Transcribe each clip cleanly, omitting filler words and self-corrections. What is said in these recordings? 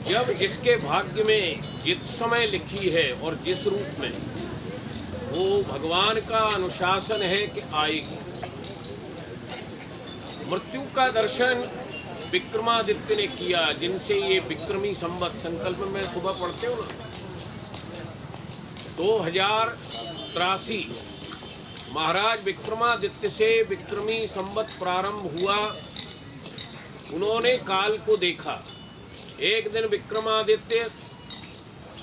जब जिसके भाग्य में जिस समय लिखी है और जिस रूप में, वो भगवान का अनुशासन है कि आएगी। मृत्यु का दर्शन विक्रमादित्य ने किया, जिनसे ये विक्रमी संवत संकल्प में सुबह पढ़ते हो ना, 2083 महाराज विक्रमादित्य से विक्रमी संवत प्रारंभ हुआ। उन्होंने काल को देखा। एक दिन विक्रमादित्य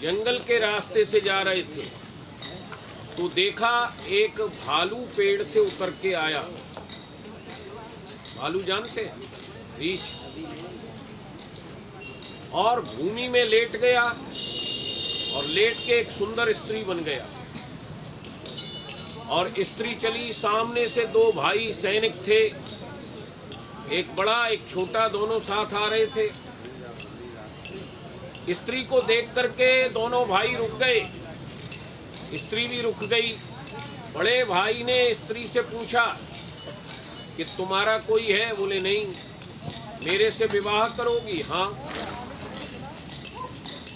जंगल के रास्ते से जा रहे थे तो देखा एक भालू पेड़ से उतर के आया। भालू जानते हैं, रीछ, और भूमि में लेट गया और लेट के एक सुंदर स्त्री बन गया। और स्त्री चली, सामने से दो भाई सैनिक थे, एक बड़ा एक छोटा, दोनों साथ आ रहे थे। स्त्री को देख करके दोनों भाई रुक गए, स्त्री भी रुक गई। बड़े भाई ने स्त्री से पूछा कि तुम्हारा कोई है? बोले नहीं। मेरे से विवाह करोगी? हाँ।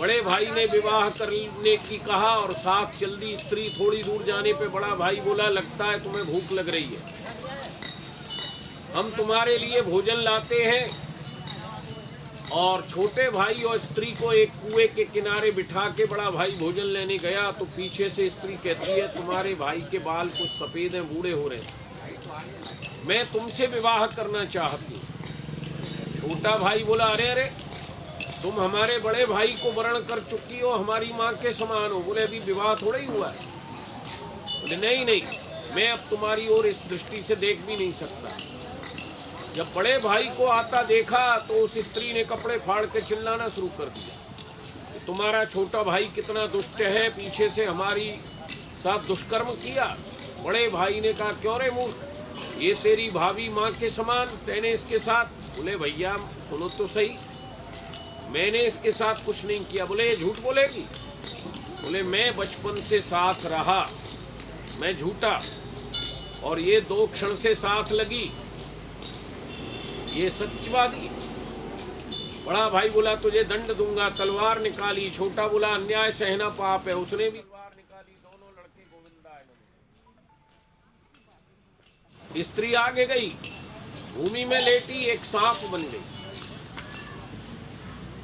बड़े भाई ने विवाह करने की कहा और साथ चल दी स्त्री। थोड़ी दूर जाने पे बड़ा भाई बोला, लगता है तुम्हें भूख लग रही है, हम तुम्हारे लिए भोजन लाते हैं। और छोटे भाई और स्त्री को एक कुएं के किनारे बिठा के बड़ा भाई भोजन लेने गया तो पीछे से स्त्री कहती है, तुम्हारे भाई के बाल कुछ सफ़ेद हैं, बूढ़े हो रहे हैं, मैं तुमसे विवाह करना चाहती हूँ। छोटा भाई बोला, अरे अरे, तुम हमारे बड़े भाई को वरण कर चुकी हो, हमारी माँ के समान हो। बोले अभी विवाह थोड़ा ही हुआ है। बोले नहीं नहीं, मैं अब तुम्हारी ओर इस दृष्टि से देख भी नहीं सकता। जब बड़े भाई को आता देखा तो उस स्त्री ने कपड़े फाड़ के चिल्लाना शुरू कर दिया कि तुम्हारा छोटा भाई कितना दुष्ट है, पीछे से हमारी साथ दुष्कर्म किया। बड़े भाई ने कहा, क्यों रे मूर्ख, ये तेरी भाभी माँ के समान, तेने इसके साथ? बोले भैया सुनो तो सही, मैंने इसके साथ कुछ नहीं किया। बोले ये झूठ बोलेगी? बोले मैं बचपन से साथ रहा, मैं झूठा, और ये 2 क्षण से साथ लगी, ये सच्चवादी। बड़ा भाई बोला, तुझे दंड दूंगा, तलवार निकाली। छोटा बोला, अन्याय सहना पाप है, उसने भी तलवार निकाली। दोनों लड़के गोविंदा। स्त्री आगे गई, भूमि में लेटी एक सांप बन गई।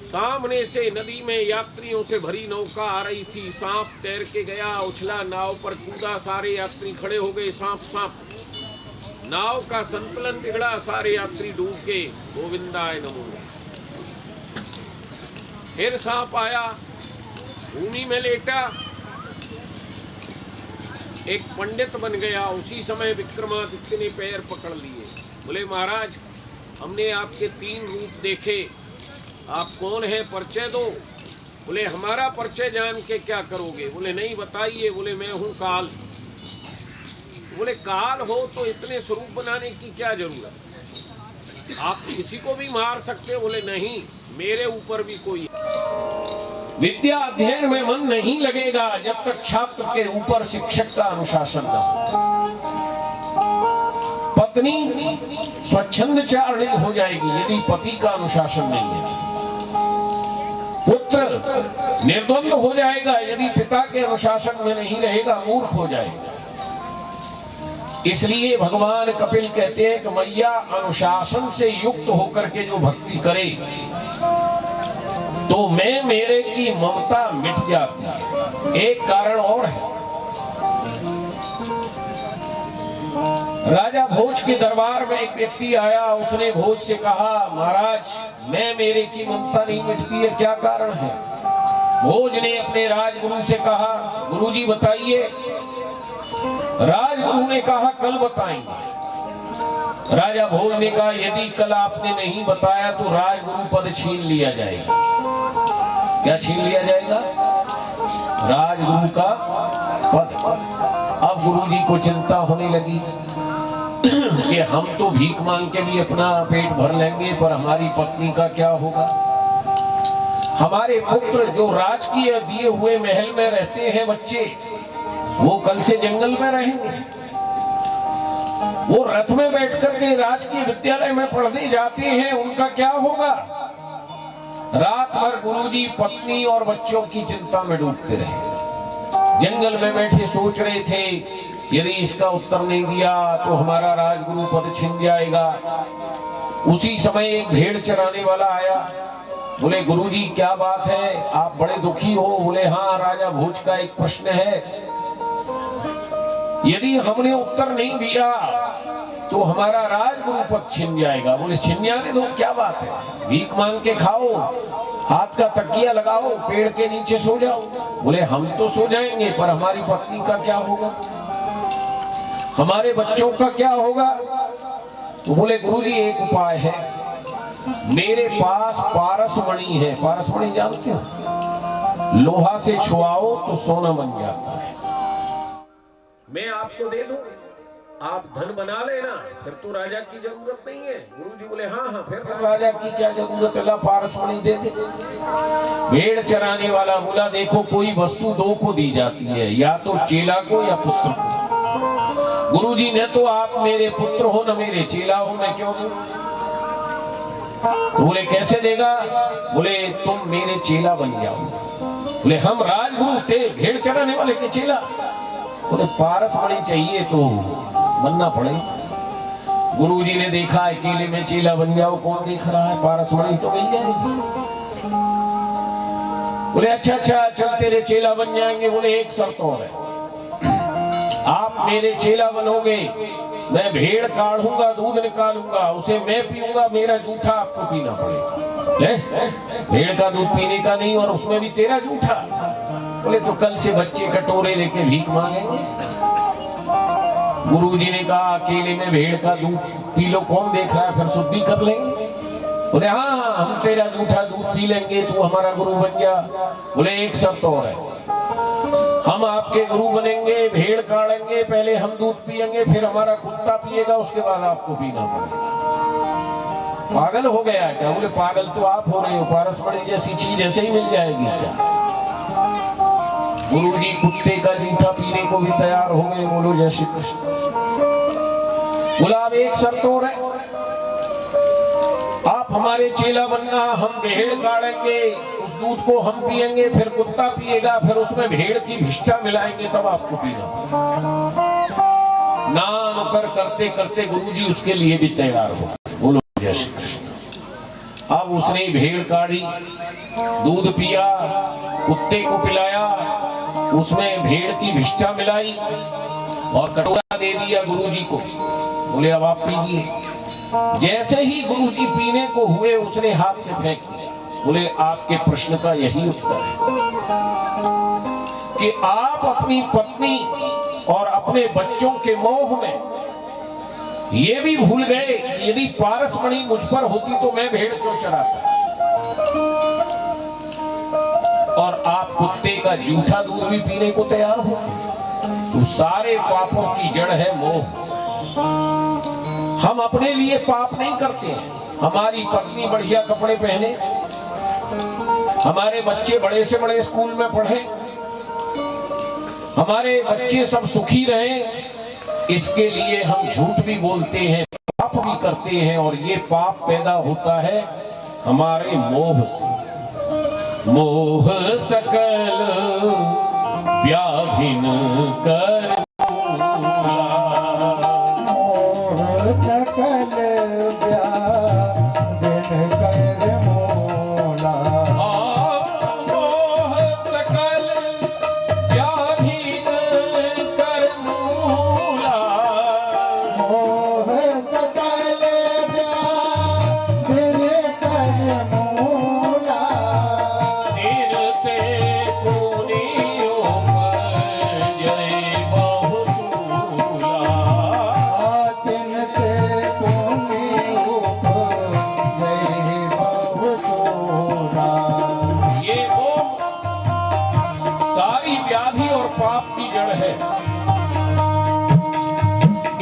सामने से नदी में यात्रियों से भरी नौका आ रही थी। सांप तैर के गया, उछला, नाव पर कूदा, सारे यात्री खड़े हो गए। सांप सांप, नाव का संतुलन बिगड़ा, सारे यात्री डूब गए। गोविंदाय नमो। फिर सांप आया, भूमि में लेटा, एक पंडित बन गया। उसी समय विक्रमादित्य ने पैर पकड़ लिए। बोले महाराज, हमने आपके 3 रूप देखे, आप कौन है, परिचय दो। बोले हमारा परिचय जान के क्या करोगे? बोले नहीं बताइए। बोले मैं हूँ काल। बोले काल हो तो इतने स्वरूप बनाने की क्या जरूरत, आप किसी को भी मार सकते? बोले नहीं, मेरे ऊपर भी कोई। विद्या अध्ययन में मन नहीं लगेगा जब तक छात्र के ऊपर शिक्षक का अनुशासन न हो। पत्नी स्वच्छंदचारिणी हो जाएगी यदि पति का अनुशासन नहीं है। पुत्र निर्द्वंद हो जाएगा यदि पिता के अनुशासन में नहीं रहेगा, मूर्ख हो जाएगा। इसलिए भगवान कपिल कहते हैं कि मैया अनुशासन से युक्त होकर के जो भक्ति करे तो मैं मेरे की ममता मिट जाती है। एक कारण और है, राजा भोज के दरबार में एक व्यक्ति आया। उसने भोज से कहा, महाराज मैं मेरे की ममता नहीं मिटती है, क्या कारण है? भोज ने अपने राजगुरु से कहा, गुरुजी बताइए। राजगुरु ने कहा, कल बताएंगे। राजा भोज ने कहा, यदि कल आपने नहीं बताया तो राजगुरु पद छीन लिया जाएगा। क्या छीन लिया जाएगा? राजगुरु का पद। अब गुरुजी को चिंता होने लगी कि हम तो भीख मांग के भी अपना पेट भर लेंगे, पर हमारी पत्नी का क्या होगा? हमारे पुत्र जो राजकीय दिए हुए महल में रहते हैं बच्चे, वो कल से जंगल में रहेंगे। वो रथ में बैठ कर के राजकीय विद्यालय में पढ़ने जाते हैं, उनका क्या होगा? रात भर गुरुजी पत्नी और बच्चों की चिंता में डूबते रहे। जंगल में बैठे सोच रहे थे यदि इसका उत्तर नहीं दिया तो हमारा राजगुरु पद छिन जाएगा। उसी समय एक भेड़ चराने वाला आया। बोले गुरुजी क्या बात है, आप बड़े दुखी हो? बोले हाँ राजा भोज का एक प्रश्न है, यदि हमने उत्तर नहीं दिया तो हमारा राजगुरु पद छिन जाएगा। बोले छिन जाने दो, क्या बात है, भीख मांग के खाओ, हाथ का तकिया लगाओ, पेड़ के नीचे सो जाओ। बोले हम तो सो जाएंगे पर हमारी पत्नी का क्या होगा, हमारे बच्चों का क्या होगा? तो बोले गुरुजी एक उपाय है, मेरे पास पारसमणि है। पारसमणि जानते हो, लोहा से छुआओ तो सोना बन जाता है। मैं आपको दे दूं, आप धन बना लेना, फिर तो राजा की जरूरत नहीं है। गुरुजी बोले हाँ हाँ, फिर राजा की क्या जरूरत है, ला पारसमणि दे दे। भेड़ चराने वाला बोला देखो कोई वस्तु दो को दी जाती है, या तो चेला को या पुत्र को। गुरुजी ने तो आप मेरे पुत्र हो न मेरे चेला हो, मैं क्यों दूं? तो बोले कैसे देगा? बोले तुम मेरे चेला बन जाओ। बोले हम राजगुरु थे, भेड़ चराने वाले के चेला? बोले पारसमणि चाहिए तो बनना पड़ेगा। गुरुजी ने देखा अकेले में चेला बन जाओ, कौन देख रहा है, पारसमणि तो मिल जाएगी। बोले अच्छा अच्छा चल तेरे चेला बन जाएंगे। बोले एक शर्त और है, आप मेरे चेला बनोगे, मैं भेड़ काढ़ूंगा, दूध निकालूंगा, उसे मैं पीऊंगा, मेरा जूठा आपको पीना पड़ेगा। भेड़ का दूध पीने का नहीं और उसमें भी तेरा जूठा। बोले तो कल से बच्चे कटोरे लेके भीख मांगेंगे। गुरुजी ने कहा अकेले में भेड़ का दूध पी लो, कौन देख रहा है, फिर शुद्धि कर लेंगे। बोले हाँ हम तेरा जूठा दूध पी लेंगे, तू हमारा गुरु बन जा। बोले एक शर्त और है, हम आपके गुरु बनेंगे, भेड़ काटेंगे, पहले हम दूध पिएंगे, फिर हमारा कुत्ता पिएगा, उसके बाद आपको पीना पड़ेगा। पागल हो गया क्या? बोले पागल तो आप हो रहे हो, पारसमणि जैसी चीज ऐसे ही मिल जाएगी क्या? गुरुजी कुत्ते का जूठा पीने को भी तैयार हो गए। बोलो जय श्री कृष्ण। बोला अब एक शर्त और है, आप हमारे चेला बनना, हम भेड़ काटेंगे, उस दूध को हम पिएंगे, फिर कुत्ता पिएगा, फिर उसमें भेड़ की भिष्टा मिलाएंगे, तब आपको पीना। नाम कर करते करते गुरुजी उसके लिए भी तैयार हो। बोलो जय श्री कृष्ण। अब उसने भेड़ काटी, दूध पिया, कुत्ते को पिलाया, उसमें भेड़ की भिष्टा मिलाई और कटोरा दे दिया गुरुजी को। बोले अब आप पीजिए। जैसे ही गुरुजी पीने को हुए उसने हाथ से फेंक दिया। बोले आपके प्रश्न का यही उत्तर है कि आप अपनी पत्नी और अपने बच्चों के मोह में ये भी भूल गए कि यदि पारसमणि मुझ पर होती तो मैं भेड़ क्यों चराता, और आप कुत्ते का जूठा दूध भी पीने को तैयार हो। तो सारे पापों की जड़ है मोह। हम अपने लिए पाप नहीं करते हैं, हमारी पत्नी बढ़िया कपड़े पहने, हमारे बच्चे बड़े से बड़े स्कूल में पढ़े, हमारे बच्चे सब सुखी रहें, इसके लिए हम झूठ भी बोलते हैं, पाप भी करते हैं, और ये पाप पैदा होता है हमारे मोह से। मोह सकल व्याधिन कर,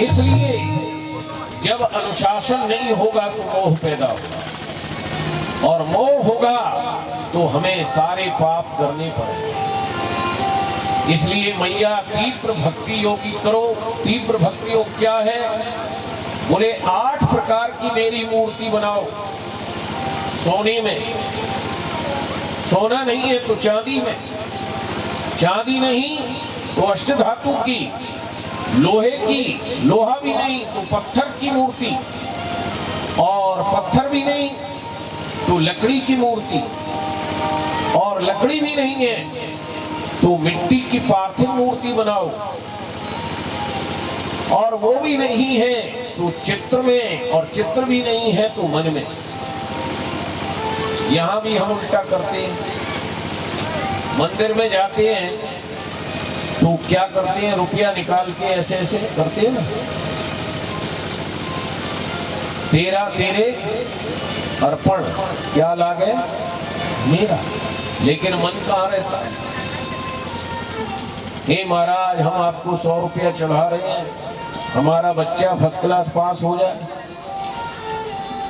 इसलिए जब अनुशासन नहीं होगा तो मोह पैदा होगा, और मोह होगा तो हमें सारे पाप करने पड़ेंगे। इसलिए मैया तीव्र भक्ति योगी करो। तीव्र भक्ति योग क्या है? बोले 8 प्रकार की मेरी मूर्ति बनाओ सोने में, सोना नहीं है तो चांदी में, चांदी नहीं तो अष्टधातु की, लोहे की, लोहा भी नहीं तो पत्थर की मूर्ति, और पत्थर भी नहीं तो लकड़ी की मूर्ति, और लकड़ी भी नहीं है तो मिट्टी की पार्थिव मूर्ति बनाओ, और वो भी नहीं है तो चित्र में, और चित्र भी नहीं है तो मन में। यहां भी हम उल्टा करते हैं। मंदिर में जाते हैं तो क्या करते हैं, रुपया निकाल के ऐसे ऐसे करते हैं ना, तेरा तेरे अर्पण, क्या लागे मेरा, लेकिन मन कहाँ रहता है। हे महाराज, हम आपको 100 रुपया चढ़ा रहे हैं, हमारा बच्चा फर्स्ट क्लास पास हो जाए,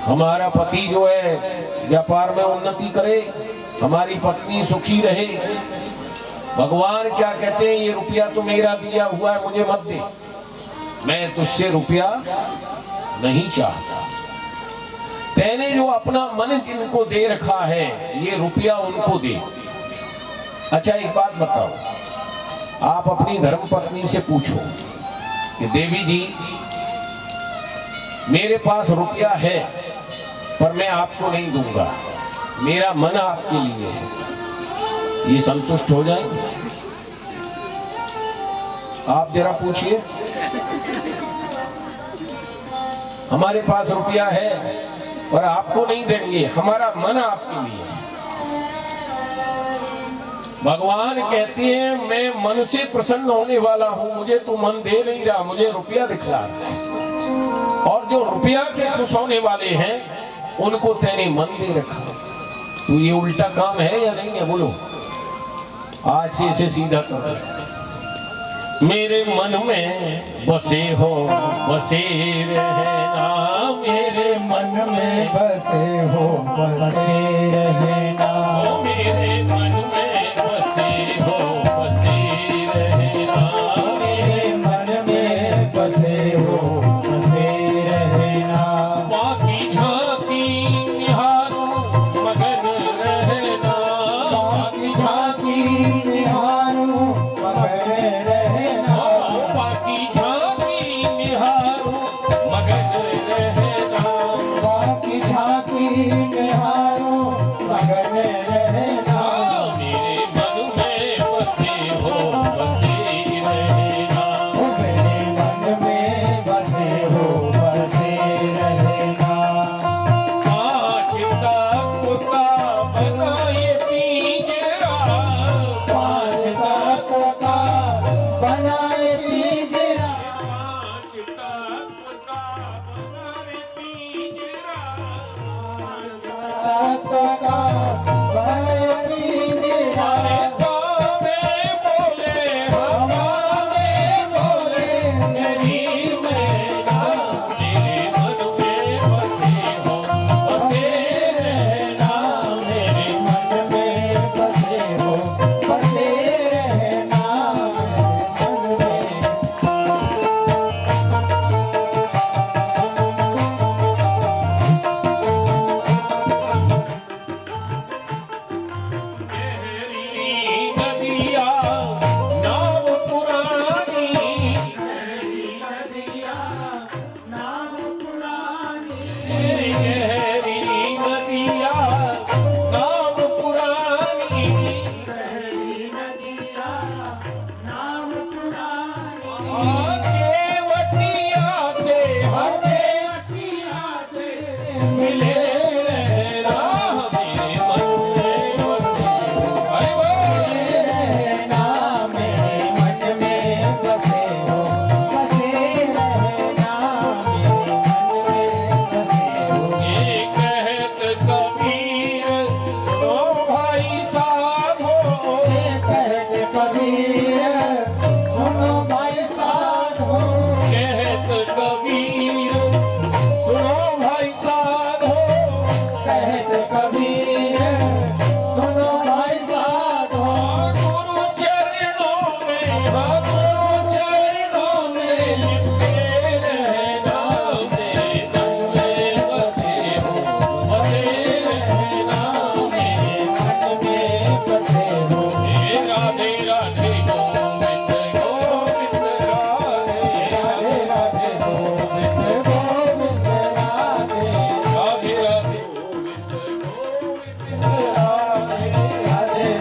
हमारा पति जो है व्यापार में उन्नति करे, हमारी पत्नी सुखी रहे। भगवान क्या कहते हैं, ये रुपया तो मेरा दिया हुआ है, मुझे मत दे, मैं तुझसे रुपया नहीं चाहता। तेने जो अपना मन जिनको दे रखा है, ये रुपया उनको दे। अच्छा एक बात बताओ, आप अपनी धर्म पत्नी से पूछो कि देवी जी मेरे पास रुपया है पर मैं आपको नहीं दूंगा, मेरा मन आपके लिए है, ये संतुष्ट हो जाएंगे? आप जरा पूछिए। हमारे पास रुपया है पर आपको नहीं देंगे, हमारा मन आपके लिए है। भगवान कहते हैं मैं मन से प्रसन्न होने वाला हूं, मुझे तू मन दे नहीं रहा, मुझे रुपया दिखला रहा है। और जो रुपया से खुश होने वाले हैं उनको तेने मन दे रखा। तो ये उल्टा काम है या नहीं है, बोलो। आज से इसे सीधा कर। मेरे मन में बसे हो, बसे रहना, मेरे मन में बसे हो, बसे रहना, मेरे मन में बसे हो, बसे रहना, मेरे मन में बसे हो, बसे रहना। बाकी झांकी निहारो मगन रहना, बाकी झांकी निहारो मगन रहना, बाकी झांकी निहारो मगन रहना, बाकी झांकी निहारो मगन रहना।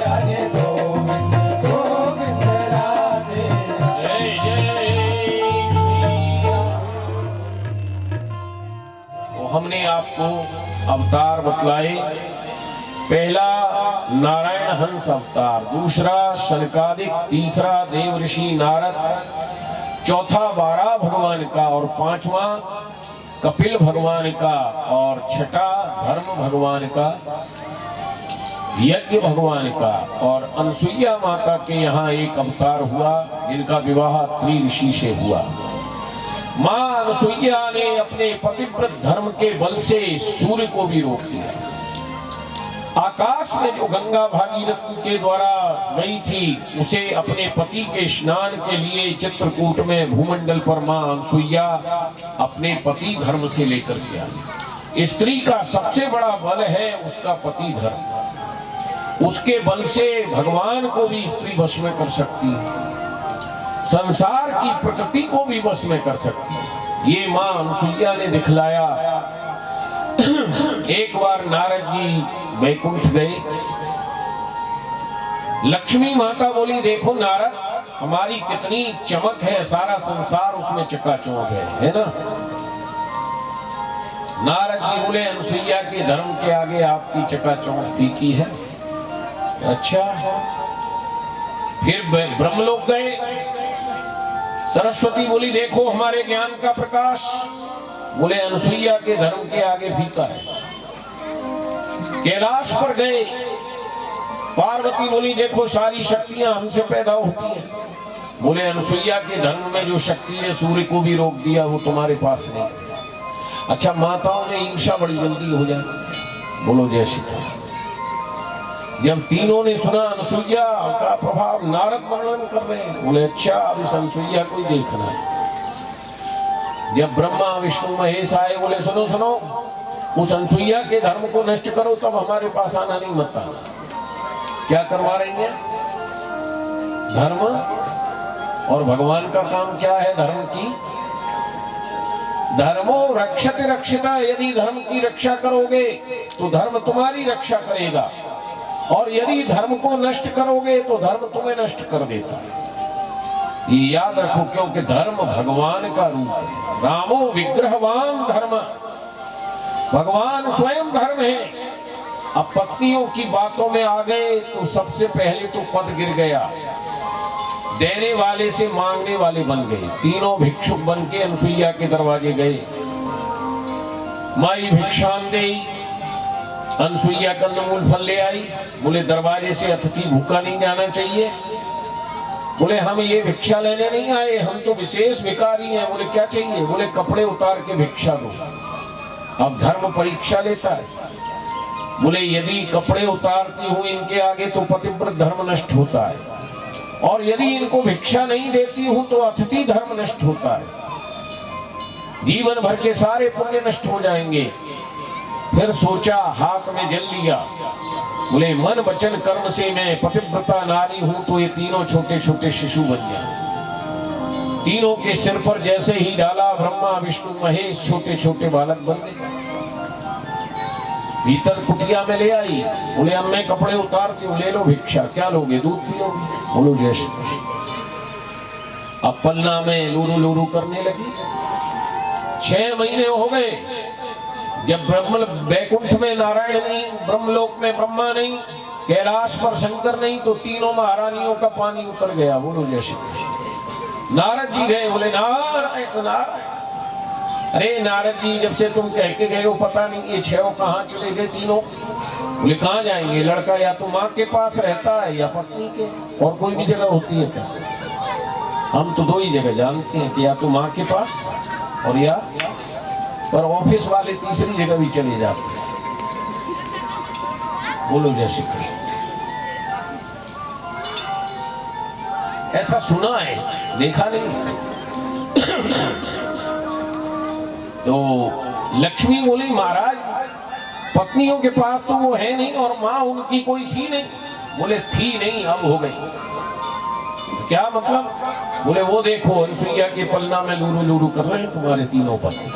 राधे गोविंद गोविंद राधे जय जय श्री राम। तो हमने आपको अवतार बतलाए। पहला नारायण हंस अवतार, दूसरा शनकादिक, तीसरा देव ऋषि नारद, चौथा वाराह भगवान का और पांचवा कपिल भगवान का और छठा धर्म भगवान का, यज्ञ भगवान का। और अनसुईया माता के यहाँ एक अवतार हुआ जिनका विवाह त्रि ऋषि से हुआ। मां अनसुईया ने अपने पतिव्रत धर्म के बल से सूर्य को भी रोक दिया। आकाश में जो गंगा भागीरथी के द्वारा गई थी उसे अपने पति के स्नान के लिए चित्रकूट में भूमंडल पर मां अनसुईया अपने पति धर्म से लेकर के आई। स्त्री का सबसे बड़ा बल है उसका पति धर्म। उसके बल से भगवान को भी स्त्री वश में कर सकती है, संसार की प्रकृति को भी वश में कर सकती है। ये मां अनसुईया ने दिखलाया। एक बार नारद जी वैकुंठ गए। लक्ष्मी माता बोली, देखो नारद, हमारी कितनी चमक है, सारा संसार उसमें चकाचौंध है ना। नारद जी बोले, अनसुईया के धर्म के आगे आपकी चकाचौंध फीकी है। अच्छा। फिर ब्रह्मलोक गए। सरस्वती बोली, देखो हमारे ज्ञान का प्रकाश। बोले, अनसुईया के धर्म के आगे फीका है। कैलाश पर गए। पार्वती बोली, देखो सारी शक्तियां हमसे पैदा होती हैं। बोले, अनसुईया के धर्म में जो शक्ति है सूर्य को भी रोक दिया, वो तुम्हारे पास नहीं। अच्छा, माताओं में ईर्षा बड़ी जल्दी हो जाती। बोलो जय श्री राम। जब तीनों ने सुना अनसुईया का प्रभाव, नारद वर्णन कर रहे हैं। बोले, अच्छा, अब इस अनसुईया को ही देखना है। जब ब्रह्मा विष्णु महेश आए, बोले, सुनो सुनो, उस अनसुईया के धर्म को नष्ट करो, तब हमारे पास आना नहीं मत आना। क्या करवा रही है? धर्म। और भगवान का काम क्या है धर्म की? धर्मो रक्षते रक्षिता। यदि धर्म की रक्षा करोगे तो धर्म तुम्हारी रक्षा करेगा, और यदि धर्म को नष्ट करोगे तो धर्म तुम्हें नष्ट कर देता। ये याद रखो, क्योंकि धर्म भगवान का रूप है। रामो विग्रहवान धर्म। भगवान स्वयं धर्म है। अब पत्नियों की बातों में आ गए तो सबसे पहले तो पद गिर गया। देने वाले से मांगने वाले बन गए। तीनों भिक्षुक बन के अनसुईया के दरवाजे गए। माई भिक्षान देई। अनसुईया कंदमूल फल ले आई। बोले, दरवाजे से अतिथि भूखा नहीं जाना चाहिए। बोले, हम ये भिक्षा लेने नहीं आए, हम तो विशेष भिखारी हैं। बोले, क्या चाहिए? बोले, कपड़े उतार के भिक्षा दो। अब धर्म परीक्षा लेता है। बोले, यदि कपड़े उतारती हूं इनके आगे तो पतिव्रत धर्म नष्ट होता है, और यदि इनको भिक्षा नहीं देती हूं तो अतिथि धर्म नष्ट होता है। जीवन भर के सारे पुण्य नष्ट हो जाएंगे। फिर सोचा, हाथ में जल लिया। बोले, मन वचन कर्म से मैं पतिव्रता नारी हूं तो ये तीनों छोटे छोटे शिशु बन जाए। तीनों के सिर पर जैसे ही डाला, ब्रह्मा विष्णु महेश छोटे छोटे बालक बन गए। भीतर कुटिया में ले आई। बोले, अब मैं कपड़े उतारती हूँ, ले लो भिक्षा। क्या लोगे? दूध पियोगे? बोलो जय श्री कृष्ण। अब पन्ना में लूरू लूरू करने लगी। 6 महीने हो गए। जब ब्रह्म वैकुंठ में नारायण नहीं, ब्रह्मलोक में ब्रह्मा नहीं, कैलाश पर शंकर नहीं, तो तीनों महारानियों का पानी उतर गया। बोलो जय श्री कृष्ण। नारद जी गए। बोले, नारायण नारायण। अरे नारद जी, जब से तुम कह के गए हो पता नहीं ये 6 कहाँ चले गए तीनों। बोले, कहाँ जाएंगे? लड़का या तो माँ के पास रहता है या पत्नी के, और कोई भी जगह होती है क्या? हम तो 2 ही जगह जानते हैं कि या तो माँ के पास और या, पर ऑफिस वाले तीसरी जगह भी चले जाते हैं। बोलो जय श्री कृष्ण। ऐसा सुना है, देखा नहीं। तो लक्ष्मी बोली, महाराज पत्नियों के पास तो वो है नहीं, और माँ उनकी कोई थी नहीं। बोले, थी नहीं, अब हो गई। क्या मतलब? बोले, वो देखो अनसुईया के पलना में लूरू लूरू कर रहे हैं तुम्हारे तीनों पत्नी।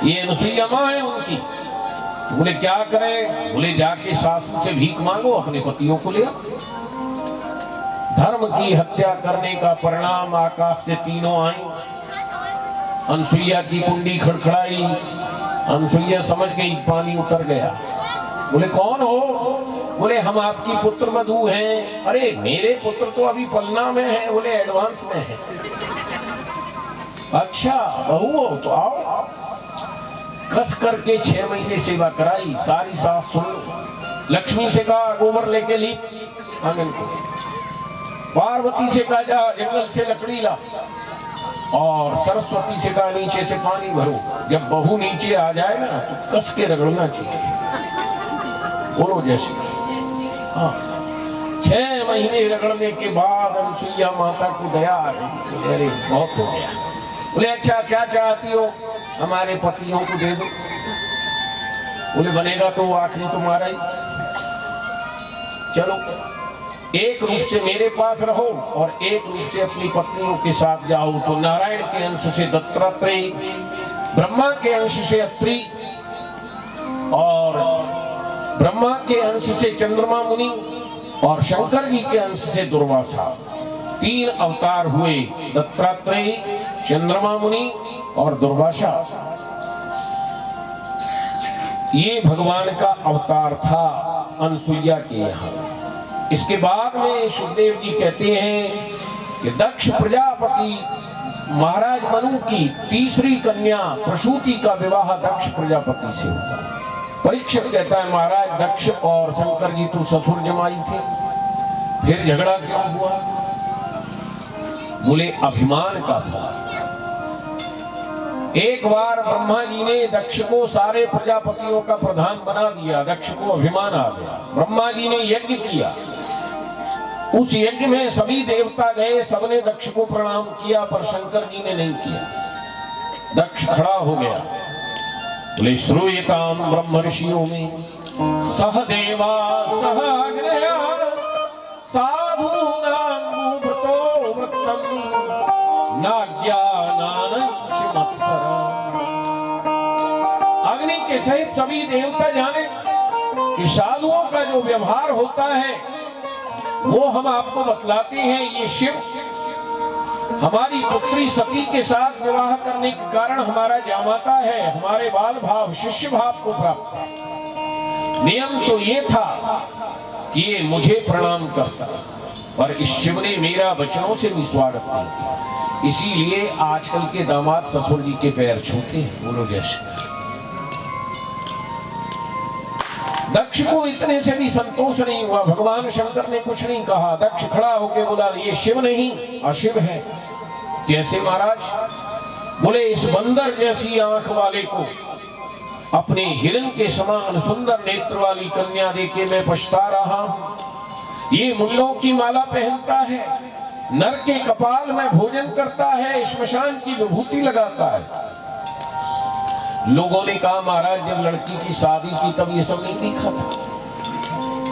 ये अनसुईया माँ है उनकी। बोले क्या करें? बोले जाके सासू से भीख मांगो, अपने पतियों को ले आओ। धर्म की हत्या करने का परिणाम आकाश से तीनों आई। अनसुईया की कुंडी खड़खड़ाई, अनसुईया समझ गई पानी उतर गया। बोले कौन हो? बोले हम आपकी पुत्र वधू हैं। अरे मेरे पुत्र तो अभी पलना में है। बोले एडवांस में है। अच्छा बहू हो तो आओ। कस करके 6 महीने सेवा कराई। सारी सास सुन। लक्ष्मी से कहा गोबर लेके ली आंगन को। पार्वती से कहा जा जंगल से लकड़ी ला। और सरस्वती से कहा नीचे से पानी भरो। जब बहू नीचे आ जाए ना तो कस के रगड़ना चाहिए। बोलो जैसे। हाँ 6 महीने रगड़ने के बाद अनसुईया माता को दया आ गई। अरे बहुत हो गया। बोले अच्छा क्या चाहती हो? हमारे पतियों को दे दो। बोले बनेगा तो आखिरी तुम्हारा ही। चलो एक रूप से मेरे पास रहो और एक रूप से अपनी पत्नियों के साथ जाओ। तो नारायण के अंश से दत्तात्रेय, ब्रह्मा के अंश से अत्रि और ब्रह्मा के अंश से चंद्रमा मुनि और शंकर जी के अंश से दुर्वासा। 3 अवतार हुए, दत्तात्रेय, चंद्रमा मुनि और दुर्वासा। ये भगवान का अवतार था अनसुईया के यहाँ। इसके बाद में सुखदेव जी कहते हैं कि दक्ष प्रजापति महाराज मनु की तीसरी कन्या प्रसूति का विवाह दक्ष प्रजापति से हुआ। परीक्षित कहता है महाराज दक्ष और शंकर जी तो ससुर जमाई थे, फिर झगड़ा क्यों हुआ? बोले अभिमान का था। एक बार ब्रह्मा जी ने दक्ष को सारे प्रजापतियों का प्रधान बना दिया। दक्ष को अभिमान आ गया। ब्रह्मा जी ने यज्ञ किया। उस यज्ञ में सभी देवता गए, सबने दक्ष को प्रणाम किया, पर शंकर जी ने नहीं किया। दक्ष खड़ा हो गया। बोले श्रूयताम ब्रह्म ऋषियों में सहदेवा सह अग्नया साधूनां मूढ़तो वृत्तम नाज्ञानानंच मत्सरा। अग्नि के सहित सभी देवता जाने कि साधुओं का जो व्यवहार होता है वो हम आपको बतलाते हैं। ये शिव हमारी पुत्री सती के साथ विवाह करने के कारण हमारा जामाता है, हमारे बाल भाव शिष्य भाव को प्राप्त था। नियम तो ये था कि ये मुझे प्रणाम करता, पर इस शिव ने मेरा वचनों से भी स्वागत नहीं किया। इसीलिए आजकल के दामाद ससुर जी के पैर छूते हैं। बोलो जैसे। दक्ष को इतने से भी संतोष नहीं हुआ। भगवान शंकर ने कुछ नहीं कहा। दक्ष खड़ा होकर बोला ये शिव नहीं अशिव है। कैसे महाराज? बोले इस बंदर जैसी आंख वाले को अपने हिरण के समान सुंदर नेत्र वाली कन्या देके मैं पछता रहा। ये मुंडों की माला पहनता है, नर के कपाल में भोजन करता है, श्मशान की विभूति लगाता है। लोगों ने कहा महाराज जब लड़की की शादी की तब ये सब नहीं दिखा था।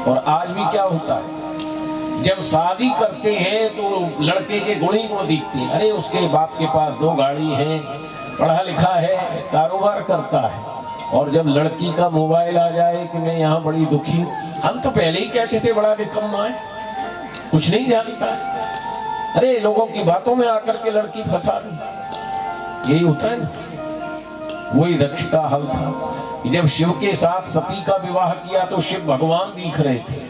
और आज भी क्या होता है, जब शादी करते हैं तो लड़के के गुण ही गुण दिखते हैं। अरे उसके बाप के पास 2 गाड़ी है, पढ़ा लिखा है, कारोबार करता है। और जब लड़की का मोबाइल आ जाए कि मैं यहाँ बड़ी दुखी हूँ, हम तो पहले ही कहते थे बड़ा निकम्मा है, कुछ नहीं जानता। अरे लोगों की बातों में आकर के लड़की फंसा दी। यही होता है ना। वही दक्ष का हल था कि जब शिव के साथ सती का विवाह किया तो शिव भगवान दिख रहे थे,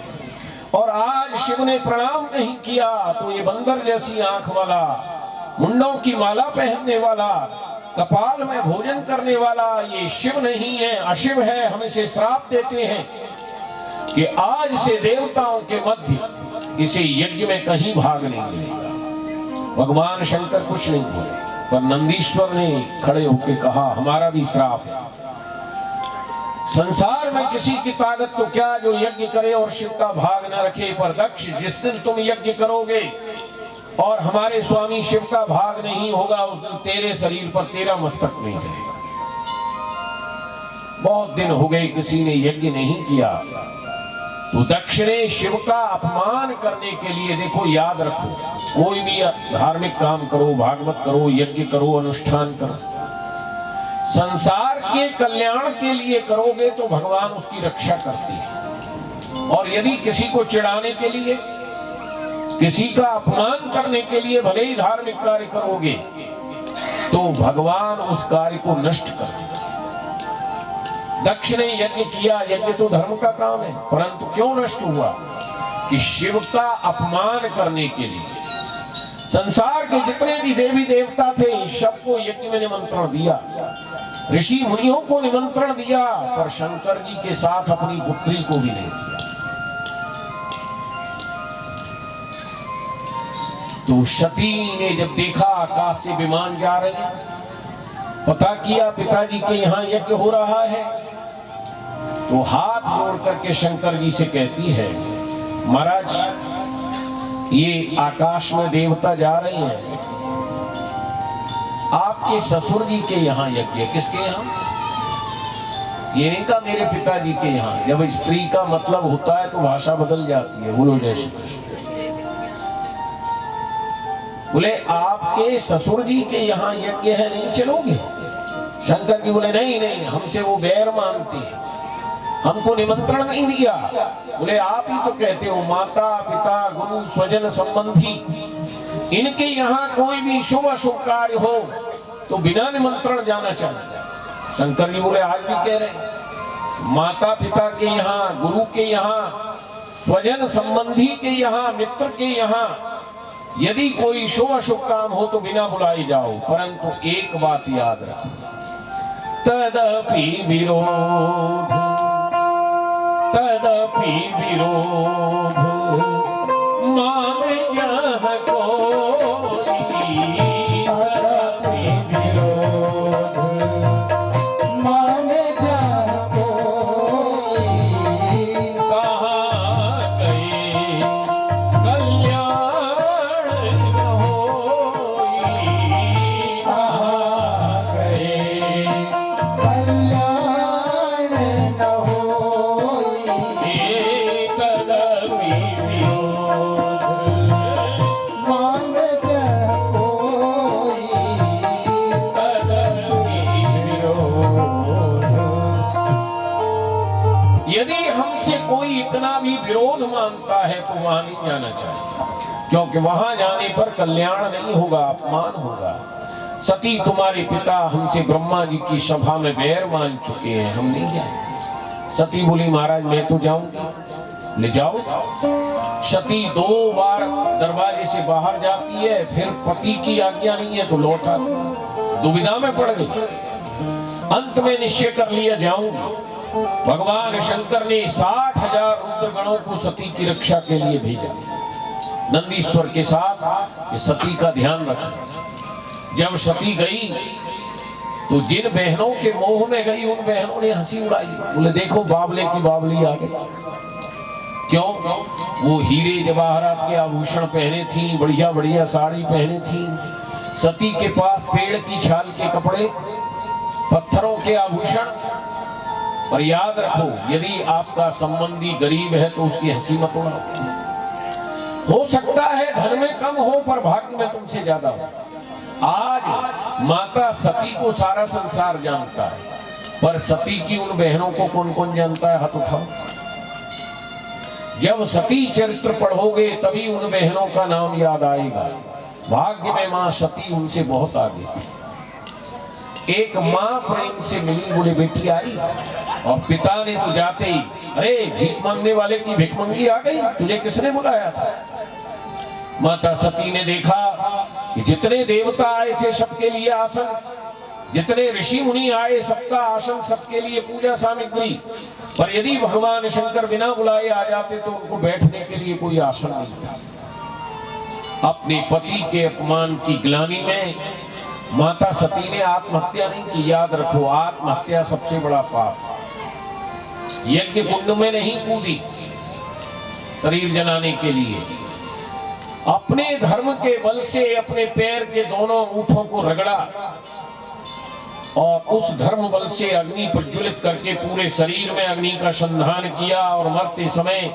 और आज शिव ने प्रणाम नहीं किया तो ये बंदर जैसी आंख वाला, मुंडों की माला पहनने वाला, कपाल में भोजन करने वाला ये शिव नहीं है, अशिव है। हम इसे श्राप देते हैं कि आज से देवताओं के मध्य इसे यज्ञ में कहीं भाग नहीं मिलेगा। भगवान शंकर कुछ नहीं बोले, पर नंदीश्वर ने खड़े होकर कहा हमारा भी श्राप है। संसार में किसी की ताकत तो क्या जो यज्ञ करे और शिव का भाग न रखे, पर दक्ष जिस दिन तुम यज्ञ करोगे और हमारे स्वामी शिव का भाग नहीं होगा, उस दिन तेरे शरीर पर तेरा मस्तक नहीं रहेगा। बहुत दिन हो गए किसी ने यज्ञ नहीं किया, तो दक्ष ने शिव का अपमान करने के लिए, देखो याद रखो, कोई भी धार्मिक काम करो, भागवत करो, यज्ञ करो, अनुष्ठान करो, संसार के कल्याण के लिए करोगे तो भगवान उसकी रक्षा करती है, और यदि किसी को चिढ़ाने के लिए, किसी का अपमान करने के लिए भले ही धार्मिक कार्य करोगे तो भगवान उस कार्य को नष्ट कर देगा। दक्ष ने यज्ञ किया, यज्ञ तो धर्म का काम है, परंतु क्यों नष्ट हुआ? कि शिव का अपमान करने के लिए संसार के जितने भी देवी देवता थे सबको यज्ञ में निमंत्रण दिया, ऋषि मुनियों को निमंत्रण दिया, पर शंकर जी के साथ अपनी पुत्री को भी नहीं दिया। तो सती ने जब देखा आकाश से विमान जा रहे हैं, पता किया पिताजी के यहाँ यज्ञ हो रहा है, तो हाथ जोड़ करके शंकर जी से कहती है, महाराज ये आकाश में देवता जा रहे हैं, आपके ससुर जी के यहाँ यज्ञ। किसके यहाँ? ये नहीं कहा मेरे पिताजी के यहाँ। जब स्त्री का मतलब होता है तो भाषा बदल जाती है। बोलो जय श्री कृष्ण। बोले आपके ससुर जी के यहाँ यज्ञ है, नहीं चलोगे? शंकर जी बोले नहीं नहीं, हमसे वो बैर मानते हैं, हमको निमंत्रण नहीं दिया। बोले आप ही तो कहते हो माता पिता गुरु स्वजन संबंधी इनके यहाँ कोई भी शुभ अशुभ कार्य हो तो बिना निमंत्रण जाना चाहिए। शंकर जी बोले आज भी कह रहे हैं, माता पिता के यहाँ, गुरु के यहाँ, स्वजन संबंधी के यहाँ, मित्र के यहाँ यदि कोई शुभ अशुभ काम हो तो बिना बुलाए जाओ, परंतु एक बात याद रखो, तदपि विरोध, तदपि विरोध मान यह कोई, तदपि विरोध मान यह कोई, कहाँ गए कल्याण न होई, कहाँ गए कल्याण न होई, तदपि विरोध मान यह कोई, तदपि विरोध। यदि हमसे कोई इतना भी विरोध मानता है तो वहां नहीं जाना चाहिए, क्योंकि वहां जाने पर कल्याण नहीं होगा, अपमान होगा। सती तुम्हारे पिता हमसे ब्रह्मा जी की सभा में बैर मान चुके हैं, हम नहीं जाएंगे। सती बोली महाराज मैं तो जाऊंगी। ले जाओ। सती 2 बार दरवाजे से बाहर जाती है, फिर पति की आज्ञा नहीं है तो लौट आती है। दुविधा में पड़ गई, अंत में निश्चय कर लिया जाऊंगी। भगवान शंकर ने 60,000 रुद्रगणों को सती की रक्षा के लिए भेजा, नंदीश्वर के साथ, कि सती का ध्यान रखें। जब सती गई तो जिन बहनों के मोह में गई उन बहनों ने हंसी उड़ाई। बोले देखो बावले की बावली आ गई। क्यों? वो हीरे जवाहरात के आभूषण पहने थी, बढ़िया बढ़िया साड़ी पहने थी। सती के पास पेड़ की छाल के कपड़े, पत्थरों के आभूषण। पर याद रखो, यदि आपका संबंधी गरीब है तो उसकी हंसी मत उड़ाओ। हो सकता है धन में कम हो पर भाग्य में तुमसे ज्यादा हो। आज माता सती को सारा संसार जानता है, पर सती की उन बहनों को कौन कौन जानता है? हाथ उठाओ। जब सती चरित्र पढ़ोगे तभी उन बहनों का नाम याद आएगा। भाग्य में मां सती उनसे बहुत आगे थी। एक मां प्रेम से मिली, बोले बेटी आई, और पिता ने तो जाते ही, अरे भीख मांगने वाले की भिखमंगी आ गई, तुझे किसने बुलाया था? माता सती ने देखा कि जितने देवता आए थे सबके लिए आसन, जितने ऋषि मुनि आए सबका आसन, सबके लिए पूजा सामग्री, पर यदि भगवान शंकर बिना बुलाए आ जाते तो उनको बैठने के लिए कोई आसन नहीं था। अपने पति के अपमान की ग्लानि में माता सती ने आत्महत्या नहीं की। याद रखो, आत्महत्या सबसे बड़ा पाप। यज्ञ कुंड में नहीं कूदी शरीर जलाने के लिए, अपने धर्म के बल से अपने पैर के दोनों ऊँटों को रगड़ा और उस धर्म बल से अग्नि प्रज्वलित करके पूरे शरीर में अग्नि का संधान किया, और मरते समय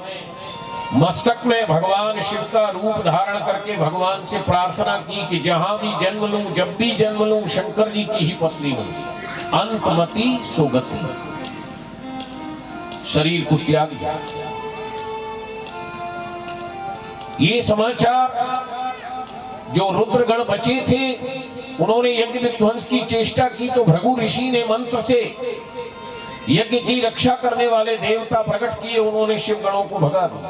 मस्तक में भगवान शिव का रूप धारण करके भगवान से प्रार्थना की कि जहां भी जन्म लूं, जब भी जन्म लूं, शंकर जी की ही पत्नी हूं। अंतमति सुगति, शरीर को त्याग दिया। ये समाचार जो रुद्रगण बचे थे उन्होंने यज्ञ विध्वंस की चेष्टा की तो भृगु ऋषि ने मंत्र से यज्ञ की रक्षा करने वाले देवता प्रकट किए, उन्होंने शिवगणों को भगा दिया।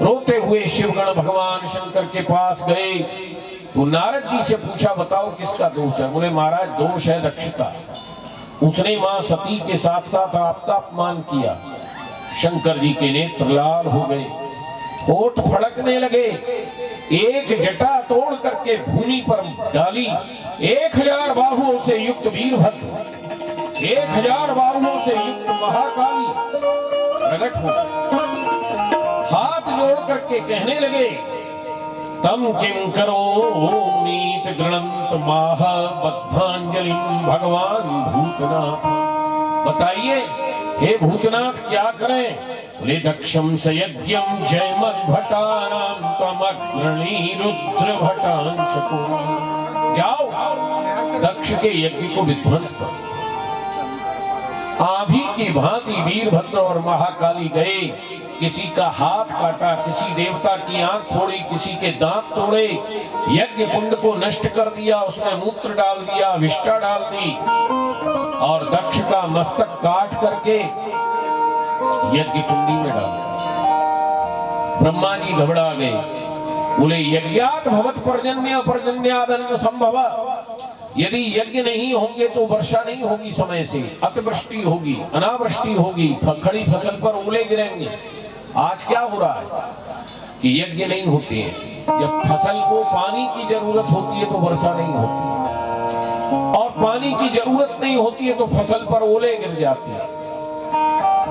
रोते हुए शिवगण भगवान शंकर के पास गए तो नारद जी से पूछा, बताओ किसका दोष है? बोले महाराज दोष है दक्ष का, उसने मां सती के साथ साथ आपका अपमान किया। शंकर जी के नेत्र लाल हो गए, होठ फड़कने लगे, एक जटा तोड़ करके भूमि पर डाली। 1000 बाहुओं से युक्त वीरभद्र, 1000 बाहुओं से युक्त महाकाली प्रकट हो, हाथ जोड़ करके कहने लगे, तम किं करोमीत गृणंत माह बद्धांजलिं भगवान भूतनाथ। बताइए हे भूतनाथ क्या करें? बोले दक्षम सयज्ञम जयमद्भटानां त्वमग्रणी रुद्र भटांशको। जाओ दक्ष के यज्ञ को विध्वंस करो। आंधी की भांति वीरभद्र और महाकाली गए, किसी का हाथ काटा, किसी देवता की आंख फोड़ी, किसी के दांत तोड़े, यज्ञ कुंड को नष्ट कर दिया, उसमें मूत्र डाल दिया, विष्ठा डाल दी और दक्ष का मस्तक काट करके यज्ञ कुंडी में डाल दिया। ब्रह्मा जी घबरा गए, बोले यज्ञात भवत पर्जन्य पर्जन्यादन्न संभव। यदि यज्ञ नहीं होंगे तो वर्षा नहीं होगी, समय से अतिवृष्टि होगी, अनावृष्टि होगी, खड़ी फसल पर ओले गिरेंगे। आज क्या हो रहा है कि यज्ञ नहीं होते हैं, जब फसल को पानी की जरूरत होती है तो वर्षा नहीं होती, और पानी की जरूरत नहीं होती है तो फसल पर ओले गिर जाते हैं।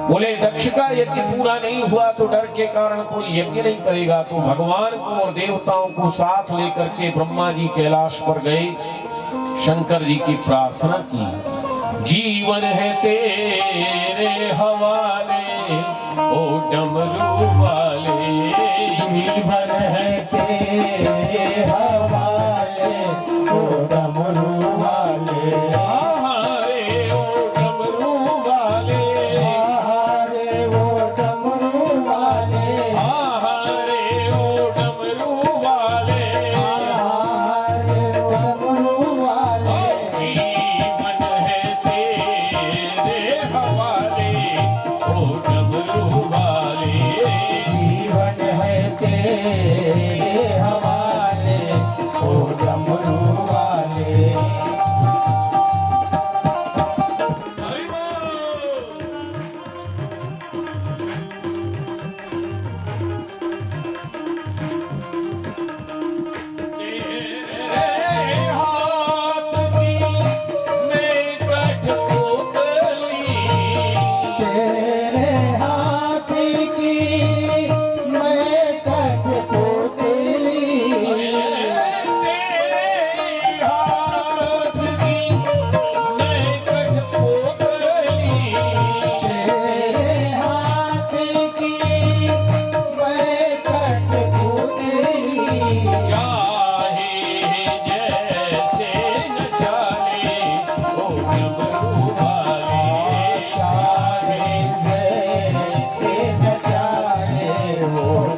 बोले दक्ष का यज्ञ पूरा नहीं हुआ तो डर के कारण कोई यज्ञ नहीं करेगा, तो भगवान को और देवताओं को साथ लेकर के ब्रह्मा जी कैलाश पर गए, शंकर जी की प्रार्थना की, जीवन है तेरे हवाले ओ डमरू वाले, जीवन है तेरे हवाले ओ डमरू वाले। आहारे ओ डमरू वाले, आहारे ओ डमरू वाले, आहारे ओ डमरू वाले, आहारे ओ डमरू वाले। जीवन है तेरे हवाले ओ डमरू वाले, जीवन है तेरे हवाले ओ डमरू वाले। तेरे हाथ की मैं कठपुतली, तेरे हाथ की मैं कठपुतली। चाहे जैसे नचाए वो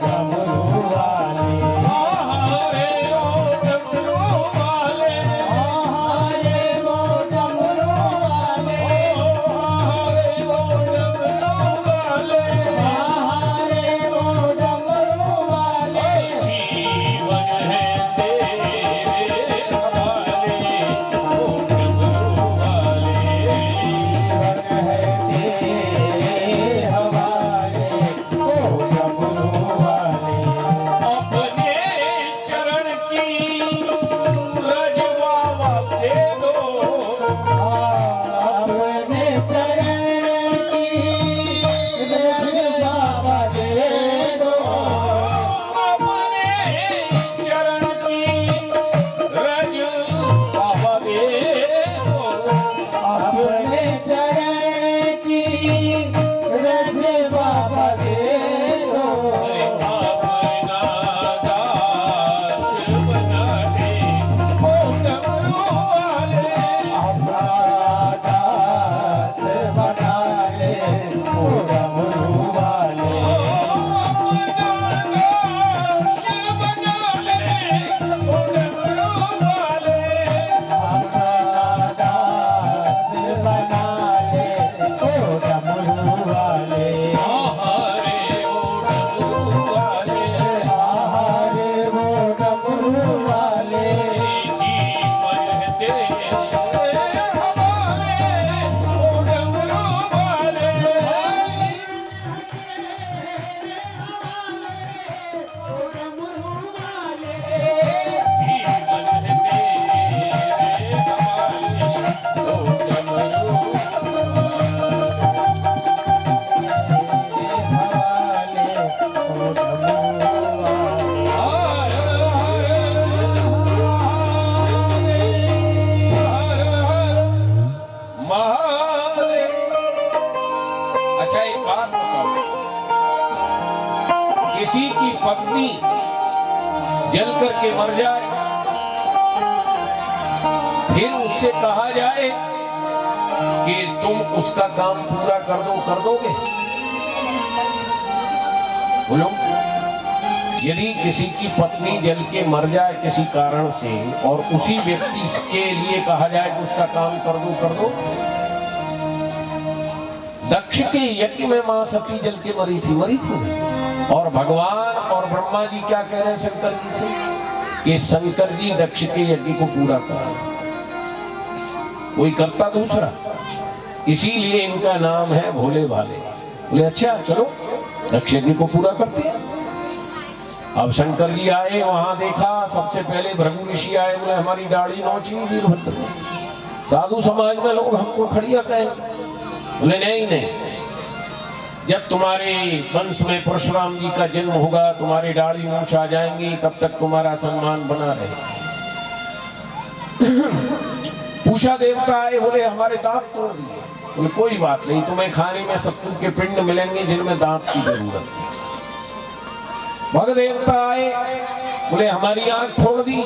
डमरू वाले। आहारे वो डमरू वाले, आहारे वो डमरू वाले, आहारे वो डमरू वाले, आहारे वो डमरू वाले। जीवन है तेरे हवाले ओ डमरू वाले, जीवन है तेरे हवाले ओ डमरू वाले। अपने अच्छा एक बात बताओ, किसी की पत्नी जल करके मर जाए, फिर उससे कहा जाए कि तुम उसका काम पूरा कर दोगे? बोलो, यदि किसी की पत्नी जल के मर जाए किसी कारण से और उसी व्यक्ति के लिए कहा जाए कि उसका काम कर दो। दक्ष के यज्ञ में मां सती जल के मरी थी। और भगवान और ब्रह्मा जी क्या कह रहे हैं शंकर जी से कि शंकर जी दक्ष के यज्ञ को पूरा करो। कोई करता दूसरा, इसीलिए इनका नाम है भोले भाले। बोले अच्छा चलो दक्ष यज्ञ को पूरा करते हैं। अब शंकर जी आए, वहां देखा, सबसे पहले भृगु ऋषि आए, बोले हमारी दाढ़ी नोची वीरभद्र ने। साधु समाज में लोग हमको खड़िया कहेंगे। बोले नहीं, जब तुम्हारे वंश में परशुराम जी का जन्म होगा, तुम्हारी दाढ़ी मूंछ आ जाएंगी, तब तक तुम्हारा सम्मान बना रहेगा। पूषा देवता आए, बोले हमारे दांत तोड़ दिए। बोले कोई बात नहीं, तुम्हें खाने में सतपुर के पिंड मिलेंगे जिनमें दांत की जरूरत है। भग देवता आए, बोले हमारी आंख फोड़ दी।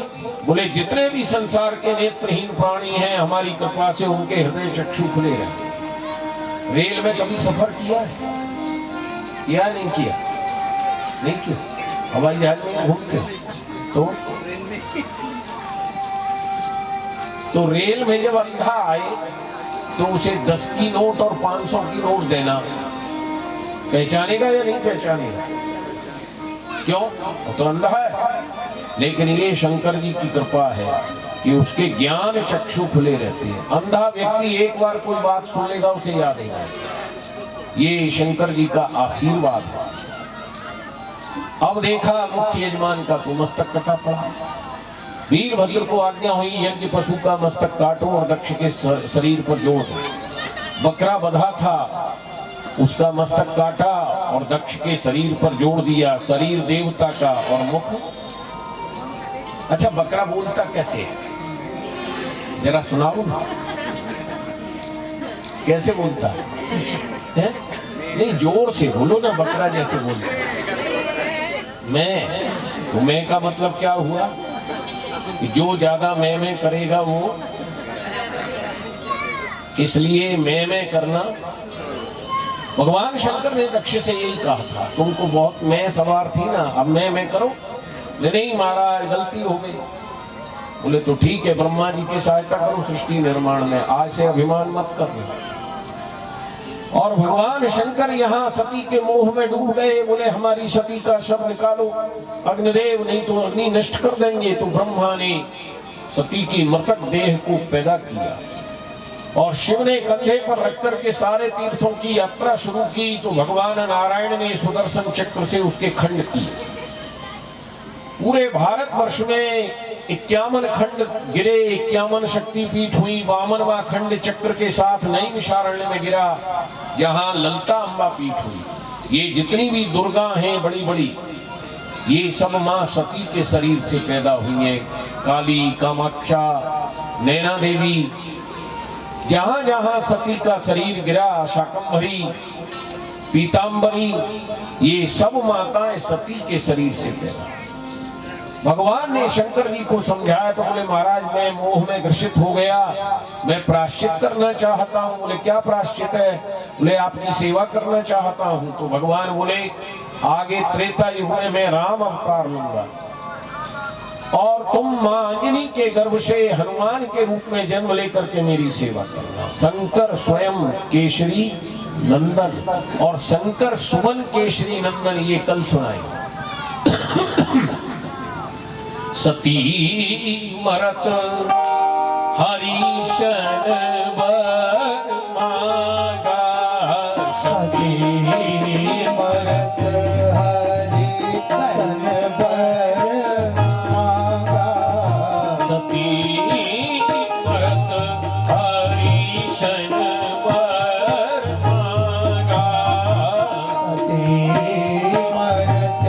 बोले जितने भी संसार के नेत्रहीन प्राणी हैं, हमारी कृपा से उनके हृदय चक्षु खुले हैं। रेल में कभी सफर किया है? किया नहीं किया? नहीं किया। हवाई जहाज में घूम के तो रेल में जब अंधा आए तो उसे 10 की नोट और 500 की नोट देना पहचानेगा या नहीं पहचानेगा? क्यों? वो तो अंधा है। लेकिन ये शंकर जी की कृपा है कि उसके ज्ञान चक्षु खुले रहते हैं। अंधा व्यक्ति एक बार कोई बात सुन लेगा, उसे याद नहीं आएगा। ये शंकर जी का आशीर्वाद है। अब देखा मुख्य यजमान का तो मस्तक कटा पड़ा। वीरभद्र को आज्ञा हुई यज्ञ पशु का मस्तक काटो और दक्ष के शरीर पर जोड़ दो। बकरा बंधा था, उसका मस्तक काटा और दक्ष के शरीर पर जोड़ दिया। शरीर देवता का और मुख। अच्छा बकरा बोलता कैसे है? जरा सुनाओ ना, कैसे बोलता है? नहीं जोर से बोलो ना, बकरा जैसे बोलता है। मैं का मतलब क्या हुआ कि जो ज्यादा मैं करेगा वो, इसलिए मैं करना। भगवान शंकर ने दक्ष से यही कहा था, तुमको बहुत मैं सवार थी ना, अब मैं करो। नहीं महाराज गलती हो गई। बोले तो ठीक है, ब्रह्मा जी की सहायता करो सृष्टि निर्माण में, आज से अभिमान मत करना। और भगवान शंकर यहाँ सती के मोह में डूब गए। बोले हमारी सती का शव निकालो अग्निदेव, नहीं तो अग्नि नष्ट कर देंगे। तो ब्रह्मा ने सती की मृतक देह को पैदा किया और शिव ने कंधे पर रख करके सारे तीर्थों की यात्रा शुरू की। तो भगवान नारायण ने सुदर्शन चक्र से उसके खंड किए। पूरे भारत वर्ष में 51 खंड गिरे, 51 शक्तिपीठ हुई। 52वां खंड चक्र के साथ नैमिषारण्य में गिरा, जहां ललिता अम्बा पीठ हुई। ये जितनी भी दुर्गा हैं बड़ी बड़ी, ये सब मां सती के शरीर से पैदा हुई हैं। काली, कामाक्षा, नैना देवी, जहां जहां सती का शरीर गिरा, शाकंभरी, पीतांबरी, ये सब माताएं सती के शरीर से पैदा। भगवान ने शंकर जी को समझाया तो बोले महाराज मैं मोह में ग्रसित हो गया, मैं प्रायश्चित करना चाहता हूँ। बोले क्या प्रायश्चित है? बोले आपकी सेवा करना चाहता हूँ। तो भगवान बोले आगे त्रेता युग में मैं राम अवतार लूंगा और तुम मां अंजनी के गर्भ से हनुमान के रूप में जन्म लेकर के मेरी सेवा करना। शंकर स्वयं केशरी नंदन और शंकर सुमन केशरी नंदन, ये कल सुनाएंगे। सती मरत हरिशन वर मांगा, सती मरत हरिशन वर मांगा, सती मरत हरिशन वर मांगा, सती मरत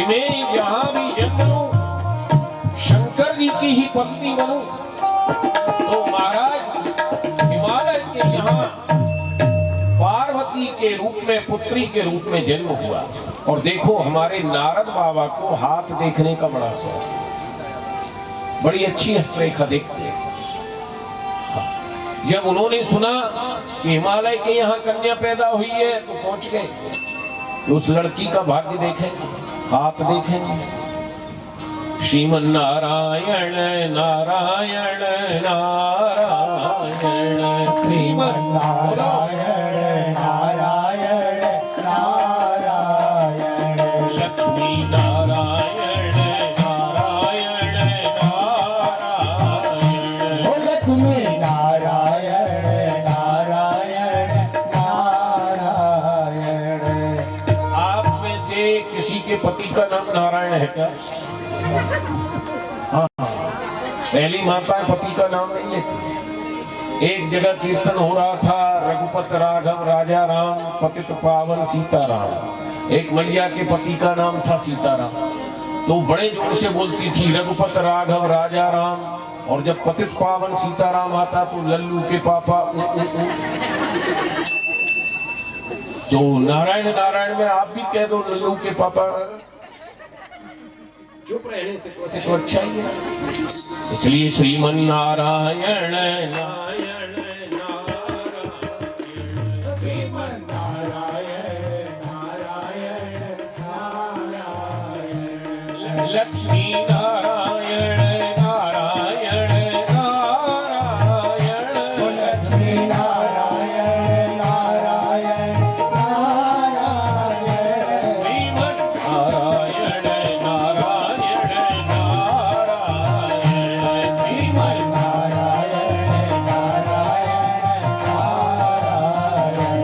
कि मैं जहां भी जन्म लूं शंकर जी की ही पत्नी बनूं। तो महाराज हिमालय के यहाँ पार्वती के रूप में, पुत्री के रूप में जन्म हुआ। और देखो हमारे नारद बाबा को हाथ देखने का बड़ा शौक, बड़ी अच्छी हस्तरेखा देखते हैं। जब उन्होंने सुना कि हिमालय के यहाँ कन्या पैदा हुई है तो पहुंच गए, तो उस लड़की का भाग्य देखेंगे, हाथ देखेंगे। श्रीमन नारायण नारायण नारायण, श्रीमन नारायण नारायण नारायण, लक्ष्मी नारायण नारायण नारायण, ओ लक्ष्मी नारायण नारायण नारायण। आप में से किसी के पति का नाम नारायण है क्या? हाँ, पहली माता पति का नाम नहीं लेती। एक जगह कीर्तन हो रहा था, रघुपत राघव राजा राम पतित पावन सीताराम। एक मैया के पति का नाम था सीताराम, तो बड़े जोर से बोलती थी रघुपत राघव राजा राम, और जब पतित पावन सीताराम आता तो लल्लू के पापा तो नारायण नारायण में आप भी कह दो लल्लू के पापा। चुप रहने से तो अच्छा ही है। इसलिए श्रीमन नारायण नारायण नारायण, श्रीमन नारायण नारायण नारायण, लक्ष्मी नारायण नारायण नारायण, लक्ष्मी नारायण नारायण नारायण, श्रीमन नारायण नारायण नारायण, श्रीमन नारायण नारायण नारायण,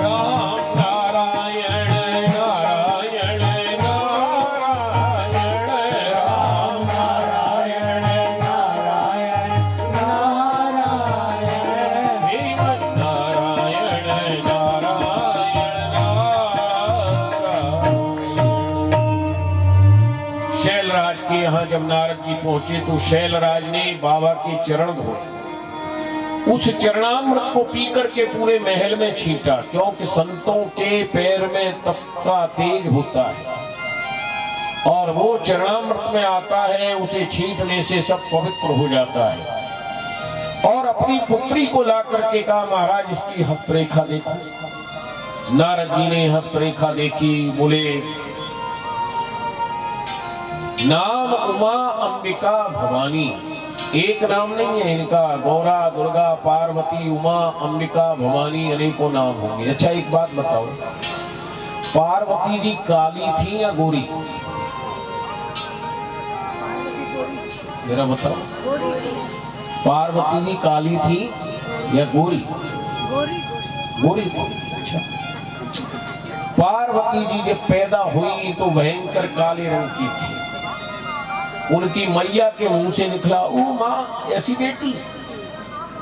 राम नारायण नारायण नारायण, राम नारायण नारायण नारायण, श्रीमन नारायण नारायण नारायण। शैलराज के यहाँ जब नारद जी पहुंचे तो शैलराज ने बाबा के चरण धोए। उस चरणामृत को पी करके पूरे महल में छींटा, क्योंकि संतों के पैर में तप का तेज होता है और वो चरणामृत में आता है, उसे छींटने से सब पवित्र हो जाता है। और अपनी पुत्री को ला करके कहा महाराज इसकी हस्तरेखा देखो। नारद जी ने हस्तरेखा देखी, बोले नाम उमा अंबिका भवानी, एक नाम नहीं है इनका, गौरा दुर्गा पार्वती उमा अंबिका भवानी अनेकों नाम होंगे। अच्छा एक बात बताओ, पार्वती जी काली थी या गोरी? जरा बताओ, पार्वती जी काली थी या गोरी? गोरी थी। अच्छा, पार्वती जी जब पैदा हुई तो भयंकर काले रंग की थी। उनकी मैया के मुंह से निकला ओ माँ ऐसी बेटी,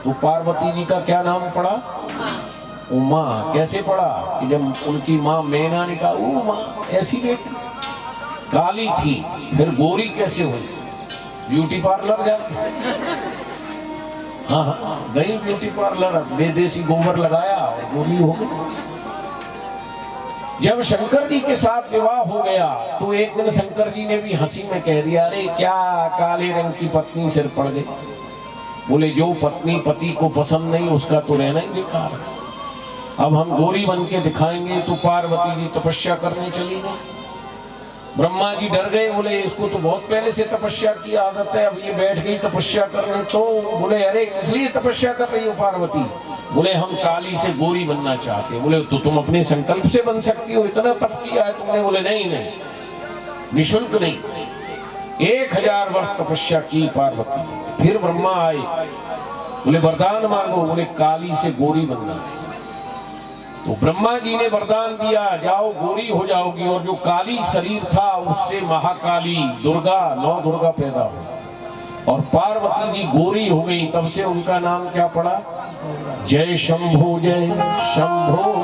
तो पार्वती जी का क्या नाम पड़ा? उमा। कैसे पड़ा कि जब उनकी माँ मैना ने कहा ओ माँ ऐसी बेटी, काली थी, फिर गोरी कैसे हुई? ब्यूटी पार्लर जाती, हाँ हाँ गई ब्यूटी पार्लर, देसी गोबर लगाया और गोरी हो गई। जब शंकर जी के साथ विवाह हो गया तो एक दिन शंकर जी ने भी हंसी में कह दिया अरे क्या काले रंग की पत्नी सिर पड़ गई। बोले जो पत्नी पति को पसंद नहीं उसका तो रहना ही बेकार है। अब हम गोरी बन के दिखाएंगे तो पार्वती जी तपस्या करने चली गई। ब्रह्मा जी डर गए, बोले इसको तो बहुत पहले से तपस्या की आदत है, अब ये बैठ गई तपस्या करने। तो बोले अरे इसलिए तपस्या कर रही हो पार्वती? बोले हम काली से गोरी बनना चाहते हैं। बोले तो तुम अपने संकल्प से बन सकती हो, इतना तप किया है तुमने? बोले नहीं नहीं, निःशुल्क नहीं, 1000 वर्ष तपस्या की पार्वती। फिर ब्रह्मा आए, बोले वरदान मांगो। बोले काली से गोरी बनना। तो ब्रह्मा जी ने वरदान दिया जाओ गोरी हो जाओगी। और जो काली शरीर था उससे महाकाली दुर्गा, 9 दुर्गा पैदा हुई और पार्वती जी गोरी हो गई। तब से उनका नाम क्या पड़ा? जय शंभो शंभो,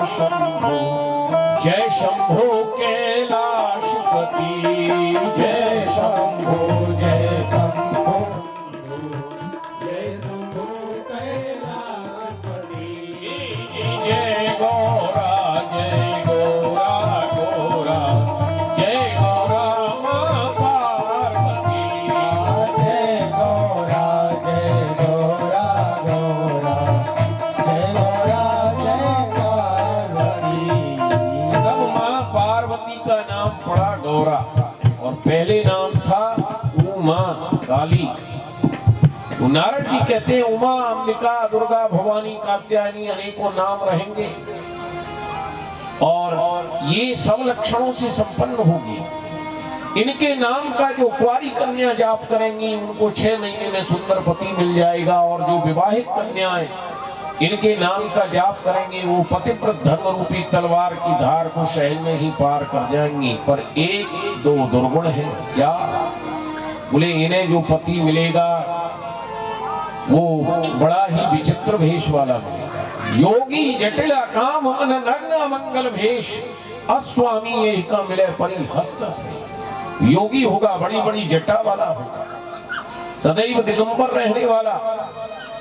जय शंभो कैलाशपति। जय शंभो जय शंभो कैलासपति जय गौरा गौरा जय गौरा मां पार्वती जय गौरा गौरा जय पार्वती। तब मां पार्वती का नाम पड़ा गौरा और पहले नाम था उमा काली। तो नारद जी कहते हैं उमा, अंबिका, दुर्गा, भवानी, कात्यायनी अनेकों नाम रहेंगे और ये सब लक्षणों से संपन्न होगी। इनके नाम का जो कुंवारी कन्या जाप करेंगी उनको 6 महीने में सुंदर पति मिल जाएगा और जो विवाहित कन्याएं इनके नाम का जाप करेंगे वो पतिव्रत धर्म रूपी तलवार की धार को शहर में ही पार कर जाएंगी। पर एक दो दुर्गुण है। क्या? बोले इन्हें जो पति मिलेगा वो बड़ा ही विचित्र भेष वाला मिलेगा। योगी जटिल काम मन नग्न मंगल भेष अस्वामी यही का मिले परि हस्त से। योगी होगा, बड़ी बड़ी जटा वाला होगा, सदैव दिगंबर रहने वाला,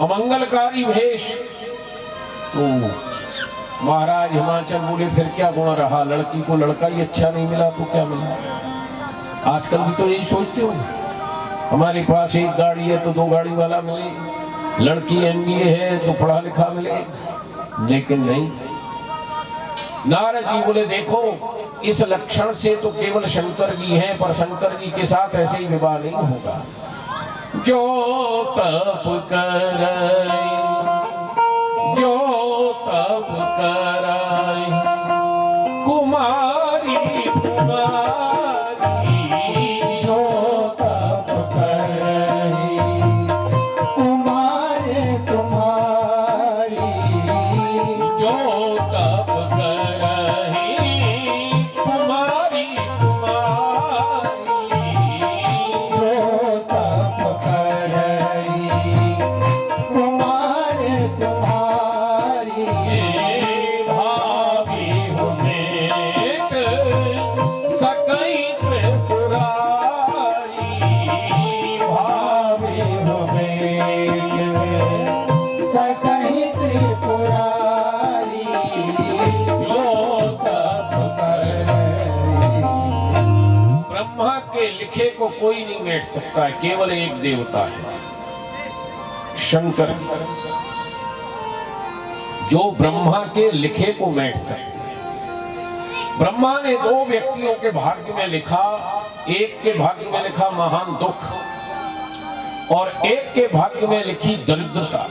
अमंगलकारी भेष। तो महाराज हिमाचल बोले फिर क्या गुण रहा, लड़की को लड़का ही अच्छा नहीं मिला तो क्या मिला। आजकल भी तो यही सोचते हो, हमारे पास एक गाड़ी है तो 2 गाड़ी वाला मिले, लड़की MBA है तो पढ़ा लिखा मिले, लेकिन नहीं। नारद जी बोले देखो इस लक्षण से तो केवल शंकर जी हैं, पर शंकर जी के साथ ऐसे ही विवाह नहीं होगा। जो तप करे जो तप करे कुमारी कुमारी जो तप करे कुमारी कुमारी जो तप करे कुमारी कुमारी जो तप करे कुमारी कुमारी भाभी हुनेक सकई त्रिपुरारी भावी होवेक सकहि त्रिपुरारी जो तप करे। ब्रह्मा के लिखे को कोई नहीं मेट सकता है, केवल एक देवता है शंकर, जो ब्रह्मा के लिखे को मेट सकते। ब्रह्मा ने 2 व्यक्तियों के भाग्य में लिखा, एक के भाग्य में लिखा महान दुख और एक के भाग्य में लिखी दरिद्रता।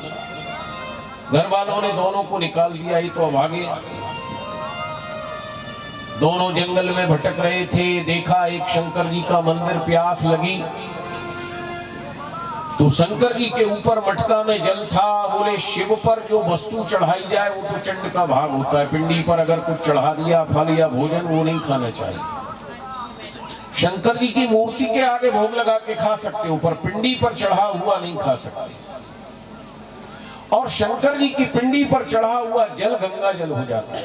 घर वालों ने दोनों को निकाल दिया ही तो अभागे। दोनों जंगल में भटक रहे थे, देखा एक शंकर जी का मंदिर, प्यास लगी तो शंकर जी के ऊपर मटका में जल था। बोले शिव पर जो वस्तु चढ़ाई जाए वो तो चंड का भाग होता है, पिंडी पर अगर कुछ चढ़ा दिया फल या भोजन वो नहीं खाना चाहिए। शंकर जी की मूर्ति के आगे भोग लगा के खा सकते हो, पर पिंडी पर चढ़ा हुआ नहीं खा सकते। और शंकर जी की पिंडी पर चढ़ा हुआ जल गंगा जल हो जाता है।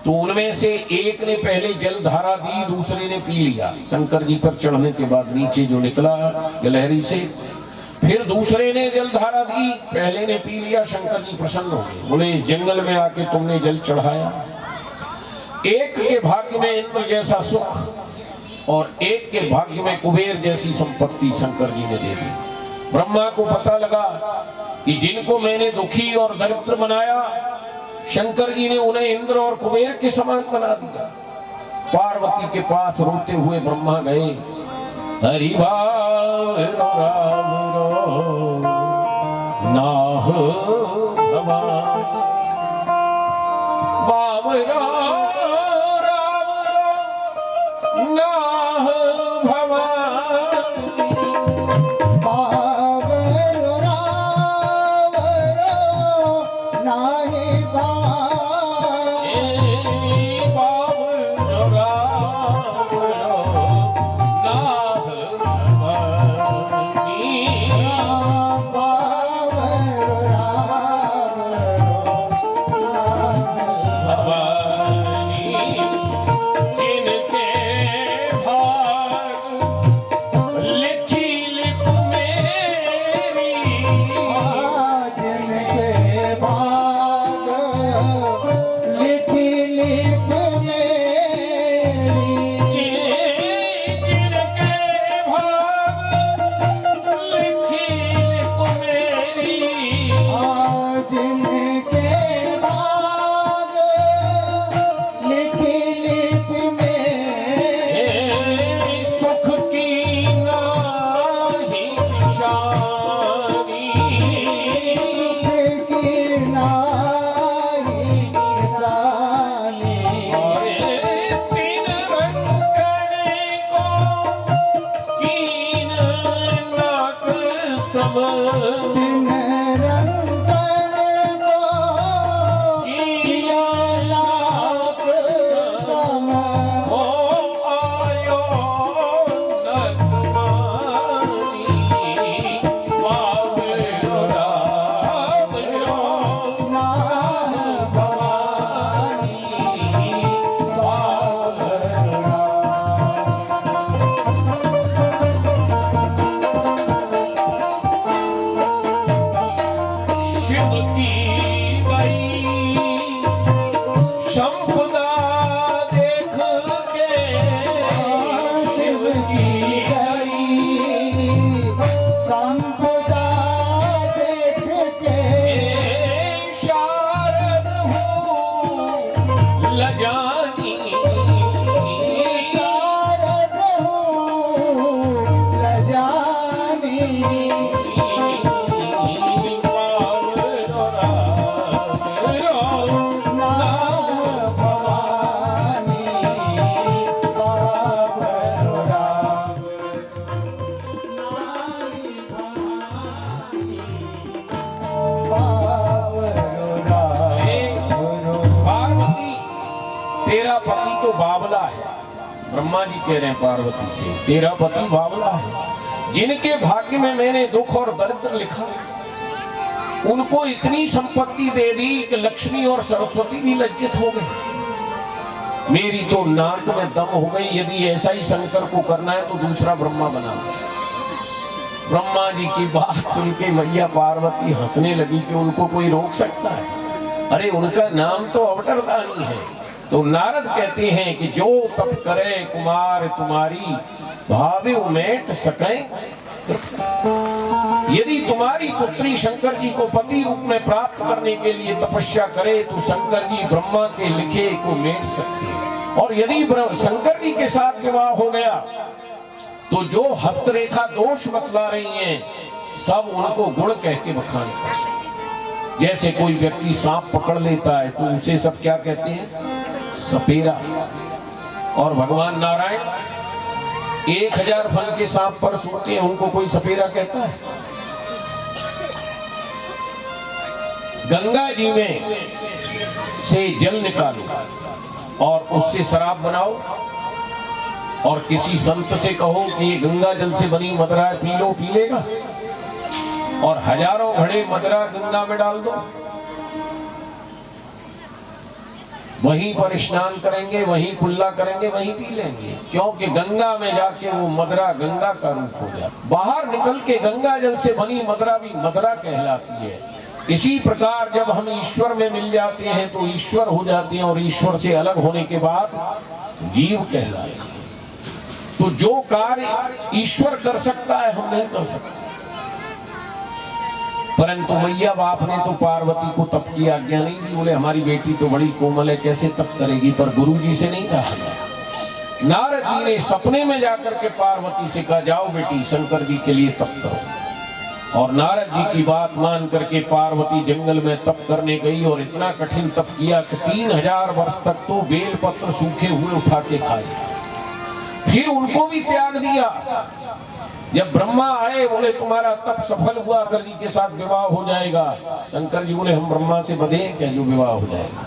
तो उनमें से एक ने पहले जल धारा दी, दूसरे ने पी लिया शंकर जी पर चढ़ने के बाद नीचे जो निकला गिलहरी से। फिर दूसरे ने जल धारा दी, पहले ने पी लिया, शंकर जी प्रसन्न हो गए। बोले इस जंगल में आके तुमने जल चढ़ाया। एक के भाग्य में इंद्र जैसा सुख और एक के भाग्य में कुबेर जैसी संपत्ति शंकर जी ने दे दी। ब्रह्मा को पता लगा कि जिनको मैंने दुखी और दरिद्र बनाया, शंकर जी ने उन्हें इंद्र और कुबेर के समान बना दिया। पार्वती के पास रोते हुए ब्रह्मा गए, हरि भाव राम रो नाह भवान, भाव राम नाह भवान, भाव राम नाहि भाव, भाव राम नाह भवानी, भवानी निरंतर को किया लाख समा हो आयो नगमानी बाबरो राम शिव की गई संपदा देख के शिव की गई संपदा देख के शारद हूँ लजानी शारद हूँ लजानी नाग भवानी बाबरो राम नारी भवानी बाबरो राम पार्वती तेरा पति तो बावला है। ब्रह्मा जी कह रहे हैं पार्वती से, तेरा पति बावला है। जिनके भाग्य में मैंने दुख और दरिद्र लिखा, उनको इतनी संपत्ति दे दी कि लक्ष्मी और सरस्वती भी लज्जित हो गई। मेरी तो नाक में दम हो गई। यदि ऐसा ही शंकर को करना है तो दूसरा ब्रह्मा बना लो। ब्रह्मा जी की बात सुन के मैया पार्वती हंसने लगी कि उनको कोई रोक सकता है? अरे उनका नाम तो अवतरदानी है। तो नारद कहते हैं कि जो तप करे कुमार तुम्हारी भावे उमेट सके। यदि तुम्हारी पुत्री शंकर जी को पति रूप में प्राप्त करने के लिए तपस्या करे तो शंकर जी ब्रह्मा के लिखे को मेट सकते हैं। और यदि शंकर जी के साथ विवाह हो गया तो जो हस्तरेखा दोष बतला रही हैं सब उनको गुण कह के बखान करते। जैसे कोई व्यक्ति सांप पकड़ लेता है तो उसे सब क्या कहते हैं? सपेरा। और भगवान नारायण 1000 फल के सांप पर सूते हैं, उनको कोई सपेरा कहता है? गंगा जी में से जल निकालो और उससे शराब बनाओ और किसी संत से कहो कि ये गंगा जल से बनी मदरा है, पी लो, पी लेगा। और हजारों घड़े मदरा गंगा में डाल दो, वहीं पर स्नान करेंगे, वहीं कुल्ला करेंगे, वहीं पी लेंगे। क्योंकि गंगा में जाके वो मदरा गंगा का रूप हो जाता। बाहर निकल के गंगा जल से बनी मदरा भी मदरा कहलाती है। इसी प्रकार जब हम ईश्वर में मिल जाते हैं तो ईश्वर हो जाते हैं, और ईश्वर से अलग होने के बाद जीव कहलाते हैं। तो जो कार्य ईश्वर कर सकता है हम नहीं कर सकते। परंतु मैया बाप ने तो पार्वती को तप की आज्ञा नहीं दी। बोले हमारी बेटी तो बड़ी कोमल है, कैसे तप करेगी? पर गुरु जी से नहीं कहा गया। नारद जी ने सपने में जाकर के पार्वती से कहा जाओ बेटी शंकर जी के लिए तप करो। और नारद जी की बात मान करके पार्वती जंगल में तप करने गई और इतना कठिन तप किया कि 3000 वर्ष तक तो बेल पत्र सूखे हुए उठा के खाए। फिर उनको भी त्याग दिया। जब ब्रह्मा आए बोले तुम्हारा तप सफल हुआ, शंकर जी के साथ विवाह हो जाएगा। शंकर जी बोले हम ब्रह्मा से बधे क्या जो विवाह हो जाएगा?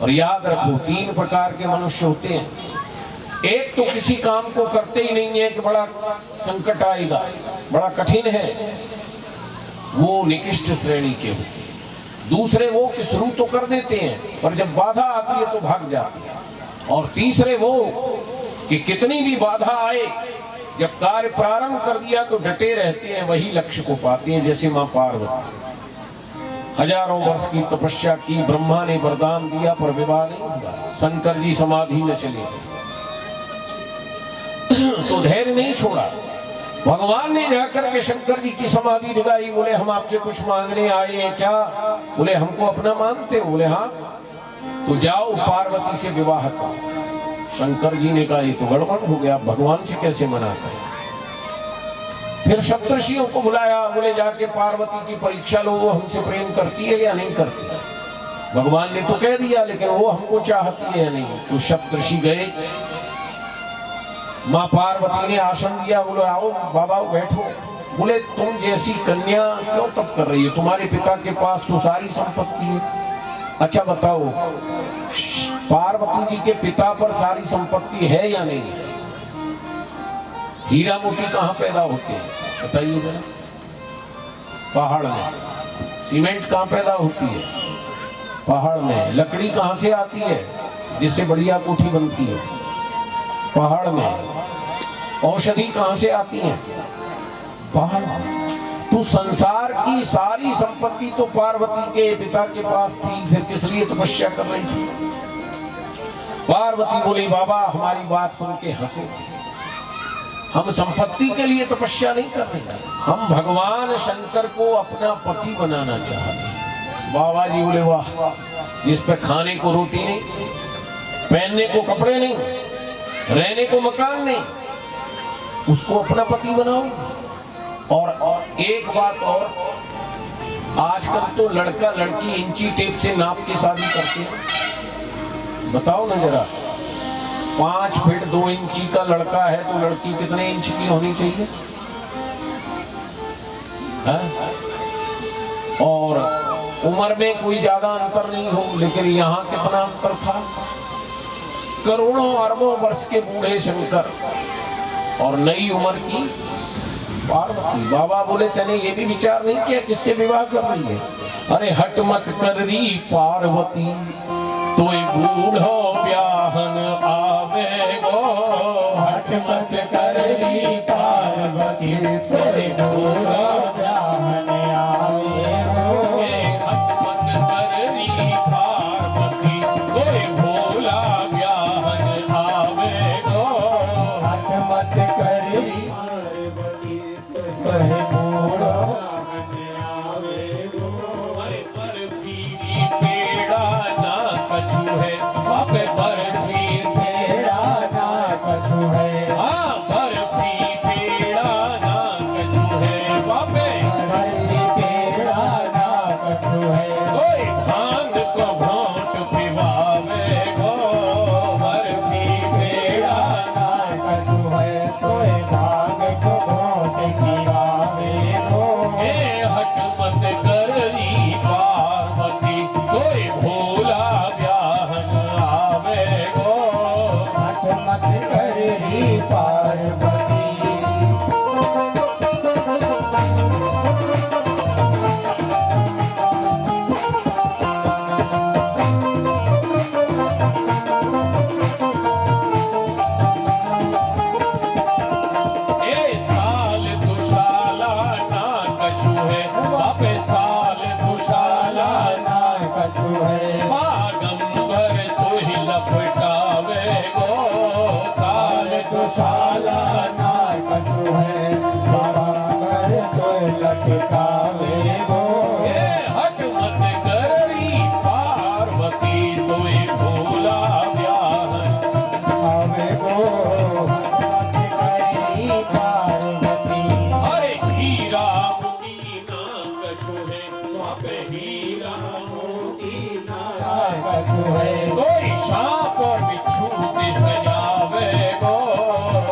और याद रखो 3 प्रकार के मनुष्य होते हैं। एक तो किसी काम को करते ही नहीं है कि बड़ा संकट आएगा, बड़ा कठिन है, वो निकृष्ट श्रेणी के होते हैं। दूसरे वो कि शुरू तो कर देते हैं पर जब बाधा आती है तो भाग जाते हैं। और तीसरे वो कि कितनी भी बाधा आए जब कार्य प्रारंभ कर दिया तो डटे रहते हैं, वही लक्ष्य को पाते हैं। जैसे मां पार्वती हजारों वर्ष की तपस्या की, ब्रह्मा ने वरदान दिया पर विवाह नहीं हुआ। शंकर जी समाधि में चले तो धैर्य नहीं छोड़ा। भगवान ने जाकर के शंकर जी की समाधि जगाई। बोले हम आपसे कुछ मांगने आए हैं क्या? बोले हमको अपना मानते हो? बोले हाँ। तो जाओ पार्वती से विवाह करो। शंकर जी ने कहा ये तो गड़बड़ हो गया, भगवान से कैसे मनाता है? फिर सप्तर्षियों को बुलाया। बोले जाके पार्वती की परीक्षा लो, वो हमसे प्रेम करती है या नहीं करती। भगवान ने तो कह दिया लेकिन वो हमको चाहती है या नहीं। तो सप्तर्षि गए, माँ पार्वती ने आसन दिया। बोले आओ बाबा बैठो। बोले तुम जैसी कन्या क्यों तप कर रही हो, तुम्हारे पिता के पास तो सारी संपत्ति है। अच्छा बताओ, पार्वती जी के पिता पर सारी संपत्ति है या नहीं है? हीरा मोती कहाँ पैदा होते हैं बताइए जरा? पहाड़ में। सीमेंट कहाँ पैदा होती है? पहाड़ में। लकड़ी कहाँ से आती है जिससे बढ़िया कोठी बनती है? पहाड़ में। औषधि कहाँ से आती है? पहाड़ में। तो संसार की सारी संपत्ति तो पार्वती के पिता के पास थी, फिर किस लिए तपस्या कर रही थी? पार्वती बोली बाबा हमारी बात सुन के हंसे, हम संपत्ति के लिए तपस्या नहीं कर रहे, हम भगवान शंकर को अपना पति बनाना चाहते हैं। बाबा जी बोले वाह, जिस पे खाने को रोटी नहीं, पहनने को कपड़े नहीं, रहने को मकान नहीं, उसको अपना पति बनाओ। और एक बात और, आजकल तो लड़का लड़की इंची टेप से नाप के शादी करते हैं। बताओ ना जरा, 5 फीट 2 इंची का लड़का है तो लड़की कितने इंच की होनी चाहिए? है? और उम्र में कोई ज्यादा अंतर नहीं हो, लेकिन यहाँ कितना अंतर था? करोड़ों अरबों वर्ष के बूढ़े शंकर और नई उम्र की पार्वती। बाबा बोले तने ये भी विचार नहीं किया किससे विवाह कर रही है? अरे हट मत कर रही पार्वती, तो बूढ़ो ब्याहन आवे गो। हट मत कर रही पार्वती, तो बूढ़ो ब्याहन आवे गो। हट मत कर रही पार्वती, तो भोला ब्याहन आवे गो। हट मत कर रही पार्वती, तो बूढ़ो ब्याहन आवे गो। बर्फी पेड़ा ना कछु है, बापे बर्फी तेरा ना कछु है, हाँ बर्फी पेड़ा ना कछु है, बापे तेरा ना कछु है। कोई भांग को घोंट पिवावे गो। बर्फी पेड़ा ना कछु है, तोय भाग को घोट खिलावे गो। ए हट मत करी पार्वती, कोई भोला ब्याहन आवे गो। हट मत कर रही पार्वती, ए साल दुशाला ना कछु है, बापे साल दुशाला ना कछु है। बागंबर तू ही लपटावे गो। साल दुशाला ना कछु है, बराबर तो लटकावे गो। ए हट मत करी पार्वती, तोय भोला ब्याहन आवे गो। हट मत कर रही पार्वती, अरे हीरा मोती ना कछु है, बापे हीरा मोती ना ना कछु है। कोई सांप और बिच्छू से सजावे गो।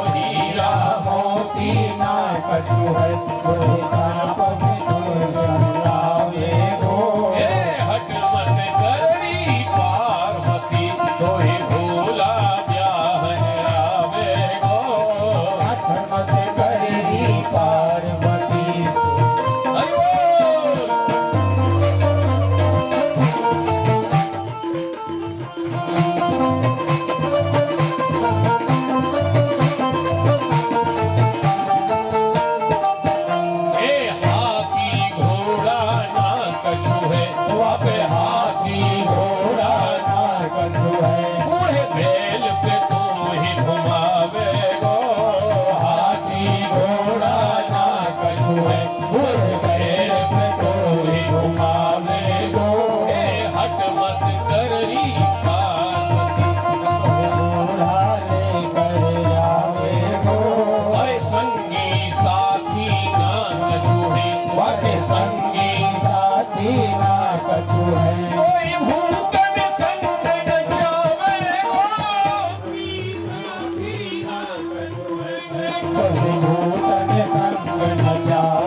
हीरा मोती ना कछु है, तोय सांप बिच्छू लावे गो। ए हट मत करी पार्वती, तोय भोला ब्याहन आवे गो। हट मत कर रही पार्वती, हरि बोल। ए हाथी घोड़ा ना कछु है, वापे हाथी घोड़ा ना कछु है। बूढ़े बैल पे तू ही घुमावे गो। हाथी घोड़ा ना कछु है, बूढ़े बैल पे तो ही घुमावे गो। ए हट मत करी पार्वती, घोड़ा लेकर जावे गो। अरे संगी साथी ना कछु है, वाके संगी साथी ना कछु है, कोई भूतन संग न जावे गो। कोई भूतन संग न जावे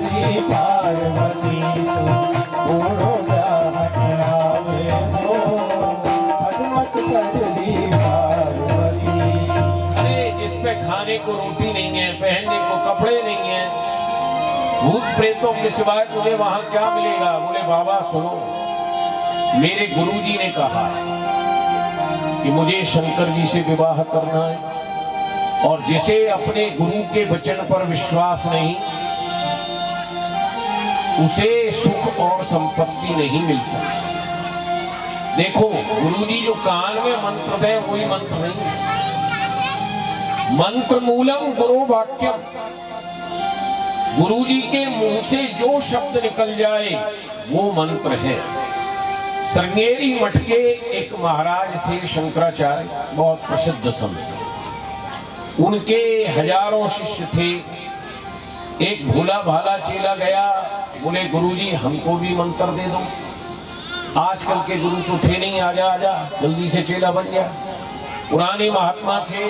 दी पार्वती तो घोड़ो जान आवे तो हनुमत कर दी पार्वती। अरे जिस पे खाने को रोटी नहीं है, पहनने को कपड़े नहीं है, भूत प्रेतों के सिवाय तुम्हें वहां क्या मिलेगा? बोले बाबा सुनो, मेरे गुरुजी ने कहा कि मुझे शंकर जी से विवाह करना है, और जिसे अपने गुरु के वचन पर विश्वास नहीं, उसे सुख और संपत्ति नहीं मिल सकती। देखो गुरुजी जो कान में मंत्र दे वही मंत्र नहीं है। मंत्र मूलम गुरु वाक्यम, गुरुजी के मुंह से जो शब्द निकल जाए वो मंत्र है। श्रृंगेरी मठ के एक महाराज थे शंकराचार्य, बहुत प्रसिद्ध संत, उनके हजारों शिष्य थे। एक भोला भाला चेला गया, बोले गुरुजी हमको भी मंत्र दे दो। आजकल के गुरु तो थे नहीं, आजा आजा जल्दी से चेला बन गया। पुराने महात्मा थे,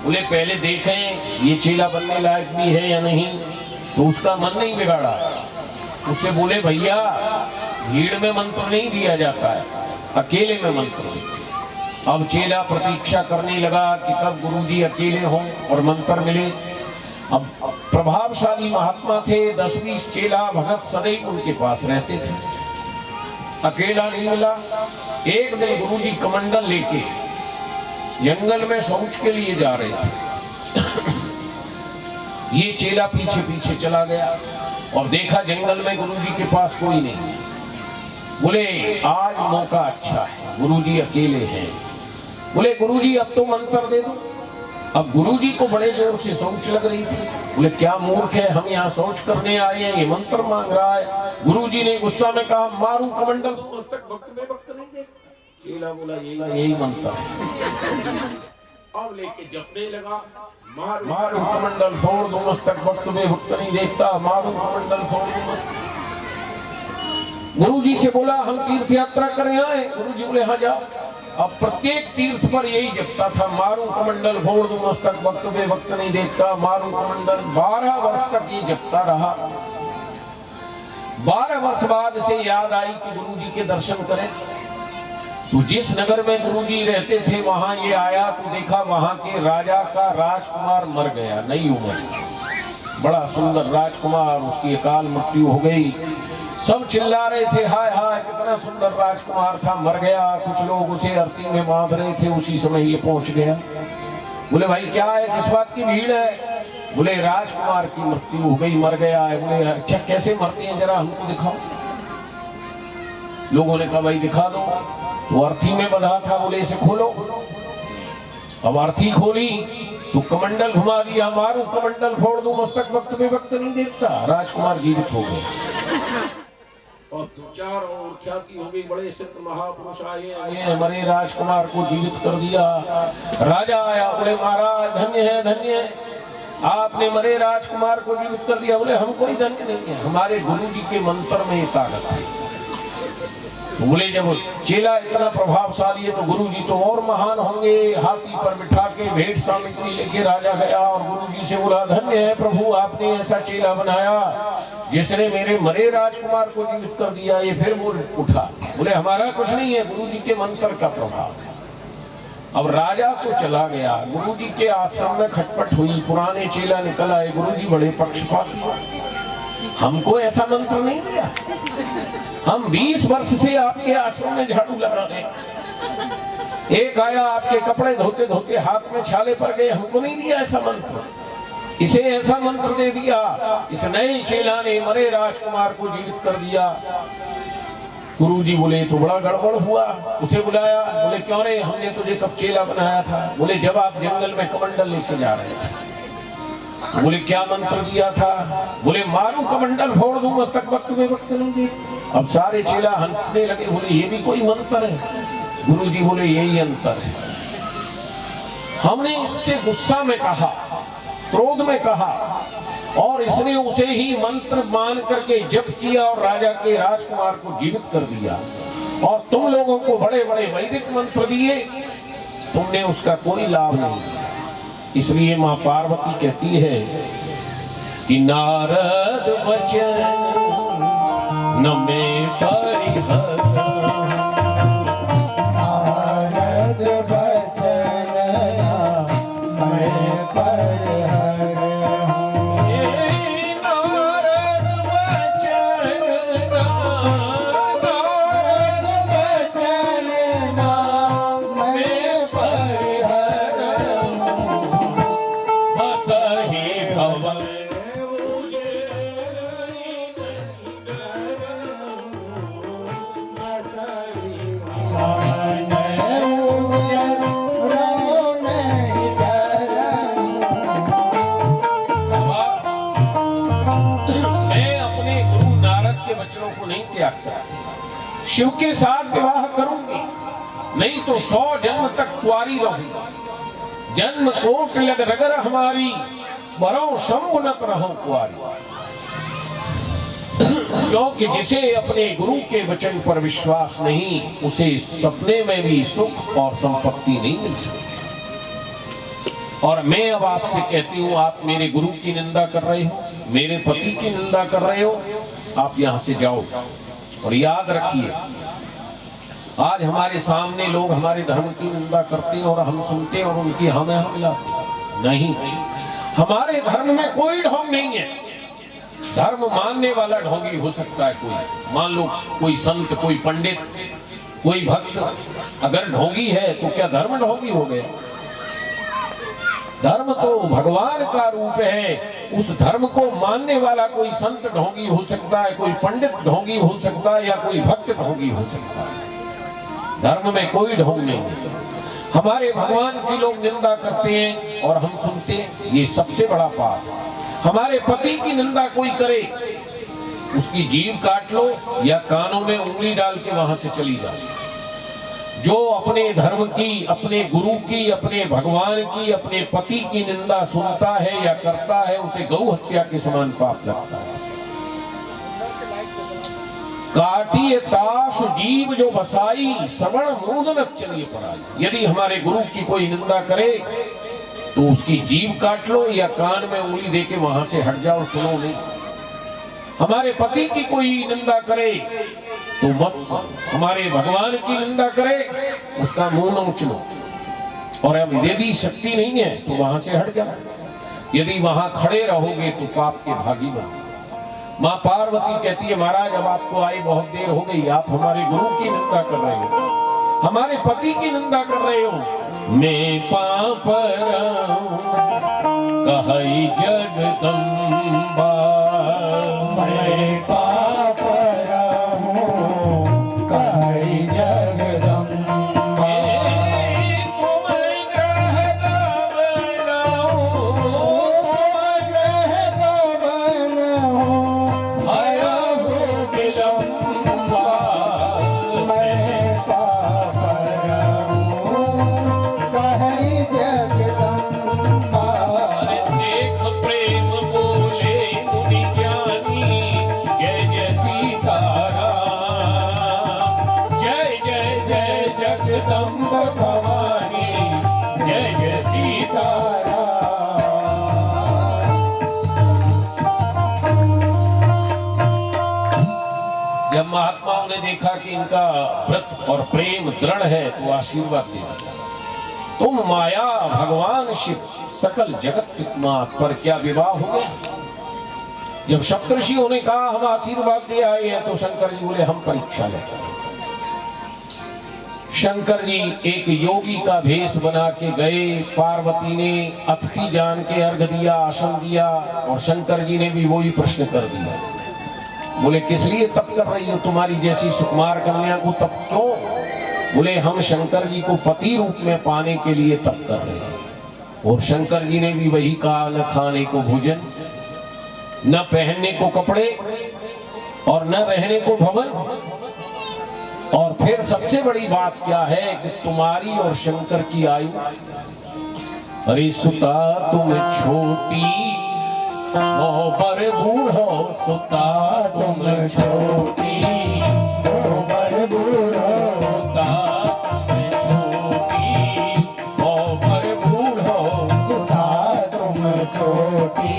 बोले पहले देखें ये चेला बनने लायक भी है या नहीं। तो उसका मन नहीं बिगाड़ा, उससे बोले भैया भीड़ में मंत्र नहीं दिया जाता है, अकेले में मंत्र दे। अब चेला प्रतीक्षा करने लगा कि कब गुरुजी अकेले हों और मंत्र मिले। अब प्रभावशाली महात्मा थे, 10-20 चेला भगत सदैव उनके पास रहते थे, अकेला नहीं मिला। एक दिन गुरुजी कमंडल लेके जंगल में शौच के लिए जा रहे थे। ये चेला पीछे पीछे चला गया और देखा जंगल में गुरुजी के पास कोई नहीं। बोले आज मौका अच्छा है, गुरुजी अकेले हैं। बोले गुरुजी अब तो मंत्र दे दो। अब गुरुजी को बड़े जोर से शौच लग रही थी। बोले क्या मूर्ख है, हम यहाँ शौच करने आए हैं, ये मंत्र मांग रहा है। गुरुजी ने गुस्सा में कहा मारू कमंडल मस्तक, भक्त में भक्त नहीं दे। चेला बोला यही मंत्र है। अब लेके जपने लगा, मारू कमंडल फोड़ दो मस्तक, भक्त में भक्त नहीं देखता, मारू कमंडल फोड़ दो मस्तक। गुरुजी से बोला हम तीर्थ यात्रा करें आए। गुरुजी बोले हाँ जाओ। अब प्रत्येक तीर्थ पर यही जपता था, मारू कमंडल फोड़ दूं मस्तक, भक्त बे भक्त नहीं देखता, मारू कमंडल। 12 वर्ष तक ये जपता रहा। 12 वर्ष बाद से याद आई कि गुरुजी के दर्शन करें। तो जिस नगर में गुरुजी रहते थे वहां ये आया तो देखा वहां के राजा का राजकुमार मर गया, नई उम्र, बड़ा सुंदर राजकुमार, उसकी अकाल मृत्यु हो गई। सब चिल्ला रहे थे हाय हाय कितना सुंदर राजकुमार था, मर गया। कुछ लोग उसे अर्थी में बांध रहे थे, उसी समय ये पहुंच गया। बोले भाई क्या है, किस बात की भीड़ है? बोले राजकुमार की मृत्यु हो गई, मर गया है। बोले अच्छा कैसे मरते हैं, जरा हमको दिखाओ। लोगों ने कहा भाई दिखा दो। तो अर्थी में बंधा था, बोले इसे खोलो। अब अर्थी खोली तो कमंडल घुमा दिया, मारू कमंडल फोड़ दूं मस्तक, वक्त में वक्त नहीं देखता। राजकुमार जीवित हो गए और 2-4 और ख्याति हो गई, बड़े सिद्ध महापुरुष आए, मरे राजकुमार को जीवित कर दिया। राजा आया, बोले महाराज धन्य है धन्य है, आपने मरे राजकुमार को जीवित कर दिया। बोले हम कोई धन्य नहीं है, हमारे गुरुजी के मंत्र में ताकत है। बोले जब चेला इतना प्रभावशाली है तो गुरुजी तो और महान होंगे। हाथी पर बिठा के भेंट सामग्री लेके राजा गया और गुरुजी से बोला धन्य है प्रभु, आपने ऐसा चेला बनाया जिसने मेरे मरे राजकुमार को जीवित कर दिया। ये फिर बोल उठा, बोले हमारा कुछ नहीं है, गुरुजी के मंत्र का प्रभाव है। अब राजा तो चला गया, गुरुजी के आश्रम में खटपट हुई, पुराने चेला निकल आए। गुरुजी बड़े पक्षपाती, हमको ऐसा मंत्र नहीं दिया, हम 20 वर्ष से आपके आश्रम में झाड़ू लगा रहे। एक आया आपके कपड़े धोते धोते हाथ में छाले पड़ गए, हमको नहीं दिया ऐसा मंत्र, इसे ऐसा मंत्र दे दिया। इस नए चेला ने मरे राजकुमार को जीवित कर दिया। गुरुजी बोले तो बड़ा गड़बड़ हुआ, उसे बुलाया। बोले क्यों रे, हमने तुझे कब चेला बनाया था? बोले जब आप जंगल में कमंडल लेके जा रहे थे। बोले क्या मंत्र दिया था? बोले मारू कमंडल फोड़ दूं मस्तक, वक्त में वक्त नहीं दे। अब सारे चेला हंसने लगे, बोले ये भी कोई मंत्र है? गुरुजी बोले यही अंतर है। हमने इससे गुस्सा में कहा, क्रोध में कहा, और इसने उसे ही मंत्र मान करके जप किया और राजा के राजकुमार को जीवित कर दिया। और तुम लोगों को बड़े बड़े वैदिक मंत्र दिए, तुमने उसका कोई लाभ नहीं। इसलिए मां पार्वती कहती है कि नारद वचन न में परिहर, नारद वचन मैं परिहर, नारद वचन मैं परिहर, बस ही भवन वचनों को नहीं त्याग सकती। शिव के साथ विवाह करूंगी, नहीं तो 100 जन्म तक कुंवारी रहूंगी। जन्म कोट लग रगर हमारी, बरो शंभु न रहो कुंवारी। क्योंकि जिसे अपने गुरु के वचन पर विश्वास नहीं, उसे सपने में भी सुख और संपत्ति नहीं मिल सकती। और मैं अब आपसे कहती हूं, आप मेरे गुरु की निंदा कर रहे हो, मेरे पति की निंदा कर रहे हो, आप यहां से जाओ। और याद रखिए, आज हमारे सामने लोग हमारे धर्म की निंदा करते हैं और हम सुनते हैं और उनकी हमें हम मिलाते नहीं। हमारे धर्म में कोई ढोंग नहीं है। धर्म मानने वाला ढोंगी हो सकता है कोई, मान लो कोई संत, कोई पंडित, कोई भक्त अगर ढोंगी है तो क्या धर्म ढोंगी हो गया? धर्म तो भगवान का रूप है। उस धर्म को मानने वाला कोई संत ढोंगी हो सकता है, कोई पंडित ढोंगी हो सकता है, या कोई भक्त ढोंगी हो सकता है। धर्म में कोई ढोंग नहीं है। हमारे भगवान की लोग निंदा करते हैं और हम सुनते हैं, ये सबसे बड़ा पाप। हमारे पति की निंदा कोई करे, उसकी जीभ काट लो या कानों में उंगली डाल के वहां से चली जाए। जो अपने धर्म की, अपने गुरु की, अपने भगवान की, अपने पति की निंदा सुनता है या करता है, उसे गौ हत्या के समान पाप लगता है। काटिए ताश जीव जो बसाई, श्रवण मूर्धन चलिए पराई। यदि हमारे गुरु की कोई निंदा करे तो उसकी जीभ काट लो या कान में उंगली देके वहां से हट जाओ, सुनो नहीं। हमारे पति की कोई निंदा करे तो मत सुनो। हमारे भगवान की निंदा करे, उसका मुंह नोच लो। और अब यदि शक्ति नहीं है तो वहां से हट जाओ। यदि वहां खड़े रहोगे तो पाप के भागी बनो। माँ पार्वती कहती है, महाराज अब आपको आई बहुत देर हो गई, आप हमारे गुरु की निंदा कर रहे हो, हमारे पति की निंदा कर रहे हो। मैं पाप कहई जगदम्बा, मैं पाप कहई जगदम्बा, जब महात्माओं ने देखा कि इनका व्रत और प्रेम दृढ़ है तो आशीर्वाद दिया, तुम माया भगवान शिव सकल जगत पितमात पर क्या विवाह हो गया। जब सप्तर्षियों ने कहा हम आशीर्वाद दे आए हैं तो शंकर जी बोले हम परीक्षा लेते हैं। शंकर जी एक योगी का भेष बना के गए। पार्वती ने अतिथि जान के अर्घ दिया, आसन दिया, और शंकर जी ने भी वही प्रश्न कर दिया। बोले किस लिए तप कर रही हो, तुम्हारी जैसी सुकुमार कन्या को तप क्यों? बोले हम शंकर जी को पति रूप में पाने के लिए तप कर रहे हैं। और शंकर जी ने भी वही कहा, न खाने को भोजन, न पहनने को कपड़े, और न रहने को भवन। और फिर सबसे बड़ी बात क्या है कि तुम्हारी और शंकर की आयु, अरे सुता तुम छोटी बर बूढ़ो, सुता तुम छोटी बर बूढ़ो, सुता छोटी बर बूढ़ो, सुता तुम छोटी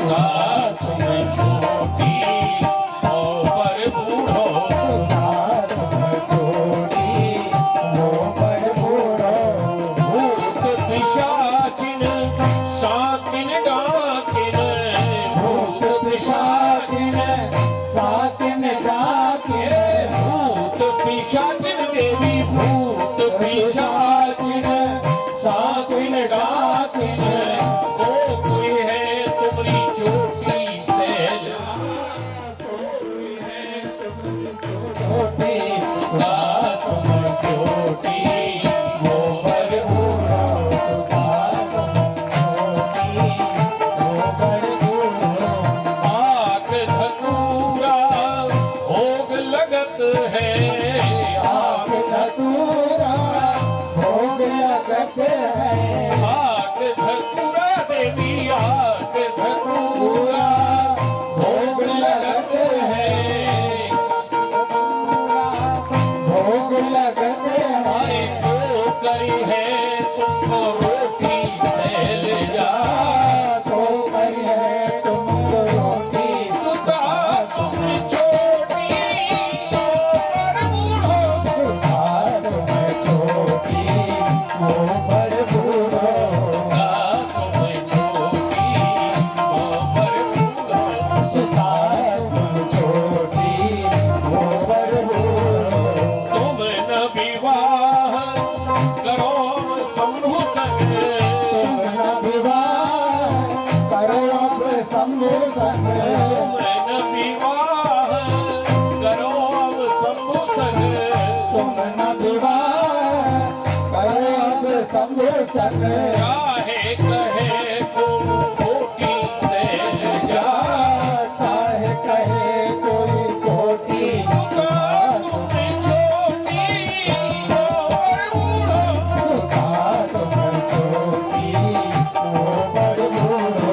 साथ में छोटी हो पर बूढ़ो भूत पिशाचिन साकिन डाकिन भूत पिशाचिन भूत पिशाचिन देवी भूत पिशाचिन साकिन डाकिन ओ कोई है तुम्हारी चोटी सैल साथ में छोटी वो पर आग धतूरा भोग लगत है आग धतूरा देवी आग धतूरा भोग लगत है हमारे को करी है तुमको रोटी सैल जा सुता तुम छोटी और बूढ़ो सुता तुम छोटी और बूढ़ो तुम न विवाह करो शंभु संग तुम न विवाह करो अब शंभु संग चाहे कहे तुम खोटी सैल जा सुता तुम छोटी और बूढ़ो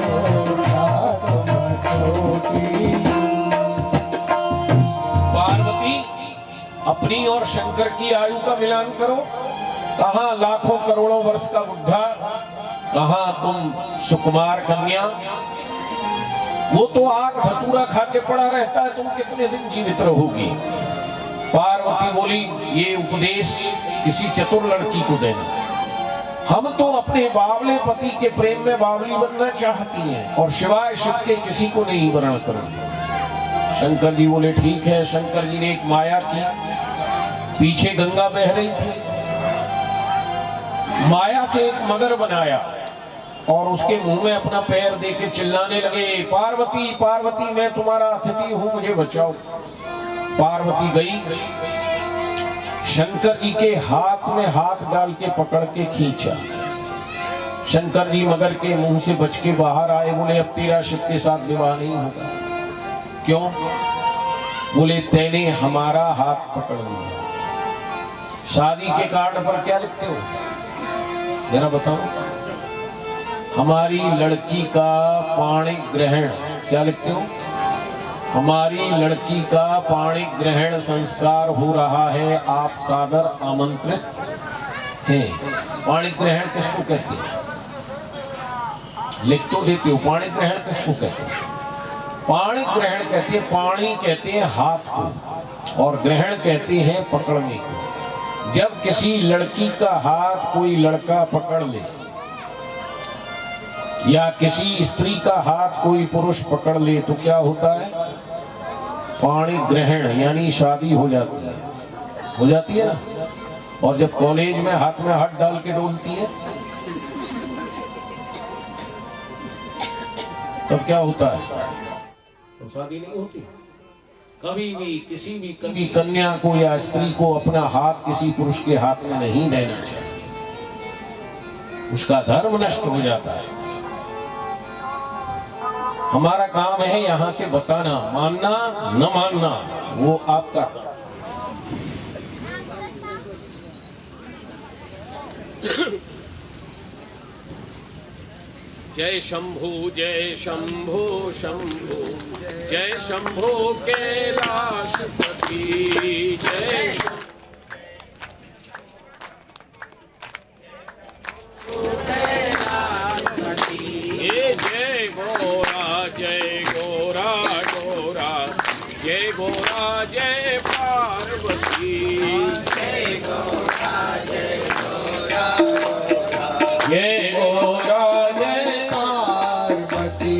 पार्वती अपनी और शंकर की आयु का मिलान करो कहाँ लाखों करोड़ों वर्ष का बुढ़ा कहाँ तुम सुकुमार कन्या वो तो आग धतूरा खा के पड़ा रहता है तुम कितने दिन जीवित रहोगी पार्वती बोली ये उपदेश किसी चतुर लड़की को देना हम तो अपने बावले पति के प्रेम में बावली बनना चाहती हैं और सिवाय शिव के किसी को नहीं वरण करूंगी शंकर जी बोले ठीक है शंकर जी ने एक माया की पीछे गंगा बह रही थी माया से एक मगर बनाया और उसके मुंह में अपना पैर देके चिल्लाने लगे पार्वती पार्वती मैं तुम्हारा अतिथि हूं मुझे बचाओ पार्वती गई शंकर जी के हाथ में हाथ डाल के पकड़ के खींचा शंकर जी मगर के मुंह से बच के बाहर आए बोले अब तेरा शिव के साथ विवाह नहीं होगा क्यों बोले तेने हमारा हाथ पकड़ लिया शादी के कार्ड पर क्या लिखते हो जरा बताओ हमारी लड़की का पाणी ग्रहण क्या लिखते हो हमारी लड़की का पाणी ग्रहण संस्कार हो रहा है आप सादर आमंत्रित हैं पाणी ग्रहण किसको कहते हैं लिख तो देते हो पाणी ग्रहण किसको कहते हैं पाणी ग्रहण कहते हैं पाणी कहते हैं हाथ को और ग्रहण कहते हैं पकड़ने को जब किसी लड़की का हाथ कोई लड़का पकड़ ले या किसी स्त्री का हाथ कोई पुरुष पकड़ ले तो क्या होता है पाणी ग्रहण यानी शादी हो जाती है ना और जब कॉलेज में हाथ डाल के डोलती है तब क्या होता है तो शादी नहीं होती कभी भी किसी भी कभी कन्या को या स्त्री को अपना हाथ किसी पुरुष के हाथ में नहीं देना चाहिए उसका धर्म नष्ट हो जाता है हमारा काम है यहां से बताना मानना न मानना वो आपका जय शंभु शंभु जय शंभु कैलाशपति जय जय गोरा जय गोरा गोरा, जय गोरा जय पार्वती, जय गोरा जय गोरा, जय गोरा जय पार्वती।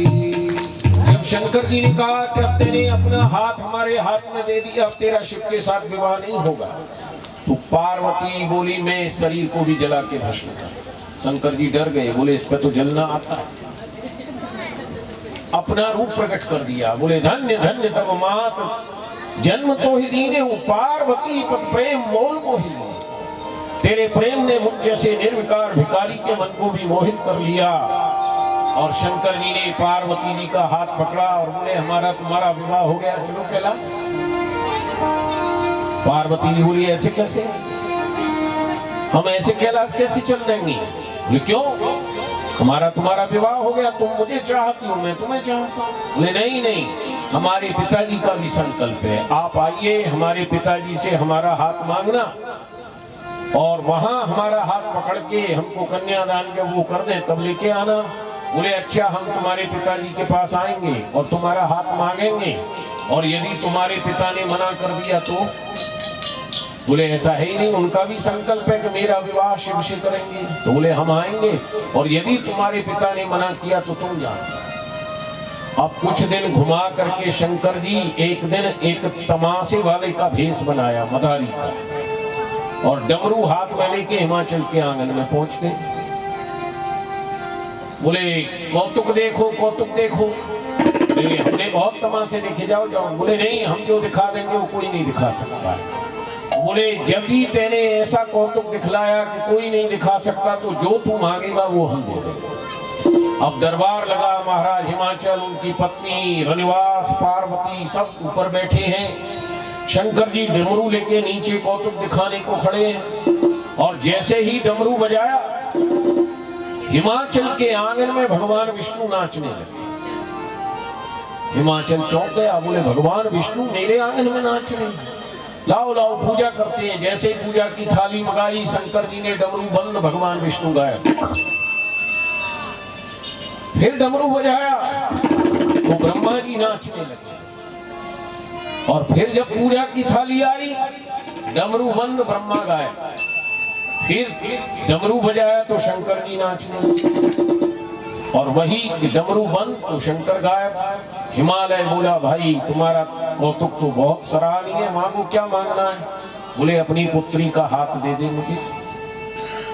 जब शंकर जी ने कहा कि अब तेने अपना हाथ हमारे हाथ में दे दिया, अब तेरा शिव के साथ विवाह नहीं होगा, तो पार्वती बोली मैं इस शरीर को भी जला के भस्म कर। शंकर जी डर गए, बोले इस पे तो जलना आता है। अपना रूप प्रकट कर दिया, बोले धन्य धन्य तब मात जन्म तो ही दीने हूँ, पार्वती पद प्रेम मोल मोहि। तेरे प्रेम ने मुझ जैसे निर्विकार भिखारी के मन को भी मोहित कर लिया। और शंकर जी ने पार्वती जी का हाथ पकड़ा और बोले हमारा तुम्हारा विवाह हो गया, चलो कैलाश। पार्वती जी बोली ऐसे कैसे, हम ऐसे कैलाश कैसे चल देंगे? बोले क्यों, हमारा तुम्हारा विवाह हो गया, तुम मुझे चाहती हो, मैं तुम्हें चाहता हूँ। बोले नहीं नहीं, हमारे पिताजी का भी संकल्प है, आप आइए हमारे पिताजी से हमारा हाथ मांगना और वहां हमारा हाथ पकड़ के हमको कन्यादान जब वो कर दे तब लेके आना। बोले अच्छा, हम तुम्हारे पिताजी के पास आएंगे और तुम्हारा हाथ मांगेंगे, और यदि तुम्हारे पिता ने मना कर दिया तो? बोले ऐसा है ही नहीं, उनका भी संकल्प है कि मेरा विवाह शिव से करेंगे। तो बोले हम आएंगे, और यदि तुम्हारे पिता ने मना किया तो तुम जाओ। अब कुछ दिन घुमा करके शंकर जी एक दिन एक तमाशे वाले का भेष बनाया, मदारी का, और डमरू हाथ में लेके हिमाचल के आंगन में पहुंच गए। बोले कौतुक देखो कौतुक देखो, हमने बहुत तमाशे देखे, जाओ जाओ। बोले नहीं, हम जो दिखा देंगे वो कोई नहीं दिखा सकता। बोले जब भी तेने ऐसा कौतुक दिखलाया कि कोई नहीं दिखा सकता, तो जो तू मांगेगा वो हम दे देंगे। अब दरबार लगा, महाराज हिमाचल, उनकी पत्नी रनिवास, पार्वती सब ऊपर बैठे हैं। शंकर जी डमरू लेके नीचे कौतुक दिखाने को खड़े हैं, और जैसे ही डमरू बजाया हिमाचल के आंगन में भगवान विष्णु नाचने लगे। हिमाचल चौंक गया, बोले भगवान विष्णु मेरे आंगन में नाच रहे, लाओ लाओ पूजा करते हैं। जैसे ही पूजा की थाली मंगाई, शंकर जी ने डमरू बंद, भगवान विष्णु गायब। फिर डमरू बजाया तो ब्रह्मा जी नाचने लगे, और फिर जब पूजा की थाली आई, डमरू बंद, ब्रह्मा गायब। फिर डमरू बजाया तो शंकर जी नाचने लगे, और वही डमरू बंद तो शंकर गायब। हिमालय बोला भाई तुम्हारा कौतुक तो बहुत सराहनीय है, मांगो क्या मांगना है? बोले अपनी पुत्री का हाथ दे दे मुझे।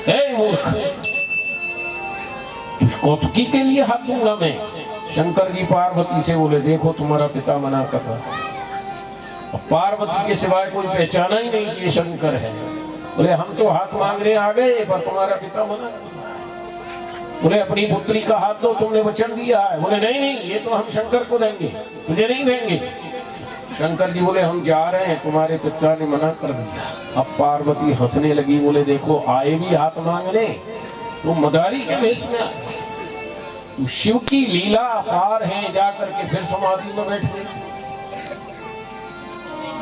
ए मूर्ख, कौतुकी के लिए हाथ दूंगा मैं? शंकर जी पार्वती से बोले देखो तुम्हारा पिता मना कर रहा, पार्वती के सिवाय कोई पहचाना ही नहीं कि ये शंकर है। बोले हम तो हाथ मांगने आ गए, पर तुम्हारा पिता मना। बोले अपनी पुत्री का हाथ दो, तुमने वचन दिया है। बोले नहीं नहीं, ये तो हम शंकर को देंगे, तुझे नहीं देंगे। शंकर जी बोले हम जा रहे हैं, तुम्हारे पिता ने मना कर दिया। अब पार्वती हंसने लगी, बोले देखो आए भी हाथ मांगने तो मदारी के भेष में आए। तो शिव की लीला अपार है, जाकर के फिर समाधि में बैठ गए।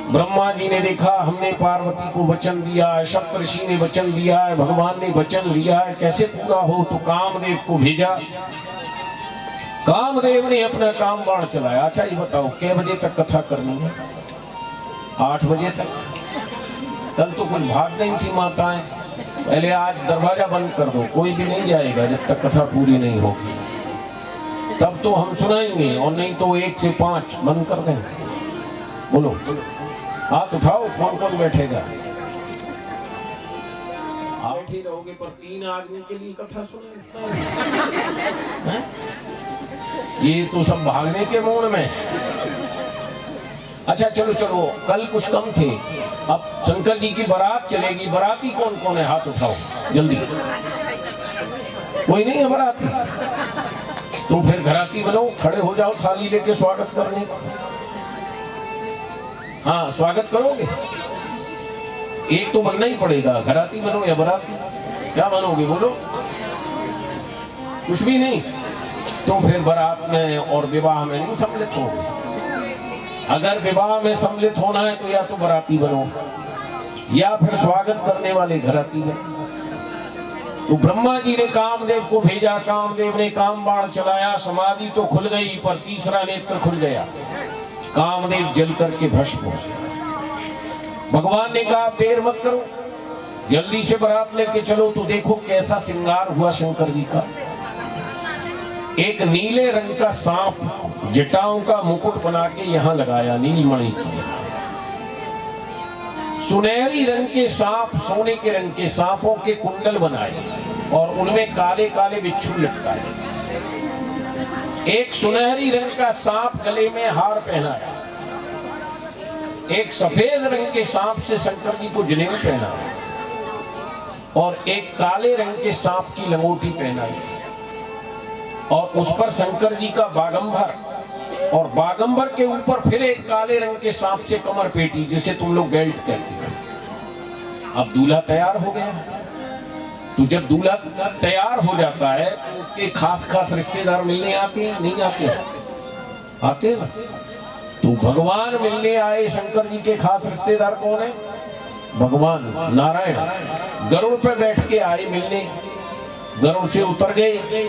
ब्रह्मा जी ने देखा हमने पार्वती को वचन दिया है, सप्तऋषि ने वचन दिया है, भगवान ने वचन लिया है, कैसे पूरा हो? तो कामदेव को भेजा। कामदेव ने अपना काम बाण चलाया। अच्छा ये बताओ कै बजे तक कथा करनी है? 8 बजे तक। कल तो कुछ भाग गई थी माताएं, पहले आज दरवाजा बंद कर दो, कोई भी नहीं जाएगा जब तक कथा पूरी नहीं होगी, तब तो हम सुनाएंगे, और नहीं तो 1 से 5 बंद कर देंगे। बोलो हाथ उठाओ, कौन कौन बैठेगा? आप बैठे रहोगे, पर 3 आदमी के लिए कथा सुना? ये तो सब भागने के मूड में। अच्छा चलो चलो, कल कुछ कम थे, अब शंकर जी की बारात चलेगी। बाराती कौन कौन है? हाथ उठाओ जल्दी। कोई नहीं है बाराती? तो फिर घराती बनो, खड़े हो जाओ थाली लेके स्वागत करने का। हाँ स्वागत करोगे, एक तो बनना ही पड़ेगा, घराती बनो या बाराती, क्या बनोगे? बोलो कुछ भी नहीं, तो फिर बारात में और विवाह में नहीं सम्मिलित हो। अगर विवाह में सम्मिलित होना है तो या तो बाराती बनो, या फिर स्वागत करने वाले घराती बनो। तो ब्रह्मा जी ने कामदेव को भेजा, कामदेव ने काम बाण चलाया, समाधि तो खुल गई पर तीसरा नेत्र खुल गया, कामदेव जल करके भस्म हो गया। भगवान ने कहा देर मत करो, जल्दी से बारात लेके चलो। तो देखो कैसा श्रृंगार हुआ शंकर जी का। एक नीले रंग का सांप जटाओं का मुकुट बना के यहाँ लगाया, नीलमणि की। सुनहरी रंग के सांप, सोने के रंग के सांपों के कुंडल बनाए और उनमें काले काले बिच्छू लटकाए। एक सुनहरी रंग का सांप गले में हार पहनाया, एक सफेद रंग के सांप से शंकर जी को जनेऊ पहनाया और एक काले रंग के सांप की लंगोटी पहनाई और उस पर शंकर जी का बागंबर, और बागंबर के ऊपर फिर एक काले रंग के सांप से कमर पेटी, जिसे तुम लोग बेल्ट कहते हो। अब दूल्हा तैयार हो गया। तो जब दूल्हा तैयार हो जाता है तो उसके खास खास रिश्तेदार मिलने आते हैं, नहीं आते? आते हैं ना। तो भगवान मिलने आए, शंकर जी के खास रिश्तेदार कौन है? भगवान नारायण गरुड़ पे बैठ के आए मिलने। गरुड़ से उतर गए,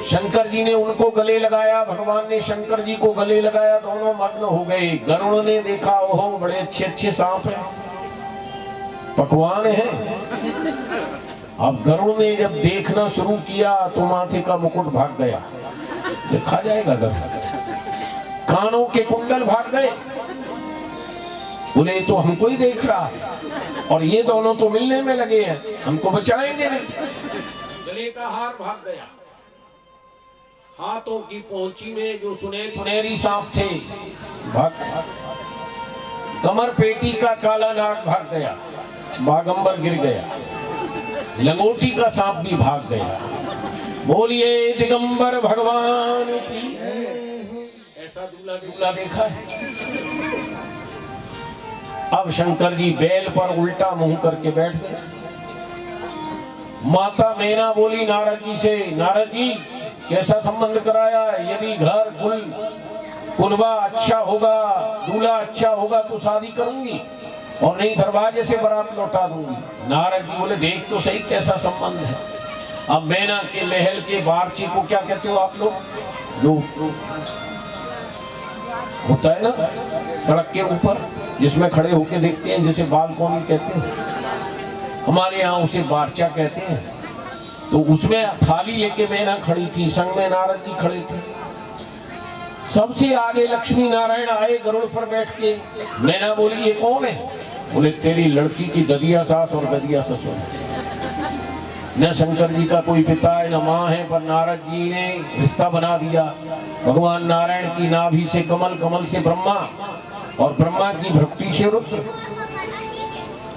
शंकर जी ने उनको गले लगाया, भगवान ने शंकर जी को गले लगाया, दोनों मग्न हो गए। गरुड़ ने देखा, ओहो बड़े अच्छे अच्छे सांप हैं, पकवान हैं। अब गरुड़ ने जब देखना शुरू किया तो माथे का मुकुट भाग गया, देखा जाएगा गरुड़। कानों के कुंडल भाग गए, बोले तो हमको ही देख रहा और ये दोनों तो मिलने में लगे हैं, हमको बचाएंगे नहीं। गले का हार भाग गया, हाथों की पोंची में जो सुनहरी सांप थे भाग, कमर पेटी का काला नाग भाग गया, बागंबर गिर गया, लंगोटी का सांप भी भाग गया। बोलिए दिगंबर भगवान की। ऐसा दूल्हा दूल्हा देखा है। अब शंकर जी बैल पर उल्टा मुंह करके बैठ गए। माता मैना बोली नारद जी से, नारद जी कैसा संबंध कराया? यदि घर कुलबा अच्छा होगा, दूल्हा अच्छा होगा तो शादी करूंगी, और नहीं दरवाजे से बारात लौटा दूंगी। नारद जी बोले देख तो सही कैसा संबंध है। अब मैना के महल के बारची को क्या कहते हो आप लोग? जो होता है ना सड़क के ऊपर जिसमें खड़े होके देखते हैं, जिसे बालकोनी कहते हैं, हमारे यहाँ उसे बारचा कहते हैं। तो उसमें थाली लेके मैना खड़ी थी, संग में नारद जी खड़े थे। सबसे आगे लक्ष्मी नारायण आए गरुड़ पर बैठ के। मैना बोली ये कौन है? बोले तेरी लड़की की ददिया सास और ददिया ससुर। न शंकर जी का कोई पिता है न माँ है, पर नारद जी ने रिश्ता बना दिया। भगवान नारायण की नाभि से कमल, कमल से ब्रह्मा और ब्रह्मा की भक्ति से रुद्र।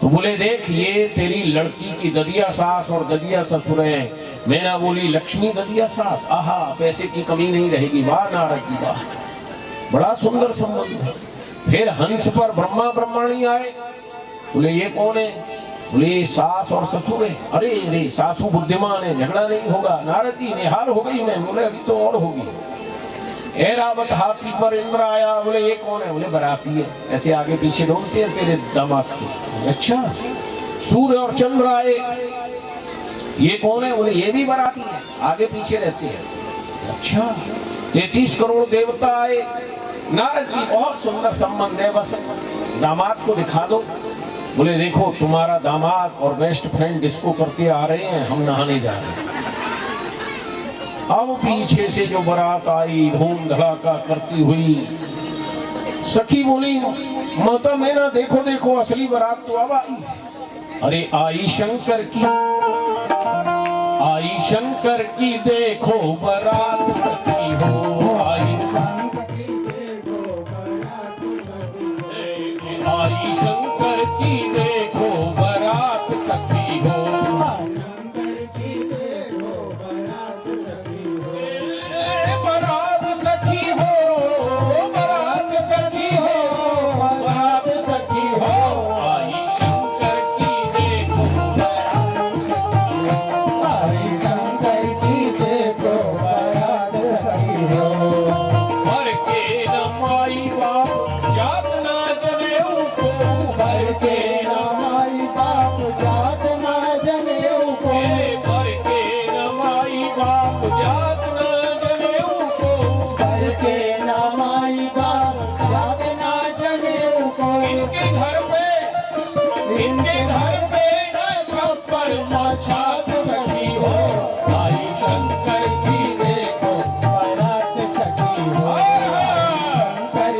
तो बोले देख ये तेरी लड़की की ददिया सास और ददिया ससुर है। मैना बोली लक्ष्मी ददिया सास, आहा पैसे की कमी नहीं रहेगी। वाह नारद जी वाह, बड़ा सुंदर संबंध है। फिर हंस पर ब्रह्मा ब्रह्माणी आए। बोले ये कौन है? बोले सास और ससुर है। अरे अरे सासू बुद्धिमान है, झगड़ा नहीं होगा। नारद जी निहाल हो गई मैं। बोले अभी तो और होगी। ऐरावत हाथी पर इंद्र आया। बोले ये कौन है? बोले बराती है, ऐसे आगे पीछे ढूंढते हैं तेरे दामाद को। अच्छा। सूर्य और चंद्र आए। ये कौन है? बोले ये भी बराती है, आगे पीछे रहते हैं। अच्छा। 33 करोड़ देवता आए। नारद जी बहुत सुंदर संबंध है, बस दामाद को दिखा दो। बोले देखो तुम्हारा दामाद और बेस्ट फ्रेंड डिस्को करके आ रहे हैं, हम नहाने जा रहे हैं। अब पीछे से जो बारात आई धूम धड़ाका करती हुई, सखी बोली माता मैना देखो देखो असली बारात तो अब आई। अरे आई शंकर की देखो बारात सखी हो। आई शंकर की देखो बारात सखी हो।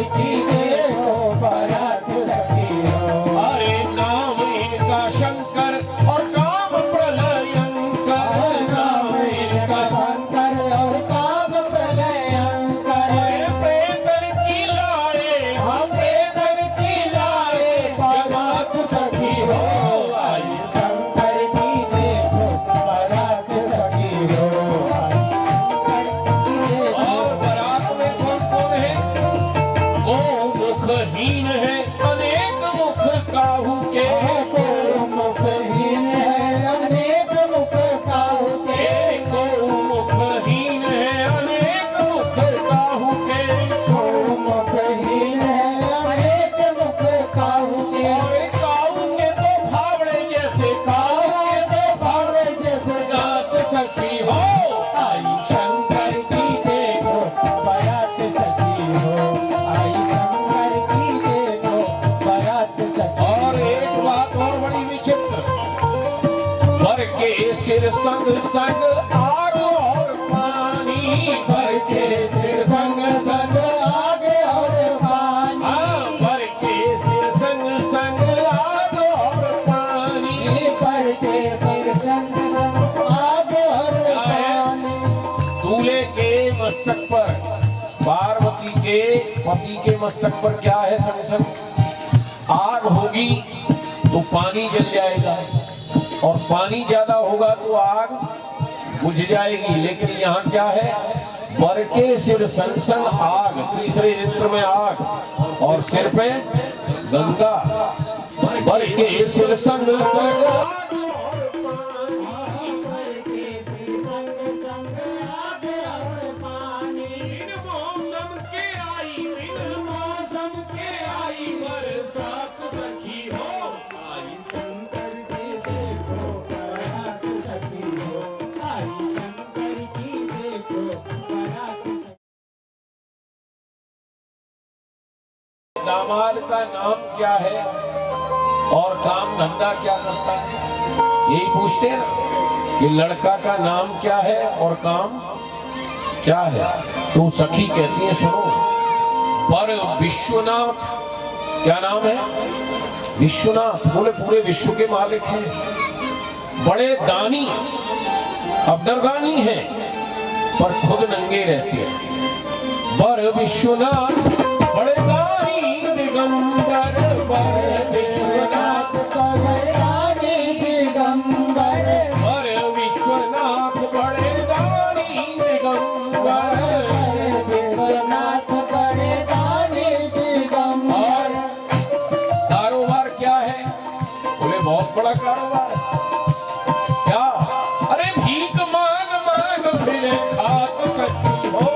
की देखो बारात सखी हो। अरे नाम इनका शंकर और काम प्रलयंकर, नाम इनका शंकर और काम प्रलयंकर। प्रेतर की लाए हम प्रेतर की लाए बारात सखी हो। आई शंकर की देखो बारात सखी हो। और बारात में कौन कौन है? वो मुखहीन है अनेक मुख काहू के, को मुखहीन है अनेक मुख काहू के। को मुखहीन है अनेक मुख काहू के। को मुखहीन है अनेक मुख काहू के। और काहू के तो भावड़े जैसे काहू के तो भावे जैसे गात सखी हो। आई शंकर की देखो बारात सखी हो। आई शंकर की देखो बारात सखी। और एक बात और बड़ी विचित्र, वर के सिर संग संग आग और पानी, भर के सिर संग संग आगे और पानी। हाँ, वर के सिर संग संग आग और पानी। भर के सिर संग संग आगे और पानी। दूल्हे के मस्तक पर, पार्वती के पति के मस्तक पर क्या है? संग संग आग होगी तो पानी जल जाएगा, और पानी ज्यादा होगा तो आग बुझ जाएगी। लेकिन यहाँ क्या है? वर के सिर संग संग आग, तीसरे नेत्र में आग और सिर पे गंगा। वर के सिर संग संग आग और पानी। बिन मौसम के आई, बिन मौसम के आई बरसात सखी हो। आई शंकर की देखो बारात सखी हो। आई शंकर की देखो बारात सखी। दामाद का नाम क्या है और काम धंधा क्या करता है? यही पूछते हैं ना कि लड़का का नाम क्या है और काम क्या है? तो सखी कहती है सुनो, पर विश्वनाथ, क्या नाम है? विश्वनाथ। बोले पूरे विश्व के मालिक हैं, बड़े दानी, अब्दरदानी हैं, पर खुद नंगे रहते हैं। बर विश्वनाथ बड़े दानी दिगंबर, बर विश्वनाथ कवयानी दिगंबर। बर विश्वनाथ बड़े दानी दिगंबर। विश्वनाथ बड़े दानी दिगंबर। कारोबार क्या है? बोले बहुत बड़ा कारोबार। क्या? अरे भीख मांग मांग फिर खात सखी हो।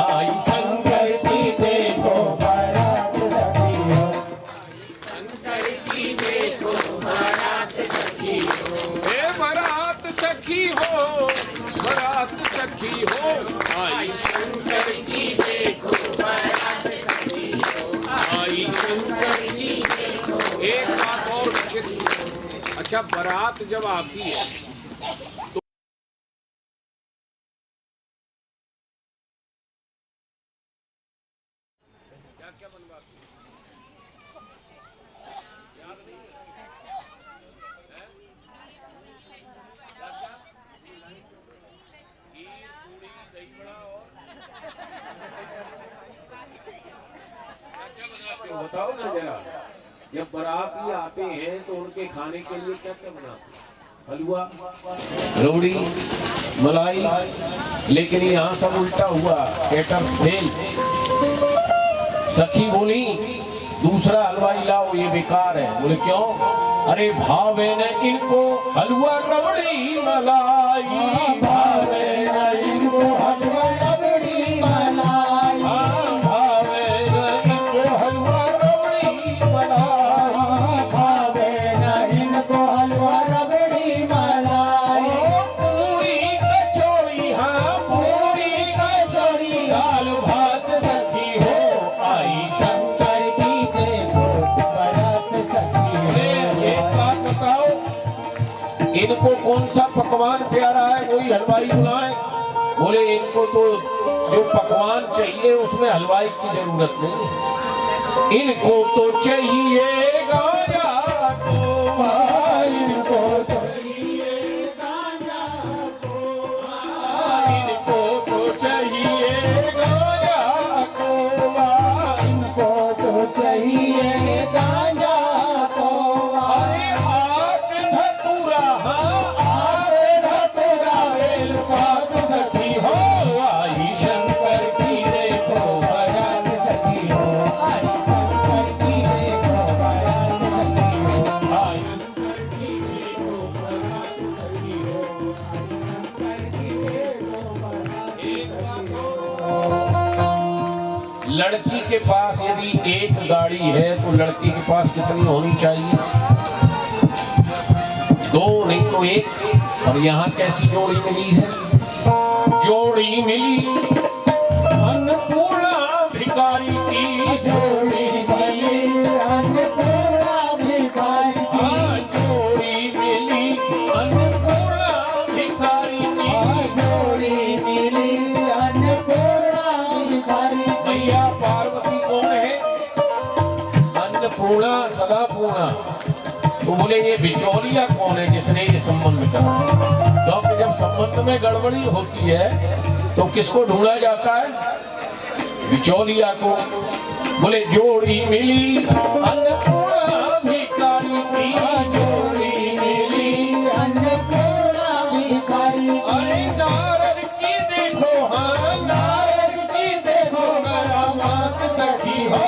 आई शंकर की देखो बारात सखी हो। शंकर की देखो बारात सखी हो। हे बारात सखी हो, बारात सखी हो। आई शंकर की देखो बारात सखी हो। आई शंकर की देखो। एक बात और विचित्र, अच्छा बारात जब आती है तो क्या क्या बनवाती है? याद नहीं है? खीर, पूड़ी, दही बड़ा और क्या बनाते हो? बताओ ना जरा। जब बाराती आते हैं तो उनके खाने के लिए क्या क्या बनाते हैं? हलवा, रोड़ी, मलाई। लेकिन यहाँ सब उल्टा हुआ, कैटर्स फेल। सखी बोली दूसरा हलवाई लाओ, ये बेकार है। बोले क्यों? अरे भावे न इनको हलवा रबड़ी मलाई, भावे न इनको हलवा रबड़ी मलाई। भावे न इनको हलवा रबड़ी मलाई, भावे न इनको हलवा रबड़ी मलाई। पूरी कचौड़ी, हाँ पूरी कचौड़ी, दाल भात सखी हो। आई शंकर की देखो बारात सखी हो। एक बात बताओ, इनको कौन सा पकवान प्यारा है? कोई हलवाई बुलाए। बोले इनको तो जो पकवान चाहिए उसमें हलवाई की जरूरत नहीं है। इनको तो चाहिए गांजा कोवा, इनको चाहिए गांजा कोवा, इनको तो चाहिए गांजा कोवा, इनको तो चाहिए गांजा कोवा। अरे आग धतूरा, हाँ आग धतूरा बेल पात सखी हो, आई शंकर की देखो बारात सखी हो, आई शंकर की देखो बारात सखी हो, आई शंकर की देखो बारात सखी हो, शंकर की देखो बारात सखी हो। लड़की के पास यदि एक गाड़ी है तो लड़की के पास कितनी होनी चाहिए? दो नहीं तो एक। और यहाँ कैसी जोड़ी मिली है? जोड़ी मिली अन्नपूर्णा भिखारी की, जोड़ी मिली अन्नपूर्णा भिखारी की, हाँ, जोड़ी मिली अन्नपूर्णा भिखारी की। जोड़ी मिली अन्नपूर्णा भिखारी की। मैया पार्वती कौन है? अन्नपूर्णा सदापूर्णा। तो बोले ये बिचौलिया कौन है जिसने ये संबंध करा? क्योंकि जब संबंध में गड़बड़ी होती है तो किसको ढूंढा जाता है? बिचौलिया को। बोले जोड़ी मिली अन्नपूर्णा भिखारी की, जोड़ी मिली अन्नपूर्णा भिखारी की। अरे नारद की देखो, हाँ नारद की देखो करामात सखी हो,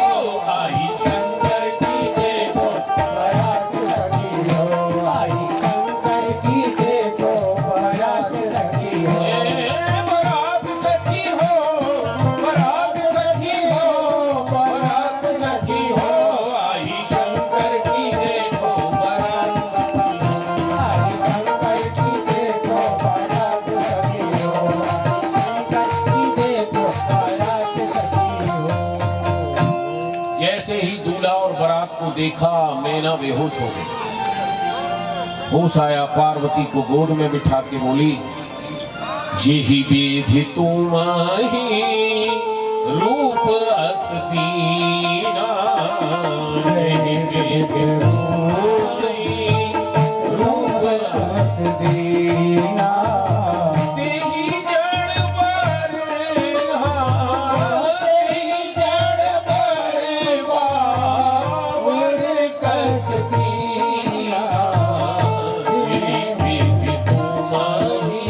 आई शंकर की देखो बारात सखी हो, आई शंकर की देखो बारात सखी हो। बारात सखी हो, बारात सखी हो, बारात सखी हो, आई शंकर की देखो बारात सखी हो, आई शंकर की देखो बारात सखी हो, शंकर की देखो बारात सखी हो। जैसे ही दूल्हा और बारात को देखा मैना बेहोश हो गई। होश आया, पार्वती को गोद में बिठा के बोली, जेहि विधि तुम्हारी रूप अस दीना, जेहि विधि तुम्हारी रूप अस दीना, तेहि जड़ पर, तेहि जड़ पर बावर कस दीना, जेहि विधि तुम्हारी।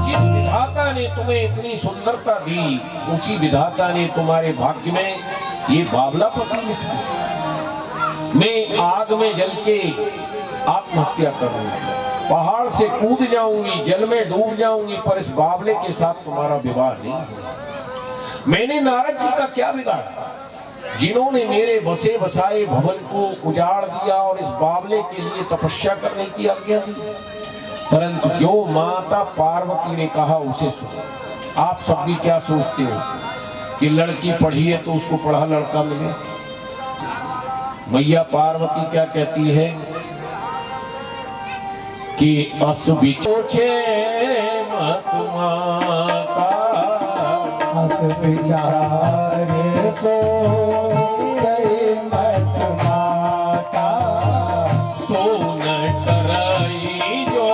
जिस विधाता ने तुम्हें इतनी सुंदरता दी उसी विधाता ने तुम्हारे भाग्य में ये बावला पति लिखा। मैं आग में जल के आत्महत्या करूंगी, पहाड़ से कूद जाऊंगी, जल में डूब जाऊंगी, पर इस बावले के साथ तुम्हारा विवाह नहीं होगा। मैंने नारद जी का क्या बिगाड़ा जिन्होंने मेरे बसे बसाए भवन को उजाड़ दिया और इस बावले के लिए तपस्या करने की आज्ञा दी? परंतु जो माता पार्वती ने कहा उसे सुनो। आप सब भी क्या सोचते हो कि लड़की पढ़ी है तो उसको पढ़ा लड़का मिले? मैया पार्वती क्या कहती है कि अस बिचोचे मत माता, हस विचारे को गए मत माता, सो न डराई जो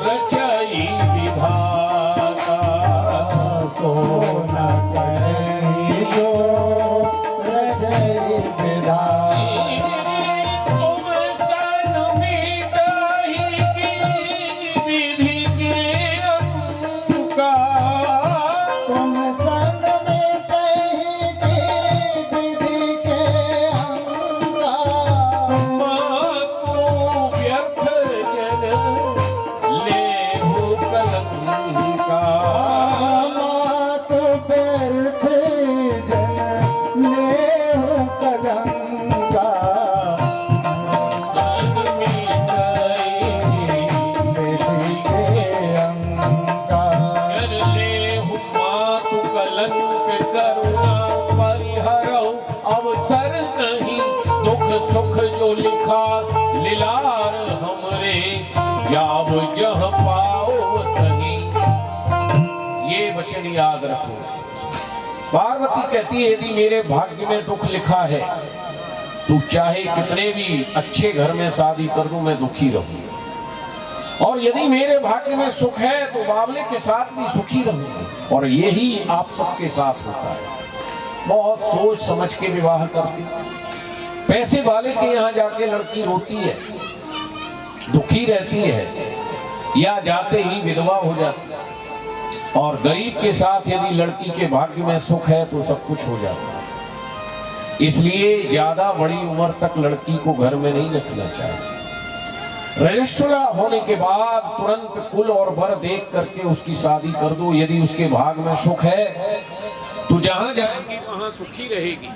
रचाई विधाता, सो न करे जो रजय विधाता। तुम सन मिटाई की विधि के अंधकार, तुम संग में कहीं की विधि के अंगार, माँ को व्यर्थ जन लेहु कलंका, मात व्यर्थ जन लेहु कलंका, सन मिटाई विधि के अंगार। कर लेहु मातु कलंक करुणा परिहरौ अवसर नहीं, दुख सुख जो लिखा लिलार हमरे जाब जह पाओ तहीं, ये वचन याद रखो। पार्वती कहती है यदि मेरे भाग्य में दुख लिखा है तो चाहे कितने भी अच्छे घर में शादी कर दूं मैं दुखी रहूंगा, और यदि मेरे भाग्य में सुख है तो बावले के साथ भी सुखी रहूंगा। और यही आप सबके साथ होता है। बहुत सोच समझ के विवाह करती। पैसे वाले के यहाँ जाके लड़की रोती है, दुखी रहती है, या जाते ही विधवा हो जाती है। और गरीब के साथ यदि लड़की के भाग्य में सुख है तो सब कुछ हो जाता है। इसलिए ज्यादा बड़ी उम्र तक लड़की को घर में नहीं रखना चाहिए। रजस्वला होने के बाद तुरंत कुल और भर देख करके उसकी शादी कर दो। यदि उसके भाग में सुख है तो जहां जाएगी वहां सुखी रहेगी,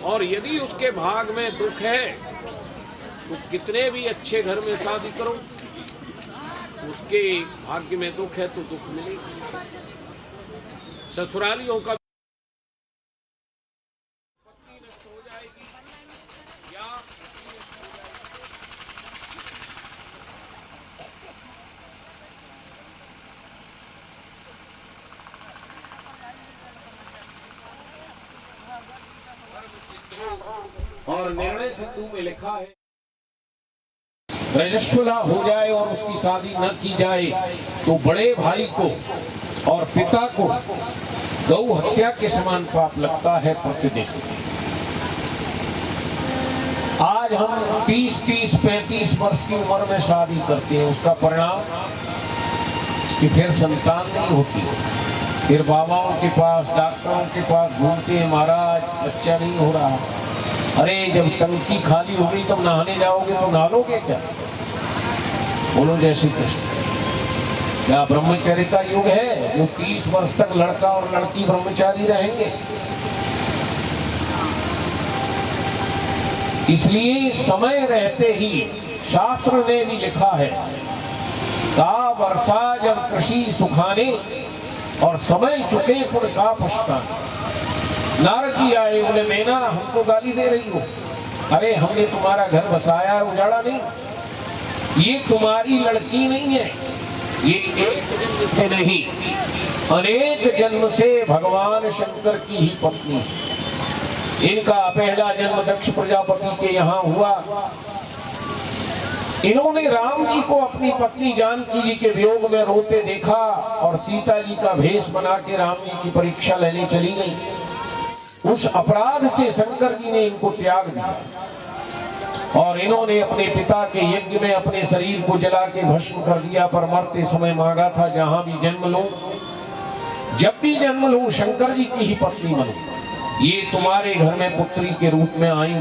और यदि उसके भाग में दुख है तो कितने भी अच्छे घर में शादी करो, उसके भाग्य में दुख है तो दुख मिलेगा। ससुरालियों का पत्नी नष्ट हो जाएगी या और निर्णय सिंधु में लिखा है रजस्वला हो जाए और उसकी शादी न की जाए तो बड़े भाई को और पिता को गौ हत्या के समान पाप लगता है प्रतिदिन। आज हम 30-35 वर्ष की उम्र में शादी करते हैं, उसका परिणाम कि फिर संतान नहीं होती, फिर बाबाओं के पास डॉक्टरों के पास घूमते हैं, महाराज बच्चा नहीं हो रहा। अरे जब टंकी खाली हो गई तब नहाने जाओगे तो नहा लोगे क्या? बोलो जय श्री कृष्ण। क्या ब्रह्मचर्य का युग है जो 30 वर्ष तक लड़का और लड़की ब्रह्मचारी रहेंगे? इसलिए समय रहते ही शास्त्र ने भी लिखा है, का वर्षा जब कृषि सुखाने और समय चुके पुर का पछताने। नारद जी आए, बोले मैना हमको गाली दे रही हो? अरे हमने तुम्हारा घर बसाया है, उजाड़ा नहीं। ये तुम्हारी लड़की नहीं है, ये एक जन्म से नहीं अनेक जन्म से भगवान शंकर की ही पत्नी। इनका पहला जन्म दक्ष प्रजापति के यहाँ हुआ। इन्होंने राम जी को अपनी पत्नी जानकी जी के वियोग में रोते देखा और सीता जी का भेष बना के राम जी की परीक्षा लेने चली गई। उस अपराध से शंकर जी ने इनको त्याग दिया और इन्होंने अपने पिता के यज्ञ में अपने शरीर को जला के भस्म कर दिया। पर मरते समय मांगा था, जहां भी जन्म लूं, जब भी जन्म लूं, शंकर जी की ही पत्नी बनूं। ये तुम्हारे घर में पुत्री के रूप में आई,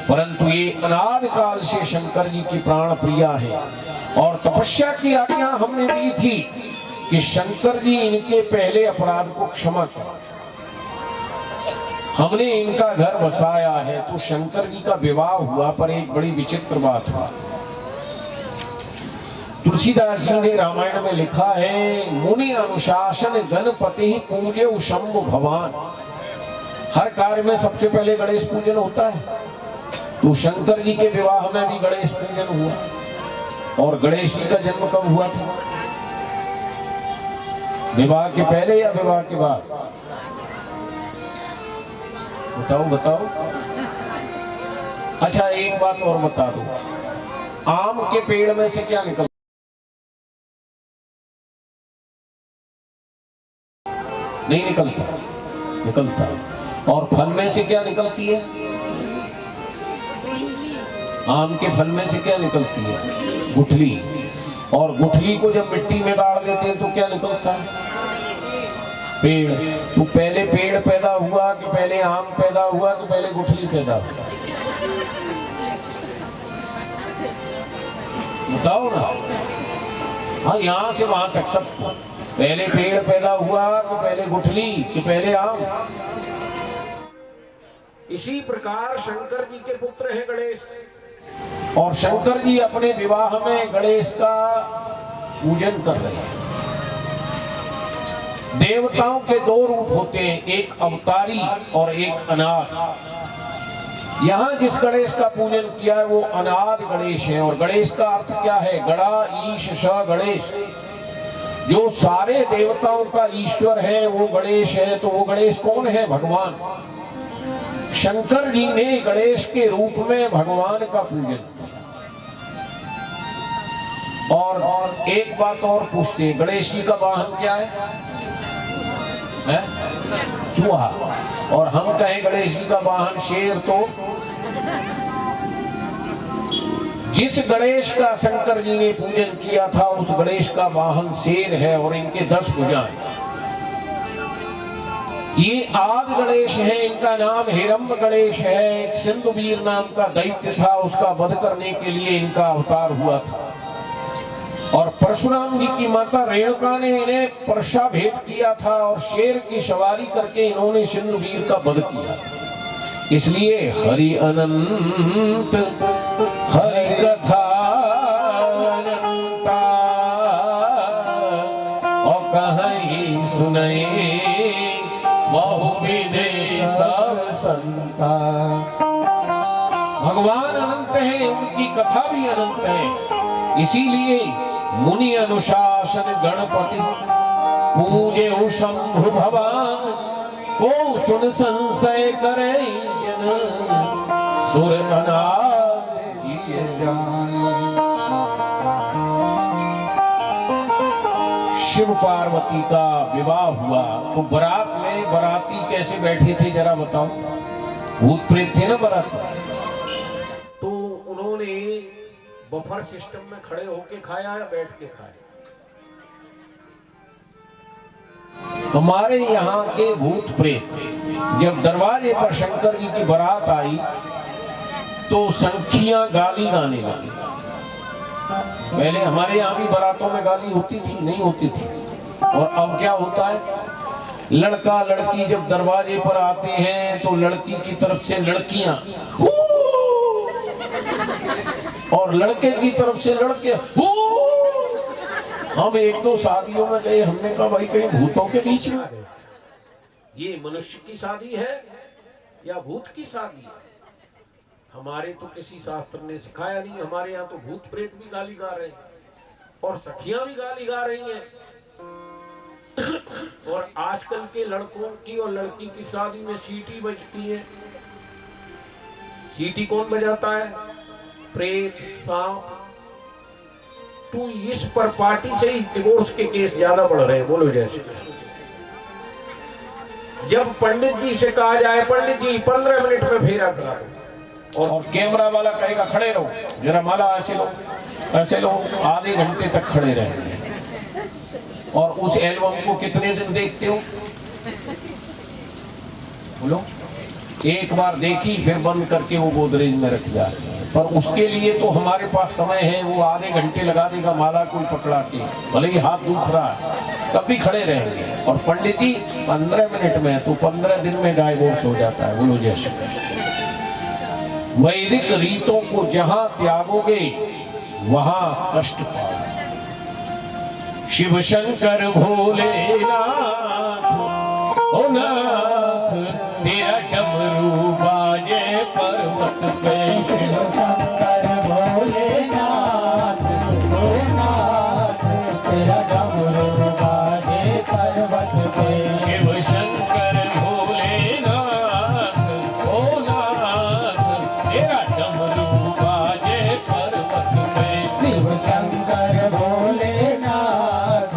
परंतु ये अनादि काल से शंकर जी की प्राण प्रिया है। और तपस्या की आज्ञा हमने दी थी कि शंकर जी इनके पहले अपराध को क्षमा करें। हमने इनका घर बसाया है तो शंकर जी का विवाह हुआ। पर एक बड़ी विचित्र बात हुआ। तुलसीदास जी ने रामायण में लिखा है, मुनि अनुशासन गणपति पूजे शंभु भगवान। हर कार्य में सबसे पहले गणेश पूजन होता है, तो शंकर जी के विवाह में भी गणेश पूजन हुआ। और गणेश जी का जन्म कब हुआ था? विवाह के पहले या विवाह के बाद? बताओ बताओ। अच्छा एक बात और बता दो, आम के पेड़ में से क्या निकलता? नहीं निकलता? निकलता। और फल में से क्या निकलती है? आम के फल में से क्या निकलती है? गुठली। और गुठली को जब मिट्टी में गाड़ देते हैं तो क्या निकलता है? पेड़। तो पहले पेड़ पैदा हुआ कि पहले आम पैदा हुआ कि पहले गुठली पैदा हुआ? बताओ ना। हाँ, यहां से वहां तक सब पहले पेड़ पैदा हुआ कि पहले गुठली कि पहले आम? इसी प्रकार शंकर जी के पुत्र हैं गणेश, और शंकर जी अपने विवाह में गणेश का पूजन कर रहे हैं। देवताओं के दो रूप होते हैं, एक अवतारी और एक अनाथ। यहाँ जिस गणेश का पूजन किया है वो अनाद गणेश है। और गणेश का अर्थ क्या है? गणा ईश श गणेश, जो सारे देवताओं का ईश्वर है वो गणेश है। तो वो गणेश कौन है? भगवान। शंकर जी ने गणेश के रूप में भगवान का पूजन किया। और एक बात और पूछते हैं, गणेश जी का वाहन क्या है? चूहा। और हम कहें गणेश जी का वाहन शेर, तो जिस गणेश का शंकर जी ने पूजन किया था उस गणेश का वाहन शेर है और इनके 10 भुजाएं हैं। ये आदि गणेश है, इनका नाम हिरंब गणेश है। एक सिंधुवीर नाम का दैत्य था, उसका वध करने के लिए इनका अवतार हुआ था। और परशुराम जी की माता रेणुका ने इन्हें परशा भेंट किया था और शेर की सवारी करके इन्होंने सिंधुवीर का वध किया। इसलिए हरि अनंत हरि कथा अनंता और कहीं सुनई बहुविधे सब संता। भगवान अनंत है, उनकी कथा भी अनंत है। इसीलिए मुनि अनुशासन गणपति पूजे शंभु भगवान को सुन संशय करे जन सुर अनाद किए जान। शिव पार्वती का विवाह हुआ तो बारात में बाराती कैसे बैठे थे जरा बताओ? भूत प्रेत थे ना बारात में, तो उन्होंने बफर सिस्टम में खड़े होके खाया या बैठ के खाया? हमारे यहाँ के भूत प्रेत जब दरवाजे पर शंकर जी की बारात आई तो संखियां गाली गाने लगी। पहले हमारे यहाँ भी बारातों में गाली होती थी? नहीं होती थी। और अब क्या होता है? लड़का लड़की जब दरवाजे पर आते हैं तो लड़की की तरफ से लड़कियां और लड़के की तरफ से लड़के। हम एक दो शादियों में गए, हमने कहा भाई कहीं भूतों के बीच में ये मनुष्य की शादी है या भूत की शादी है? हमारे तो किसी शास्त्र ने सिखाया नहीं। हमारे यहाँ तो भूत प्रेत भी गाली गा रहे हैं और सखियां भी गाली गा रही हैं। और आजकल के लड़कों की और लड़की की शादी में सीटी बजती है। सीटी कौन बजाता है? प्रेत, सांप। तो इस पर पार्टी से ही डिवोर्स के केस ज्यादा बढ़ रहे हैं। बोलो जैसे जब पंडित जी से कहा जाए पंडित जी 15 मिनट में फेरा करा दो, और कैमरा वाला कहेगा खड़े रहो जरा माला ऐसे लो, आधे घंटे तक खड़े रहेंगे। और उस एल्बम को कितने दिन देखते हो? बोलो। एक बार देखी फिर बंद करके वो गोदरेज में रख जाती है। पर उसके लिए तो हमारे पास समय है, वो आधे घंटे लगा देगा माला कोई पकड़ा के, भले ही हाथ दुख रहा है तब भी खड़े रहेंगे। और पंडित जी 15 मिनट में, तो 15 दिन में डाइवोर्स हो जाता है। बोलो जय श्री कृष्ण। वैदिक रीतों को जहां त्यागोगे वहां कष्ट पाओगे। शिव शंकर भोलेनाथ ओ नाथ तेरा डमरू बाजे पर्वत पे। शिव शंकर भोलेनाथ ओ नाथ तेरा डमरू बाजे पर्वत पे। शिव शंकर भोलेनाथ ओ नाथ तेरा डमरू बाजे पर्वत पे। शिव शंकर भोलेनाथ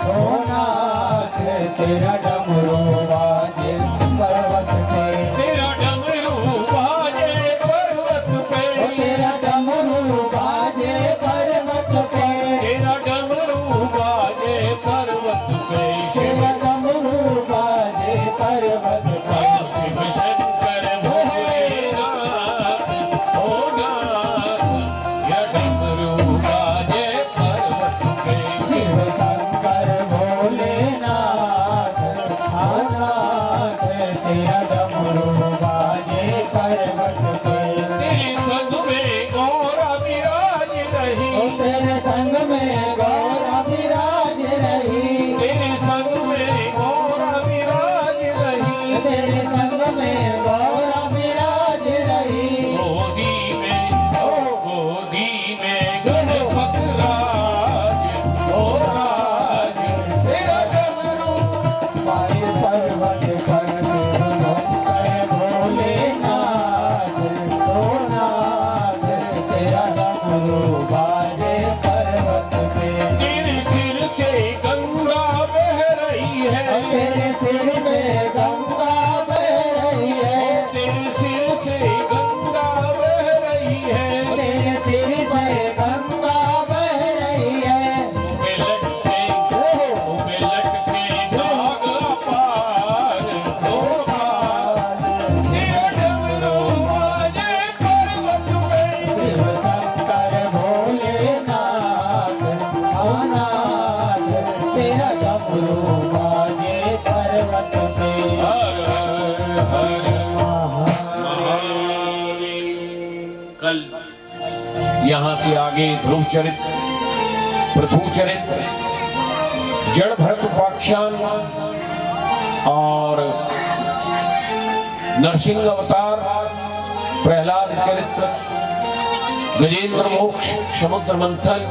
ओ नाथ तेरा डमरू बाजे पर्वत पे। तेरा डमरू बाजे पर्वत पे। तेरा डमरू बाजे पर्वत पे। तेरा डमरू बाजे पर्वत पे। तेरा डमरू बाजे पर्वत पे। शिव शंकर भोलेनाथ ओ नाथ तेरा डमरू बाजे पर्वत पे। शिव शंकर भोलेनाथ ओ नाथ तेरा डमरू बाजे पर्वत पे। तेरे संग में गौरा विराज रही। तेरे संग में गौरा विराज रही। तेरे संग में गौरा विराज रही। तेरे संग में गौरा विराज रही। यहाँ से आगे ध्रुव चरित्र, पृथु चरित्र, जड़ भरत उपाख्यान और नरसिंह अवतार, प्रहलाद चरित्र, गजेंद्र मोक्ष, समुद्र मंथन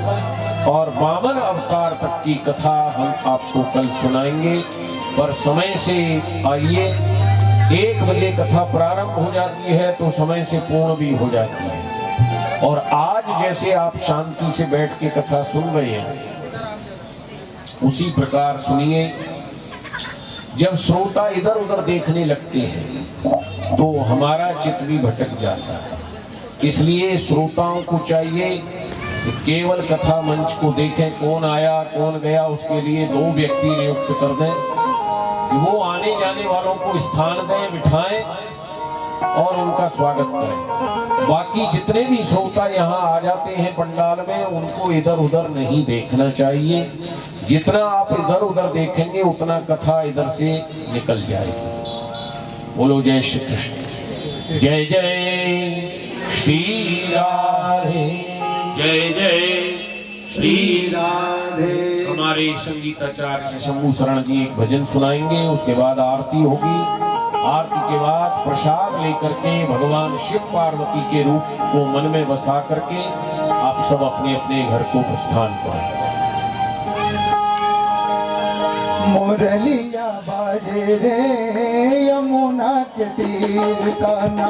और वामन अवतार तक की कथा हम आपको कल सुनाएंगे। पर समय से आइए, 1 बजे कथा प्रारंभ हो जाती है तो समय से पूर्ण भी हो जाती है। और आज जैसे आप शांति से बैठ के कथा सुन रहे हैं, उसी प्रकार सुनिए। जब श्रोता इधर उधर देखने लगते हैं तो हमारा चित्त भी भटक जाता है। इसलिए श्रोताओं को चाहिए कि केवल कथा मंच को देखें, कौन आया कौन गया उसके लिए 2 व्यक्ति नियुक्त कर दें कि वो आने जाने वालों को स्थान दें, बिठाएं और उनका स्वागत करें। बाकी जितने भी श्रोता यहाँ आ जाते हैं पंडाल में, उनको इधर उधर नहीं देखना चाहिए। जितना आप इधर उधर देखेंगे उतना कथा इधर से निकल जाएगी। बोलो जय श्री कृष्ण। जय जय श्री राधे, जय जय श्री राधे। हमारे संगीताचार्य शंभू शरण जी एक भजन सुनाएंगे, उसके बाद आरती होगी। आरती के बाद प्रसाद लेकर के भगवान शिव पार्वती के रूप को मन में बसा करके आप सब अपने अपने घर को प्रस्थान करें। मुरलिया बाजे रे यमुना के तीर काना,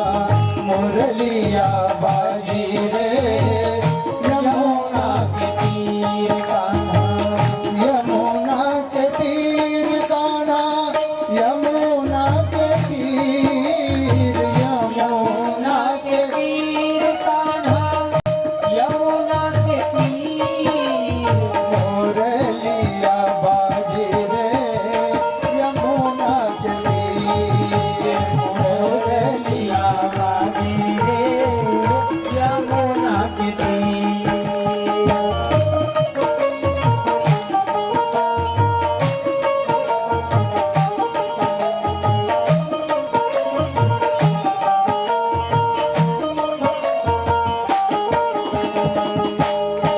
मुरलिया बाजे रे यमुना के तीर काना, यमुना के तीर काना, यमुना के तीर, यमुना के तीर काना, यमुना के तीर। मुरलिया बाजे रे यमुना के तीर, मुरलिया बाजे रे यमुना के तीर।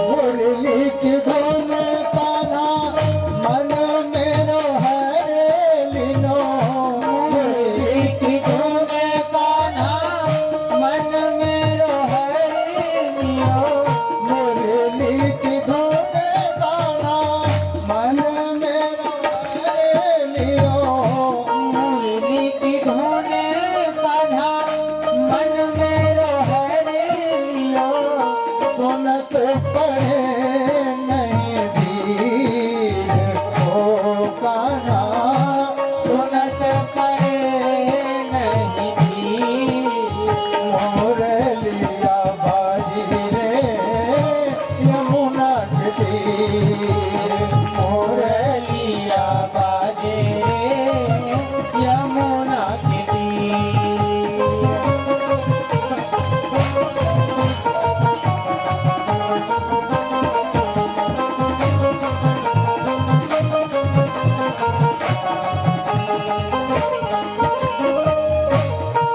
मुरली की धुन कान्हा मन मेरो हरे लीनो, मुरली की धुन कान्हा मन मेरो हरे लियो, मुरली की धुन कान्हा मन मेरो हरे लियो, मुरली की धुन कान्हा मन मेरो हरे लियो। सुनत पड़े नहीं धीर ओ कान्हा, सुनत पड़े नहीं धीर। मुरलिया बाजी रे यमुना के तीर, मुरलिया बाजी रे यमुना के तीर।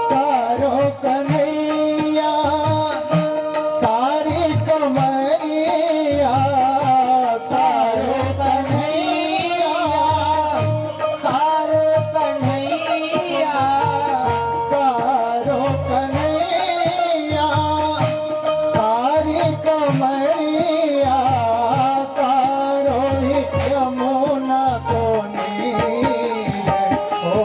तारो कन्हैया तारी कमरिया, तारो कन्हैया, तारो कन्हैया, तारो कन्हैया, तारी कमरिया, तारो ही यमुना को नीर ओ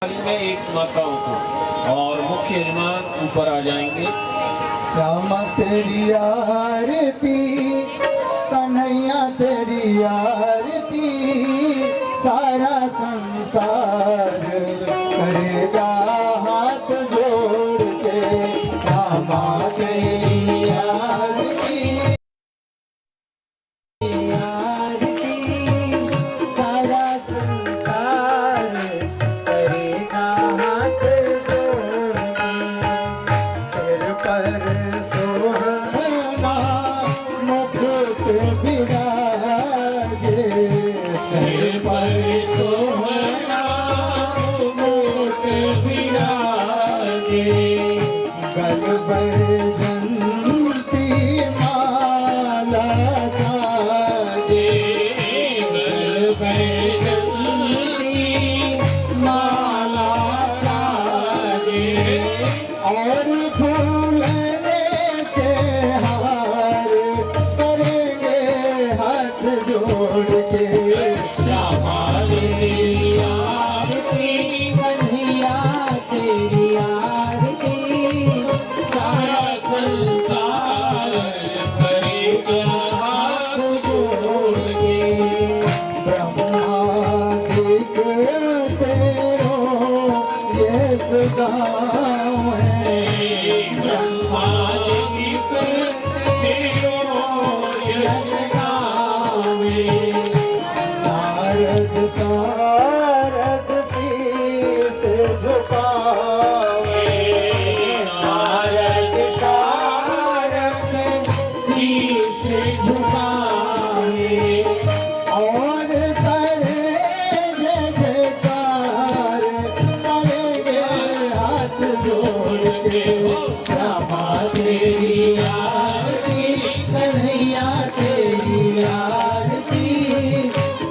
में एक माताओं को और मुख्य यजमान ऊपर आ जाएंगे। श्यामा तेरी आरती, कन्हैया तेरी आरती, सारा संसार करेगा हाथ जोड़ के। श्यामा तेरी आरती, आरती, सारा संसार करेगा हाथ जोड़ के। सिर पर सोहना मुकुट विराजे, सिर पर सोहना मुकुट विराजे, गल बैजंती माला साजे, गल बैजंती माला साजे, और फूलने के हार करेंगे हाथ जोड़ के। श्यामा तेरी आरती, कन्हैया तेरी आरती, सारा संसार करेगा हाथ जोड़ के। ब्रह्मादिक तेरो ये गाँव है, ब्रह्मादिक तेरो ये गाँव है। नारद सारद शीश झुकावे, नारद सारद शीश झुकावे, और करे जयकार करेंगे हाथ जोड़ के। श्यामा तेरी आरती, कन्हैया तेरी आरती,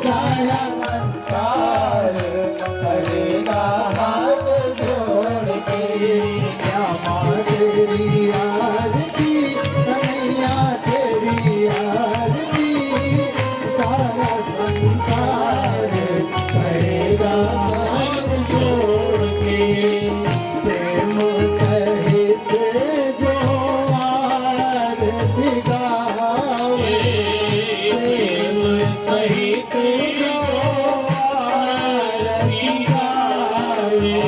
सारा संसार करेगा हाथ जोड़ के। श्यामा तेरी आरती, कन्हैया तेरी आरती, सारा संसार करेगा हाथ जोड़ के। प्रेम सहित जो आरती गावे, प्रेम सहित जो आरती गावे,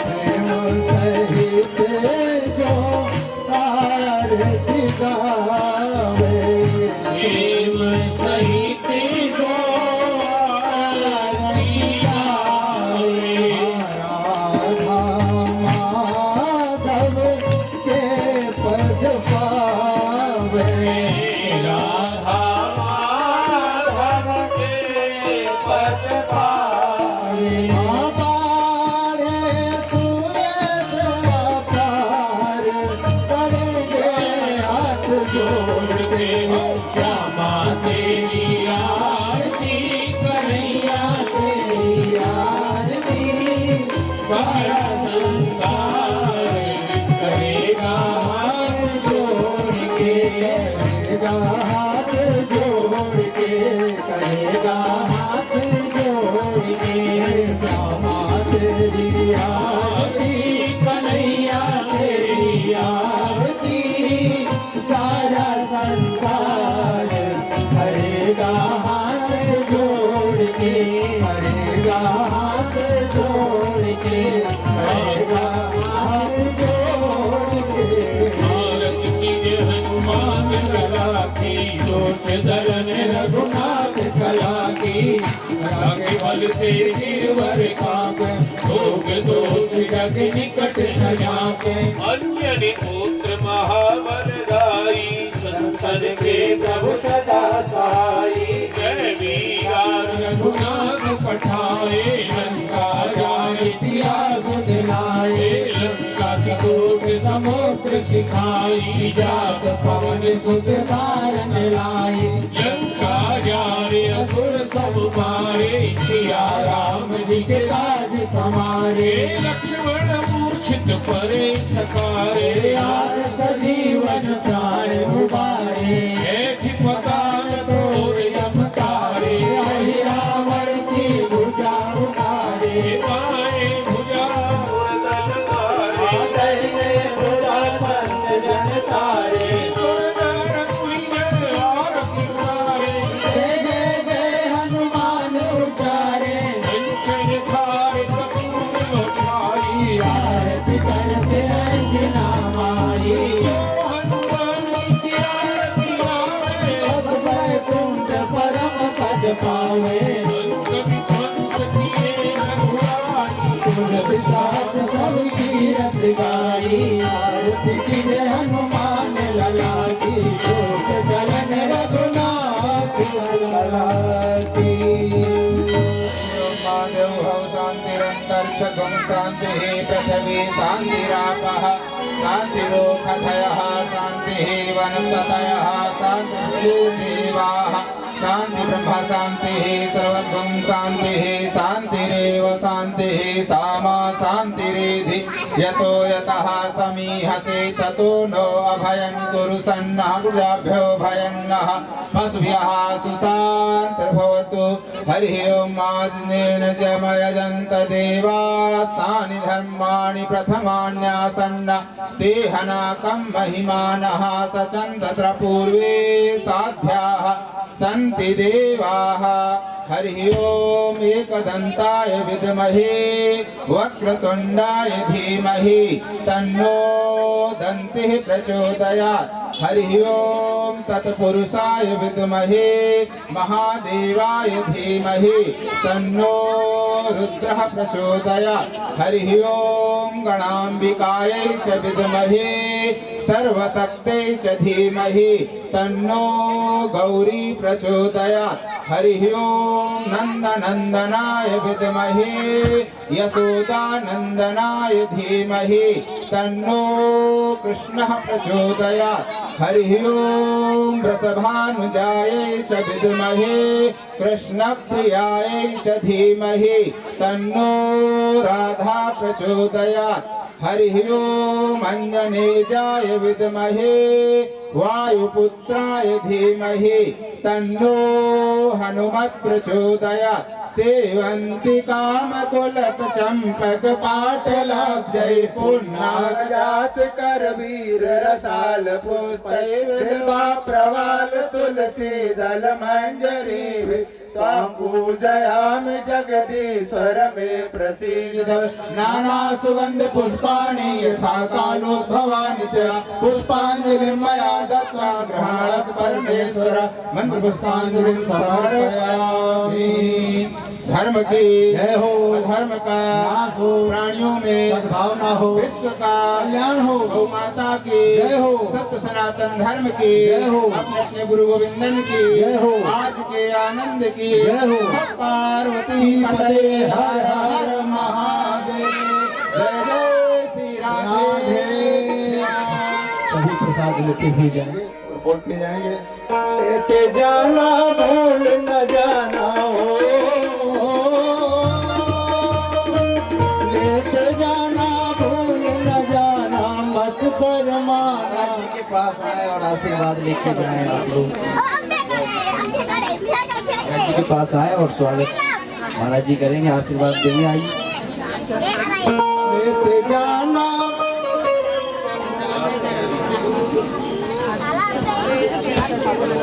प्रेम सहित जो आरती गावे, प्रेम सहित जो आरती गावे। राधा माधव के पद पावे, राधा माधव के पद पावे। पारे सूरज पार करेंगे हाथ जोड़ के। श्यामा तेरी आरती, कन्हैया तेरी आरती, सारा संसार करेगा हाथ जोड़ के। करेगा हाथ जोड़ के, करेगा हाथ जोड़ के। श्यामा तेरी आरती, कन्हैया तेरी आरती, सारा संसार करेगा हाथ जोड़ के, करेगा हाथ जोड़ के, करेगा हाथ जोड़ के। भारत की जय हनुमान लला की, दोष दलन रघुनाथ कला की, राखे बल से गिरवर कांप, भोग दोष जग निकट न जाके। अन्य पुत्र महाबलदाई, संतन के प्रभु सदा साई। जय वीरा रघुनाथ पठाए, लंका जाए इतिहास दिलाए। लंका की कोट समुद्र सिखाई, जात पवन सुत तारन लाई। लंका जाए असुर सब मारे, सिया राम जी के राज समारे। लक्ष्मण मूर्छित परे सकारे, यार सजीवन प्राण उबारे। ऐठ पताल तोड़ यमकारे, रावण की भुजा उतारे। पाए पावे कभी कंस किए रघुराई तुलसी दास सब कीरत गाई आरती की हनुमान लला की जोत जलन रघुनाथ लला की माधव भव शांतिरंतरिक्षं शांति पृथ्वी शांतिरापः शांतिरोषधयः शांति वनस्पतयः शांतिस्तु देवाः शांति ब्रह्म शांति सर्वगं शांति शांतिरेव शांति सामा शांतिरेधि यतो यतः समीहसे ततो नो अभयं कुरु सन्नहभ्यो भयं नः पशुभ्यः सुशान्तिर्भवतु हरिः ओम् आदिनेन जमयजन्त देवास्तानि धर्माणि प्रथमान्यासन्न ते हनाकं महिमानः सचन् तत्र पूर्वे साध्याः सन्ति देवाः हरिः ओम् एकदन्ताय विद्महे वक्रतुण्डाय धीमहि तन्नो दन्तिः प्रचोदयात् हरिः ओम् तत्पुरुषाय विद्महे महादेवाय धीमहि तन्नो रुद्रः प्रचोदयात् हरिः ओम् गणाम्बिकायै च विद्महे सर्वशक्त्यै च धीमहि तन्नो गौरी प्रचोदयात् हरिः ओम् नन्दनन्दनाय विद्महे यशोदानन्दनाय धीमहि तन्नो कृष्णः प्रचोदयात् हरिः ओम् वृषभानुजायै च विद्महे कृष्णप्रियायै च धीमहि तन्नो राधा प्रचोदयात् हरिः ओम् अञ्जनेयाय विद्महे वायुपुत्राय धीमहि तन्नो हनुमत् प्रचोदयात् सेवन्ति कामकुलक चंपक पाटलाभ जय पुन्नाग जात कर वीर रसाल पुष्प प्रवाल तुलसी दल मंजरी त्वां पूजयामि जगदीश्वर मे प्रसीद नाना सुगंध पुष्पाणि यथा कालोद्भवानि च पुष्पांजलिं मया दत्त्वा गृहाणः परमेश्वर मंत्र पुष्पांजलिं समर्पयामि। धर्म की जय हो, अधर्म का नाश हो, प्राणियों में सद्भावना हो, विश्व का कल्याण हो, गौ माता की जय हो, सत्य सनातन धर्म की जय हो, अपने अपने गुरु गोविंदन की जय हो, आज के आनंद की जय हो, पार्वती पते हर हर महादेव जय जय श्री राधे। सभी प्रसाद लेते हुए जाएंगे और बोलते जाएंगे लेते जाना भूल न जाना हो, लेते जाना भूल न जाना मत शर्माना। के पास आए और आशीर्वाद लेके जाए आप लोग। जी के पास आए और स्वागत महाराज जी करेंगे, आशीर्वाद देंगे। आइए लेते जाना Halo.